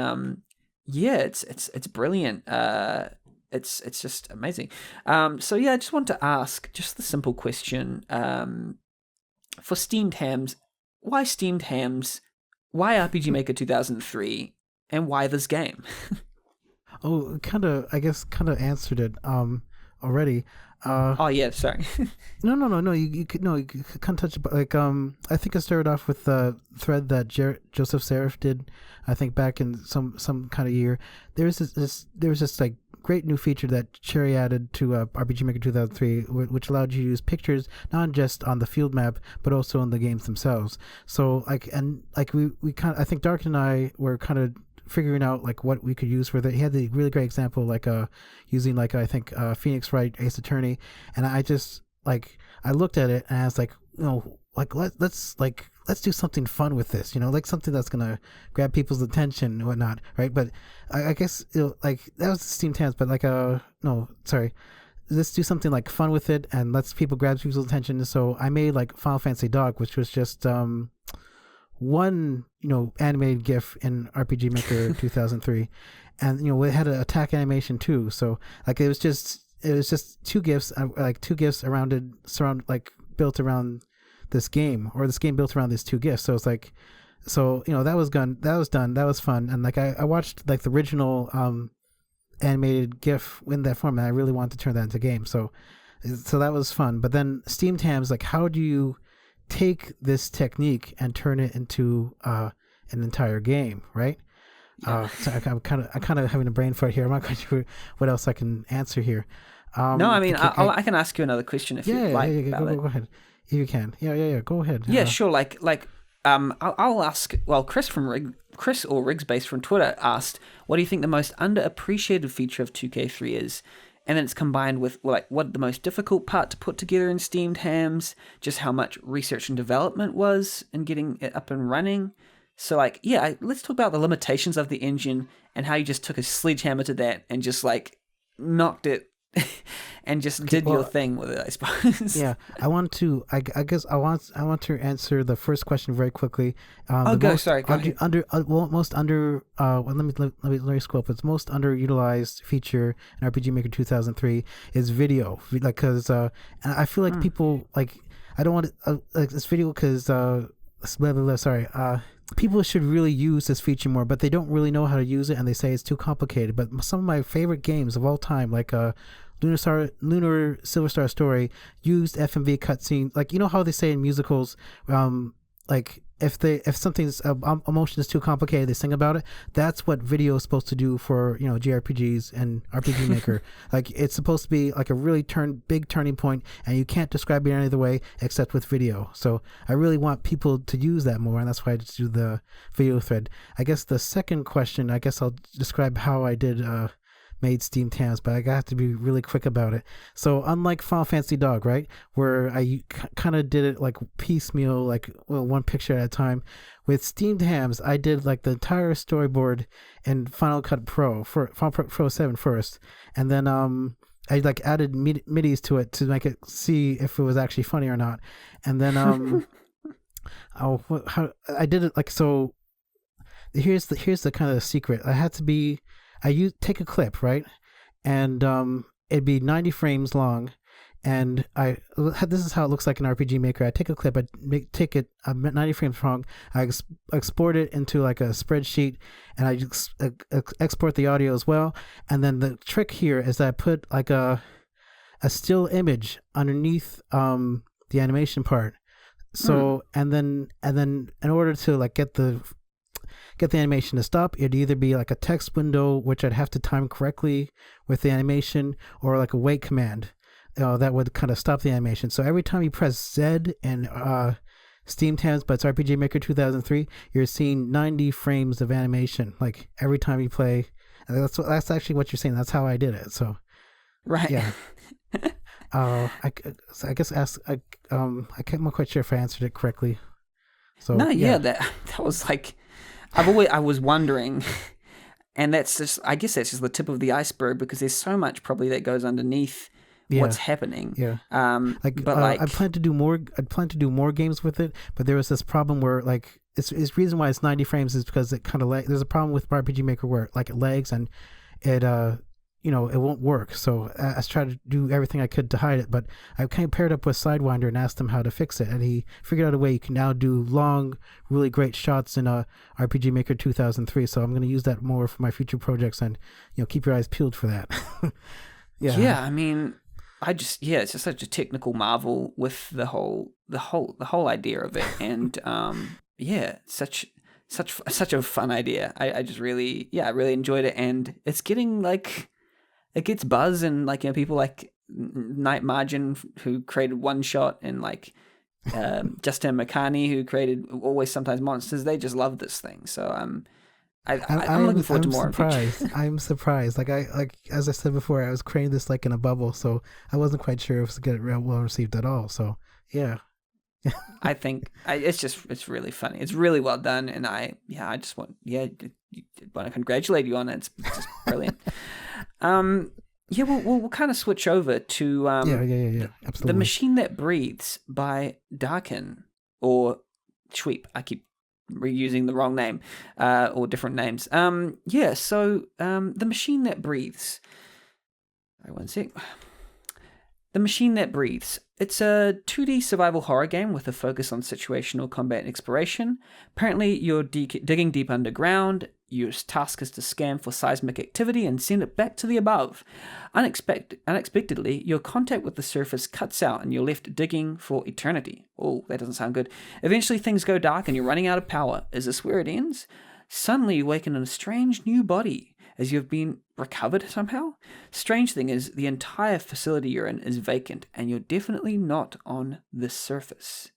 it's brilliant. It's just amazing. I just want to ask just the simple question for Steamed Hams. Why Steamed Hams? Why RPG Maker 2003? And why this game? I guess answered it already. Sorry. No. You can't touch it. But I think I started off with the thread that Joseph Seraph did. I think back in some kind of year. There was this like great new feature that Cherry added to RPG Maker 2003, which allowed you to use pictures not just on the field map but also on the games themselves. So I think Dark and I were kind of figuring out like what we could use for that. He had the really great example using Phoenix Wright Ace Attorney, and I just I looked at it and I was like, let's do something fun with this, something that's gonna grab people's attention and whatnot, right? But I guess that was the Steamed Hams, but let's do something fun with it and lets people grab people's attention. So I made Final Fantasy Dog, which was just one animated GIF in RPG Maker 2003, and it had an attack animation too. So it was just two GIFs, built around this game, or this game built around these two GIFs. So it's that was done, that was fun, and I watched the original animated GIF in that format. I really wanted to turn that into a game, so that was fun. But then Steamed Hams, how do you take this technique and turn it into an entire game, right? So I'm kind of having a brain fart here. I'm not quite sure what else I can answer here. No, I mean, I can ask you another question if you'd like. Go ahead. If you can. Yeah. Go ahead. Yeah, sure. I'll ask. Well, Chris or Riggs based from Twitter asked, "What do you think the most underappreciated feature of 2K3 is?" And then it's combined with what the most difficult part to put together in Steamed Hams, just how much research and development was in getting it up and running. So like, yeah, let's talk about the limitations of the engine and how you just took a sledgehammer to that and just like knocked it and just did your thing with it, I suppose. Yeah, I want to. I guess I want to answer the first question very quickly. Sorry, go ahead. Let me scope. It's most underutilized feature in RPG Maker 2003 is video. Like, cause I feel like people like I don't want to like this video because blah blah blah. Sorry. People should really use this feature more, but they don't really know how to use it, and they say it's too complicated. But some of my favorite games of all time, like Lunar Silver Star Story, used FMV cutscene. Like, you know how they say in musicals, like if something's emotion is too complicated, they sing about it. That's what video is supposed to do for JRPGs and RPG Maker. Like, it's supposed to be like a really big turning point, and you can't describe it any other way except with video. So I really want people to use that more, and that's why I just do the video thread. I guess the second question, I guess I'll describe how I did made Steam TAMs, but I have to be really quick about it. So unlike Final Fantasy Dog, right, where I kind of did it like piecemeal, like one picture at a time, with Steam TAMs, I did like the entire storyboard in Final Cut Pro for Final Cut Pro 7 first, and then I like added midis to it to make it see if it was actually funny or not, and then how I did it like so. Here's the kind of secret. Take a clip, right? And it'd be 90 frames long. And this is how it looks like in RPG Maker. I take a clip, take it 90 frames long, I export it into like a spreadsheet, and I export the audio as well. And then the trick here is that I put like a still image underneath the animation part. So and then in order to like get the animation to stop, it'd either be like a text window, which I'd have to time correctly with the animation, or like a wait command that would kind of stop the animation. So every time you press Z in Steam TAMs, but it's RPG Maker 2003, you're seeing 90 frames of animation, like every time you play. And that's actually what you're saying. That's how I did it. So, right. Yeah. I guess I'm not quite sure if I answered it correctly. So no, yeah, that was like. I was wondering, and that's just, I guess that's just the tip of the iceberg, because there's so much probably that goes underneath what's happening. Yeah. But I plan to do more. I plan to do more games with it, but there was this problem where like it's reason why it's 90 frames is because it kind of there's a problem with RPG Maker where like it lags and it it won't work. So I tried to do everything I could to hide it, but I kind of paired up with Sidewinder and asked him how to fix it, and he figured out a way you can now do long, really great shots in RPG Maker 2003. So I'm going to use that more for my future projects, and keep your eyes peeled for that. Yeah, I mean, it's just such a technical marvel with the whole idea of it, and such a fun idea. I just really enjoyed it, and it's getting like. It gets buzz, and like people like Night Margin, who created One Shot, and like Justin McCarney, who created Always Sometimes Monsters. They just love this thing. So I'm looking forward to more. I'm surprised. Like as I said before, I was creating this like in a bubble, so I wasn't quite sure if it was get well received at all. So yeah. I think it's really funny. It's really well done, and I just want to congratulate you on it. It's just brilliant. We'll kind of switch over to Absolutely. The Machine That Breathes by Darkin or Schweep. I keep reusing the wrong name or different names. So The Machine That Breathes. All right, one sec. The Machine That Breathes. It's a 2D survival horror game with a focus on situational combat and exploration. Apparently, you're digging deep underground. Your task is to scan for seismic activity and send it back to the above. Unexpectedly, your contact with the surface cuts out and you're left digging for eternity. Oh, that doesn't sound good. Eventually, things go dark and you're running out of power. Is this where it ends? Suddenly, you awaken in a strange new body, as you've been recovered somehow. Strange thing is, the entire facility you're in is vacant, and you're definitely not on the surface.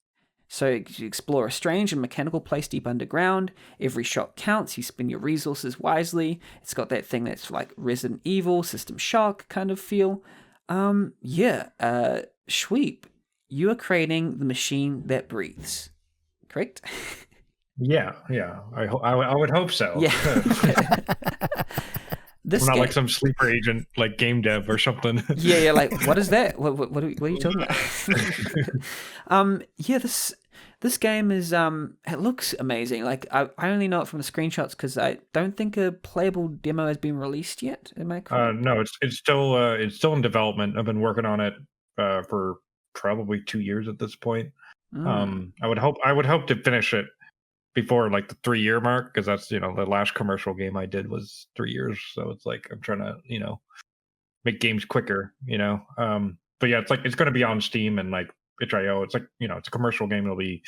So you explore a strange and mechanical place deep underground. Every shot counts. You spend your resources wisely. It's got that thing that's like Resident Evil, System Shock kind of feel. Schweep, you are creating the machine that breathes, correct? Yeah, yeah. I would hope so. Yeah. I'm This not game, like some sleeper agent, like game dev or something. yeah, like what is that? What are you talking about? Yeah, this game is it looks amazing. Like I only know it from the screenshots because I don't think a playable demo has been released yet. Am I correct? No, it's still in development. I've been working on it for probably 2 years at this point. Mm. I would hope to finish it before like the 3 year mark, because that's the last commercial game I did was 3 years. So it's like I'm trying to make games quicker. But yeah, it's like it's going to be on Steam and like itch.io. It's like it's a commercial game. It'll be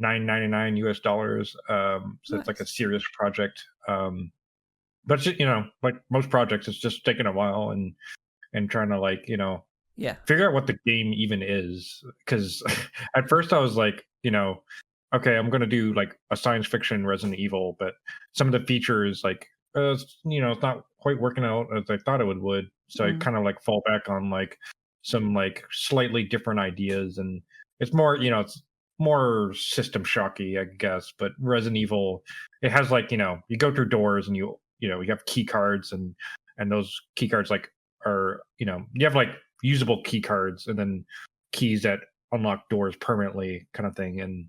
$9.99 US. So it's like a Nice. serious project. But like most projects, it's just taking a while and trying to like Yeah. figure out what the game even is. Because at first I was like, okay, I'm gonna do like a science fiction Resident Evil, but some of the features like it's not quite working out as I thought it would. So I Mm. kind of like fall back on like some like slightly different ideas, and it's more it's more system shocky, I guess. But Resident Evil, it has like you go through doors and you have key cards, and those key cards like are you have like usable key cards and then keys that unlock doors permanently kind of thing. And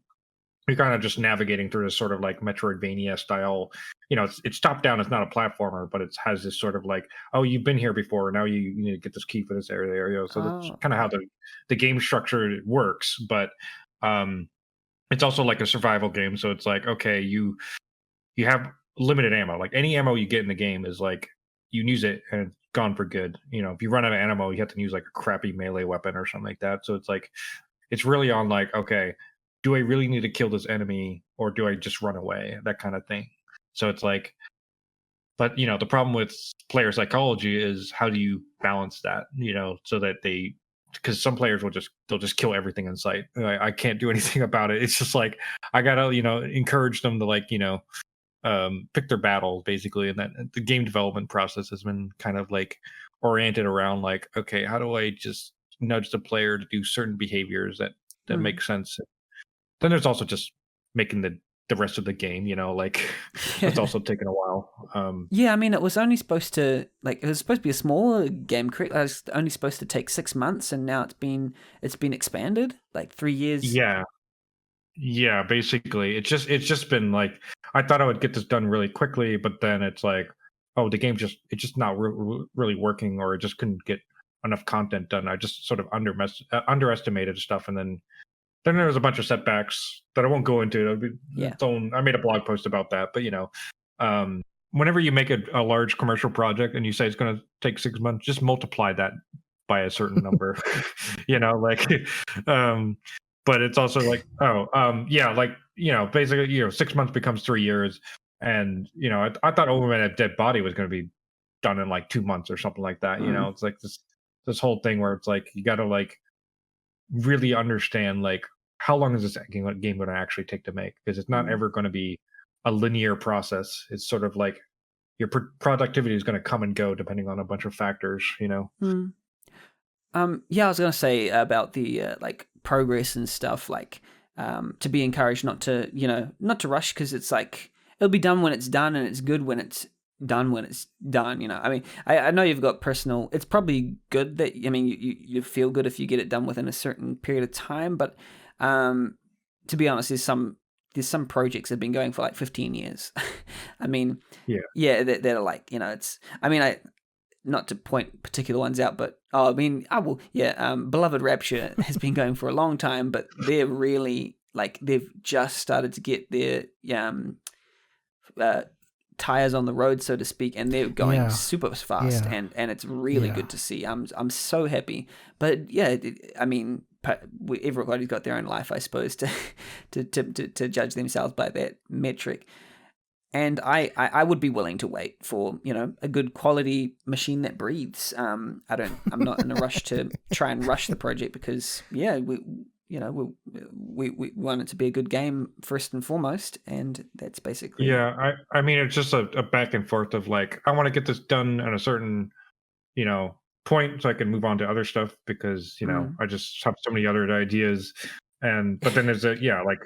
you're kind of just navigating through this sort of like Metroidvania style. It's top down. It's not a platformer, but it has this sort of like, oh, you've been here before. Now you need to get this key for this area. So that's Oh, kind of how the game structure works. But um, it's also like a survival game. So it's like, okay, you have limited ammo. Like any ammo you get in the game is like you use it and it's gone for good. If you run out of ammo, you have to use like a crappy melee weapon or something like that. So it's like it's really on like, okay, do I really need to kill this enemy or do I just run away? That kind of thing. So it's like, but the problem with player psychology is how do you balance that? So that because some players they'll just kill everything in sight. I can't do anything about it. It's just like I gotta encourage them to like pick their battles basically. And that the game development process has been kind of like oriented around like, okay, how do I just nudge the player to do certain behaviors that mm. make sense. Then there's also just making the rest of the game, like it's Yeah. also taken a while. Yeah, I mean, it was only supposed to it was supposed to be a smaller game. Correct? It was only supposed to take 6 months, and now it's been expanded like 3 years. Yeah, yeah, basically it's just been like I thought I would get this done really quickly, but then it's like, oh, the game it's just not really working, or it just couldn't get enough content done. I just sort of underestimated stuff, and then there was a bunch of setbacks that I won't go into. It'll be Yeah. its own. I made a blog post about that, but whenever you make a large commercial project and you say it's going to take 6 months, just multiply that by a certain number. Like, um, but it's also like, yeah, like basically, 6 months becomes 3 years, and I thought Overman a Dead Body was going to be done in like 2 months or something like that. Mm. It's like this whole thing where it's like you got to like really understand like how long is this game going to actually take to make, because it's not Mm. ever going to be a linear process. It's sort of like your productivity is going to come and go depending on a bunch of factors. Mm. Yeah, I was gonna say about the like progress and stuff, like to be encouraged not to rush, because it's like it'll be done when it's done, and it's good when it's done when it's done. I mean, I know you've got personal. It's probably good that you feel good if you get it done within a certain period of time, but to be honest, there's some projects that have been going for like 15 years. I mean, Yeah. yeah, they're like it's. I mean, not to point particular ones out, but Beloved Rapture has been going for a long time, but they're really like they've just started to get their uh, tires on the road, so to speak, and they're going Yeah. super fast, Yeah. and it's really Yeah. good to see. I'm so happy, but yeah, I mean, everybody's got their own life, I suppose, to judge themselves by that metric. And I would be willing to wait for a good quality machine that breathes. I'm not in a rush to try and rush the project, because we want it to be a good game first and foremost, and that's basically Yeah, I mean it's just a back and forth of like I want to get this done at a certain point so I can move on to other stuff, because Mm. I just have so many other ideas. But then there's like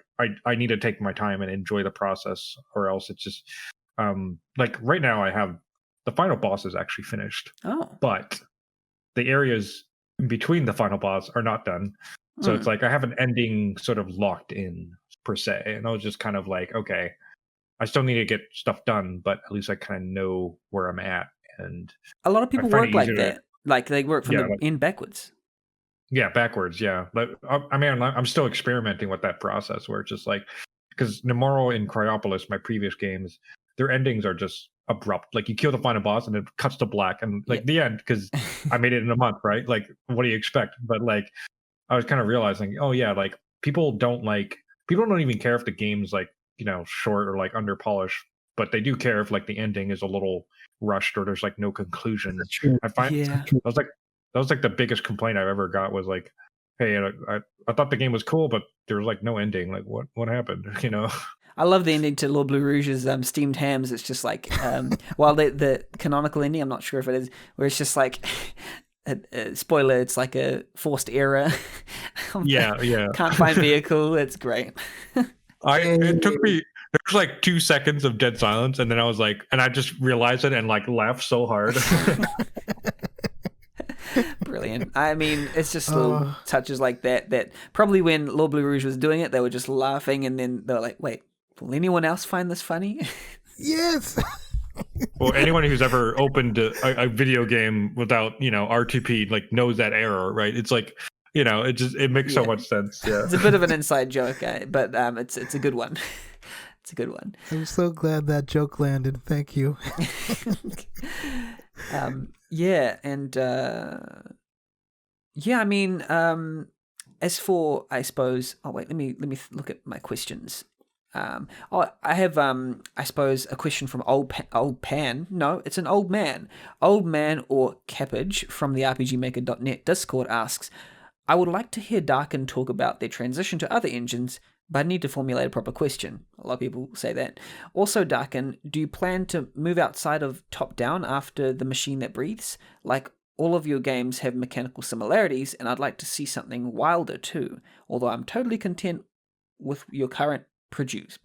I need to take my time and enjoy the process, or else it's just like right now I have the final boss is actually finished, but the areas in between the final boss are not done. So it's like I have an ending sort of locked in per se, and I was just kind of like, okay, I still need to get stuff done, but at least I kind of know where I'm at. And a lot of people work like that. Like they work from the end backwards. Yeah, backwards. Yeah, but I mean, I'm still experimenting with that process where it's just like, because Nemoro and Cryopolis, my previous games, their endings are just abrupt. Like you kill the final boss and it cuts to black and like the end, because I made it in a month, right? Like, what do you expect? But like, I was kind of realizing, oh yeah, like people don't even care if the game's like, short or like under polished, but they do care if like the ending is a little rushed or there's like no conclusion. That's true. I find that was like the biggest complaint I've ever got was like, hey, I thought the game was cool, but there was like no ending. Like what happened? I love the ending to Lord Blue Rouge's Steamed Hams. It's just like, while the canonical ending, I'm not sure if it is, where it's just like, spoiler, it's like a forced error. Yeah. Can't find vehicle. It's great. It took me, there was like 2 seconds of dead silence, and then I was like, and I just realized it and like laughed so hard. Brilliant. I mean, it's just little touches like that probably when Lord Blue Rouge was doing it, they were just laughing, and then they were like, wait, will anyone else find this funny? Yes. Well, anyone who's ever opened a video game without, R2P like knows that error, right? It's like, it makes so much sense. Yeah. It's a bit of an inside joke, but it's a good one. It's a good one. I'm so glad that joke landed. Thank you. Yeah, and I mean, as for, I suppose, let me look at my questions. I have I suppose a question from old Pan. No, it's an old man. Old man or Cappage from the RPGmaker.net Discord asks, I would like to hear Darken talk about their transition to other engines, but I need to formulate a proper question. A lot of people say that. Also, Darken, do you plan to move outside of top-down after The Machine That Breathes? Like, all of your games have mechanical similarities, and I'd like to see something wilder too, although I'm totally content with your current produce.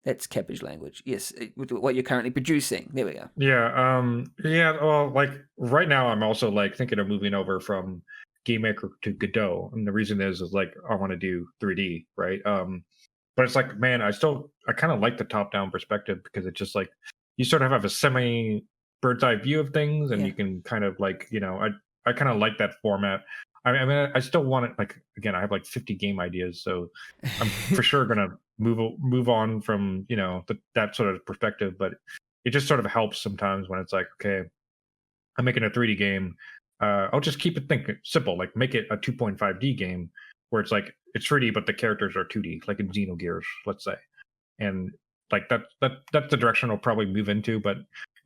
That's Cappage language. Yes, with what you're currently producing. There we go. Yeah. Well, like, right now I'm also, like, thinking of moving over from GameMaker to Godot, and the reason is like I want to do 3D, right? But it's like, man, I kind of like the top-down perspective because it's just like you sort of have a semi bird's eye view of things, and you can kind of like, I kind of like that format. I mean, I still want it. Like, again, I have like 50 game ideas, so I'm for sure gonna move on from that sort of perspective. But it just sort of helps sometimes when it's like, okay, I'm making a 3D game. I'll just keep it simple, like make it a 2.5D game where it's like it's 3D, but the characters are 2D, like in Xenogears, let's say. And like that's the direction I'll probably move into. But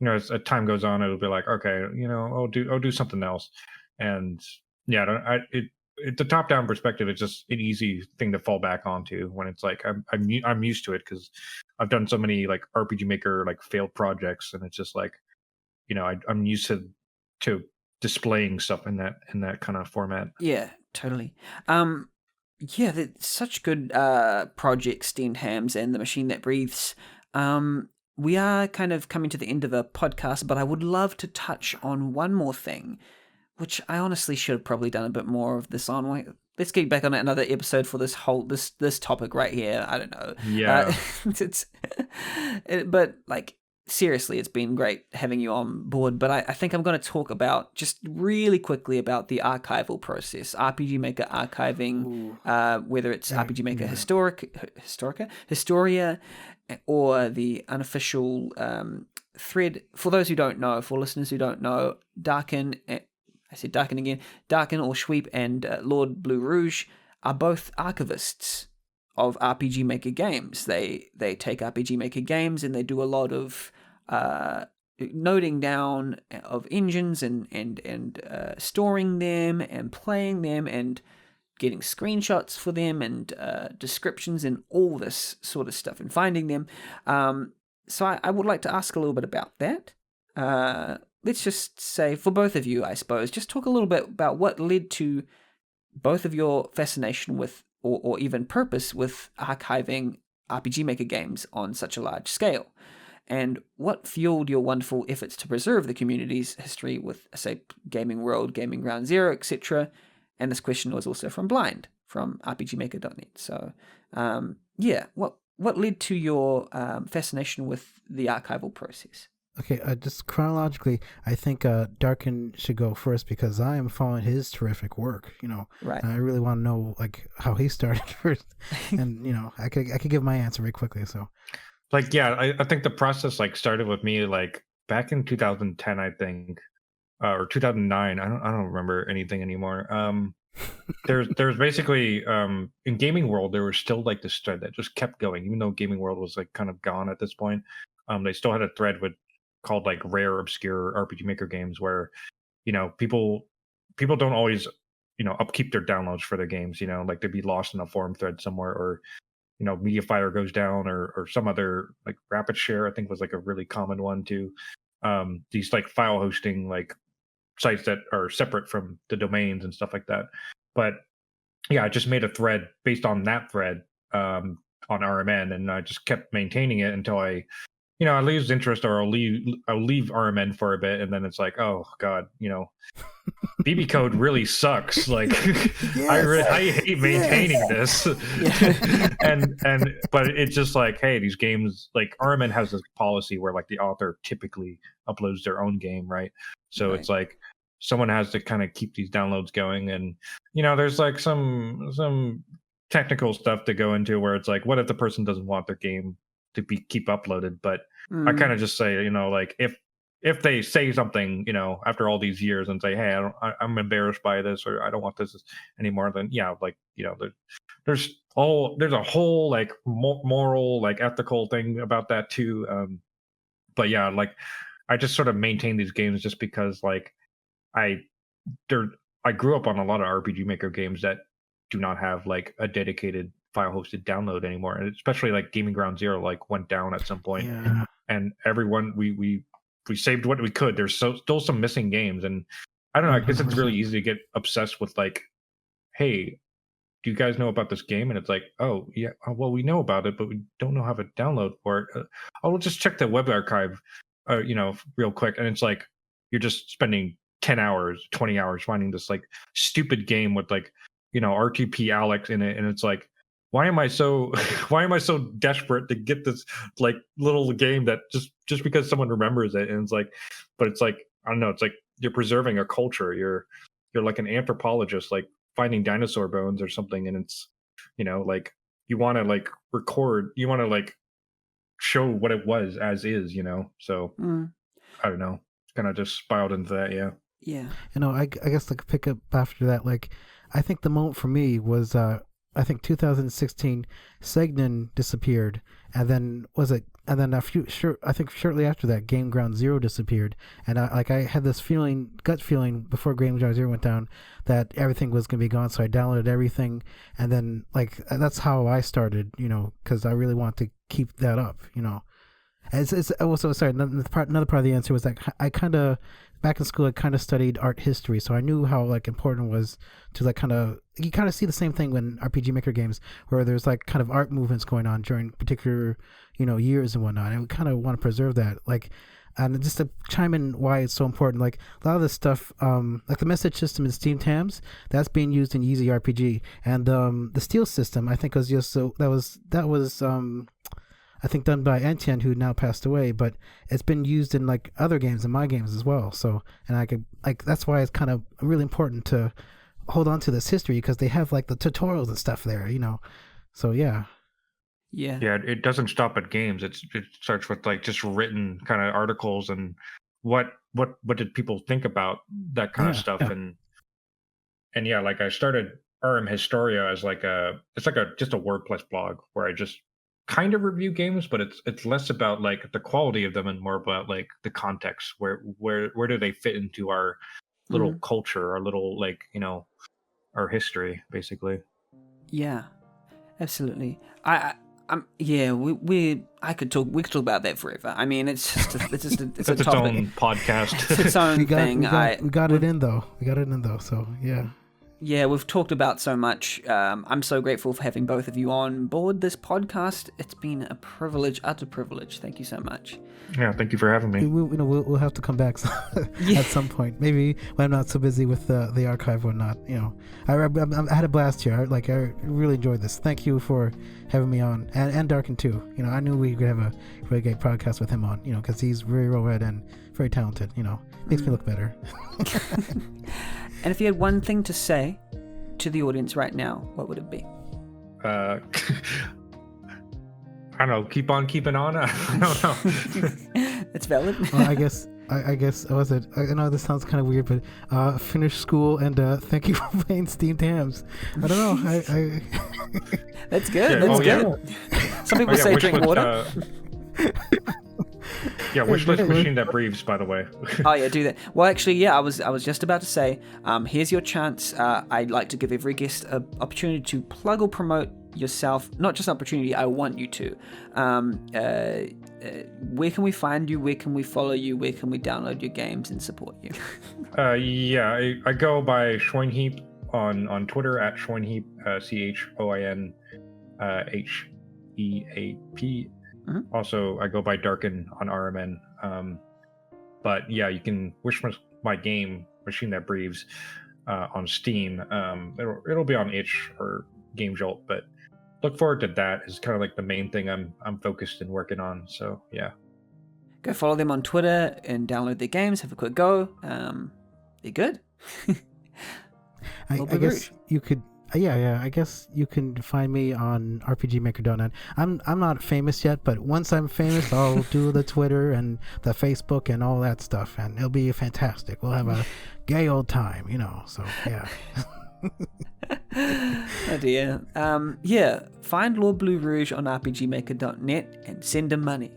as time goes on, it'll be like, okay, I'll do something else. And yeah, the top-down perspective is just an easy thing to fall back onto when it's like I'm used to it because I've done so many like RPG Maker like failed projects, and it's just like I'm used to displaying stuff in that kind of format. Yeah, totally. Yeah, they're such good projects, Steamed Hams and The Machine That Breathes. We are kind of coming to the end of the podcast, but I would love to touch on one more thing, which I honestly should have probably done a bit more of this on. Let's get back on another episode for this topic right here. I don't know. Yeah. But like, seriously, it's been great having you on board, but I think I'm going to talk about just really quickly about the archival process, RPG Maker archiving, whether it's RPG Maker Historia, or the unofficial thread. For those who don't know, for listeners who don't know, Darken or Sweep and Lord Blue Rouge are both archivists of RPG Maker games. They take RPG Maker games and they do a lot of noting down of engines and storing them and playing them and getting screenshots for them and descriptions and all this sort of stuff and finding them. So I would like to ask a little bit about that. Let's just say, for both of you, I suppose, just talk a little bit about what led to both of your fascination with or even purpose with archiving RPG Maker games on such a large scale? And what fueled your wonderful efforts to preserve the community's history with, say, Gaming World, Gaming Ground Zero, etc.? And this question was also from Blind, from rpgmaker.net. So, what led to your fascination with the archival process? Okay, just chronologically, I think Darkin should go first because I am following his terrific work. Right. And I really want to know like how he started first, and I could give my answer very quickly. So, I think the process started with me back in 2010, I think, or 2009. I don't remember anything anymore. There's basically in Gaming World there was still this thread that just kept going, even though Gaming World was kind of gone at this point. They still had a thread called rare obscure RPG Maker games where people don't always upkeep their downloads for their games. They'd be lost in a forum thread somewhere, or Mediafire goes down, or some other Rapid Share I think was a really common one too. These file hosting sites that are separate from the domains and stuff like that. But yeah, I just made a thread based on that thread on RMN, and I just kept maintaining it until I lose interest, or I'll leave RMN for a bit, and then it's oh god, BB code really sucks. I hate maintaining this. But it's just hey, these games RMN has this policy where the author typically uploads their own game, right? So right. It's someone has to kind of keep these downloads going, and there's some technical stuff to go into where it's what if the person doesn't want their game to keep uploaded? But I kind of just say if they say something after all these years and say, hey, I'm embarrassed by this, or I don't want this anymore, then there's a whole moral ethical thing about that too. But yeah, I just sort of maintain these games just because I grew up on a lot of RPG Maker games that do not have a dedicated file hosted download anymore, and especially Gaming Ground Zero went down at some point. Yeah. And everyone we saved what we could. There's still some missing games, and I don't know, I guess it's really easy to get obsessed with hey, do you guys know about this game? And it's oh yeah, well, we know about it, but we don't know how to download for it. We'll just check the web archive real quick, and it's you're just spending 10 hours 20 hours finding this stupid game with RTP Alex in it, and it's why am I so desperate to get this little game that just because someone remembers it? And it's but it's I don't know, it's you're preserving a culture. You're like an anthropologist finding dinosaur bones or something, and it's you want to record, you want to show what it was as is, so I don't know, kind of just spiraled into that. Yeah. I guess pick up after that. I think the moment for me was I think 2016, Segnin disappeared, and then I think shortly after that, Game Ground Zero disappeared, and I had this gut feeling before Game Ground Zero went down that everything was gonna be gone. So I downloaded everything, and then that's how I started, because I really want to keep that up, It's also, sorry, another part of the answer was I kind of, back in school, I kind of studied art history, so I knew how important it was to you kind of see the same thing when RPG Maker games, where there's kind of art movements going on during particular years and whatnot, and we kind of want to preserve that. And just to chime in why it's so important, a lot of this stuff, the message system in Steam Tams, that's being used in Easy RPG, and the Steel system, I think, was just that was I think done by Etienne, who now passed away, but it's been used in other games, in my games as well. So, and I could that's why it's kind of really important to hold on to this history, because they have the tutorials and stuff there, So yeah. It doesn't stop at games. It starts with just written kind of articles and what did people think about that kind of stuff, and yeah, I started RM Historia as just a WordPress blog where I just kind of review games, but it's less about the quality of them and more about the context. Where do they fit into our little culture, our little our history, basically. Yeah, absolutely. We could talk about that forever. I mean, it's just it's a its topic. own podcast. It's its own thing. We got it in though. So yeah. Yeah, we've talked about so much. I'm so grateful for having both of you on board this podcast. It's been a privilege, utter privilege. Thank you so much. Yeah, thank you for having me. We'll have to come back at some point. Maybe when I'm not so busy with the archive or not. I had a blast here. I really enjoyed this. Thank you for having me on, and Darkin too. I knew we could have a really great podcast with him on. Because he's very well read and very talented. Makes me look better. And if you had one thing to say to the audience right now, what would it be? I don't know. Keep on keeping on. I don't know. It's valid. Well, I guess was it? I know this sounds kind of weird, but finish school and thank you for playing steamed hams. I don't know. That's good. Yeah, That's good. Yeah. Some people say drink water. Yeah, wish list machine that breathes, by the way. Oh yeah, do that. Well, actually, yeah, I was just about to say, here's your chance. I'd like to give every guest an opportunity to plug or promote yourself. Not just an opportunity, I want you to. Where can we find you? Where can we follow you? Where can we download your games and support you? Yeah, I go by Schweinheap on Twitter at Schweinheap, CHOINHEAP. Mm-hmm. Also, I go by Darkin on RMN. But yeah, you can wish my game, Machine That Breathes, on Steam. It'll be on itch or Game Jolt, but look forward to that. It's kind of like the main thing I'm focused and working on. So yeah, go follow them on Twitter and download their games. Have a quick go. They're good. I guess you could. Yeah. I guess you can find me on rpgmaker.net. I'm not famous yet, but once I'm famous, I'll do the Twitter and the Facebook and all that stuff, and it'll be fantastic. We'll have a gay old time, So yeah. Oh dear. Yeah, find Lord Blue Rouge on rpgmaker.net and send him money.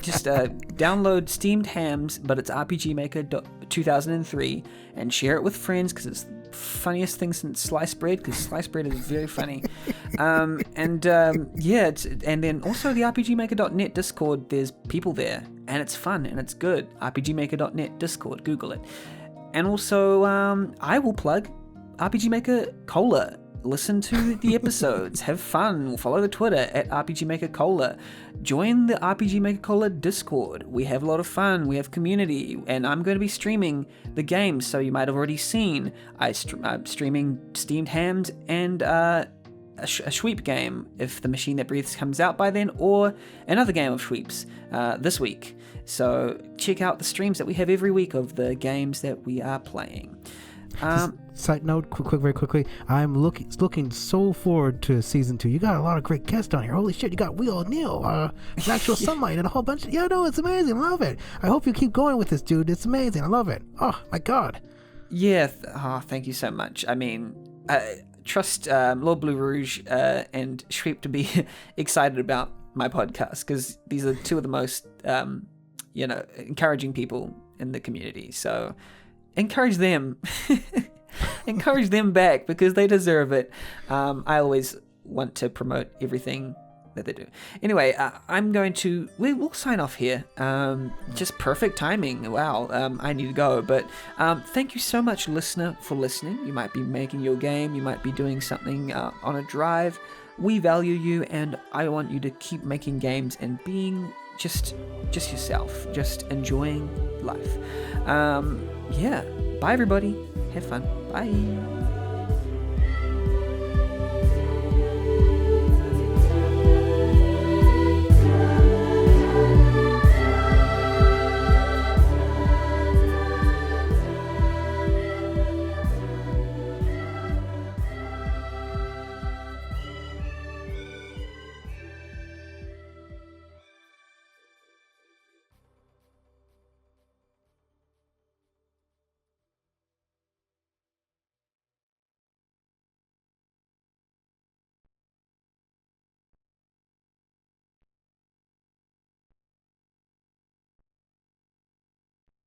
Just download Steamed Hams, but it's rpgmaker 2003, and share it with friends because it's the funniest thing since sliced bread, because sliced bread is very funny. And then also the rpgmaker.net Discord, there's people there and it's fun and it's good. rpgmaker.net Discord, Google it. And also, I will plug RPG Maker Cola. Listen to the episodes, have fun, follow the Twitter at RPG Maker Cola. Join the RPG Maker Cola Discord. We have a lot of fun, we have community, and I'm going to be streaming the games, so you might have already seen. I'm streaming Steamed Hams and a sweep game, if the Machine That Breathes comes out by then, or another game of sweeps this week. So check out the streams that we have every week of the games that we are playing. Side note, very quickly, I'm looking so forward to season 2. You got a lot of great guests on here. Holy shit, you got Will O'Neill, Actual Sunlight, and a whole bunch of... Yeah, no, it's amazing. I love it. I hope you keep going with this, dude. It's amazing. I love it. Oh, my God. Yeah, thank you so much. I mean, trust Lord Blue Rouge and Shreep to be excited about my podcast, because these are two of the most, encouraging people in the community. So encourage them. Encourage them back, because they deserve it. I always want to promote everything that they do. Anyway, we'll sign off here. Just perfect timing. Wow, I need to go. But thank you so much, listener, for listening. You might be making your game. You might be doing something on a drive. We value you, and I want you to keep making games and being just yourself, just enjoying life. Bye everybody. Have fun. Bye.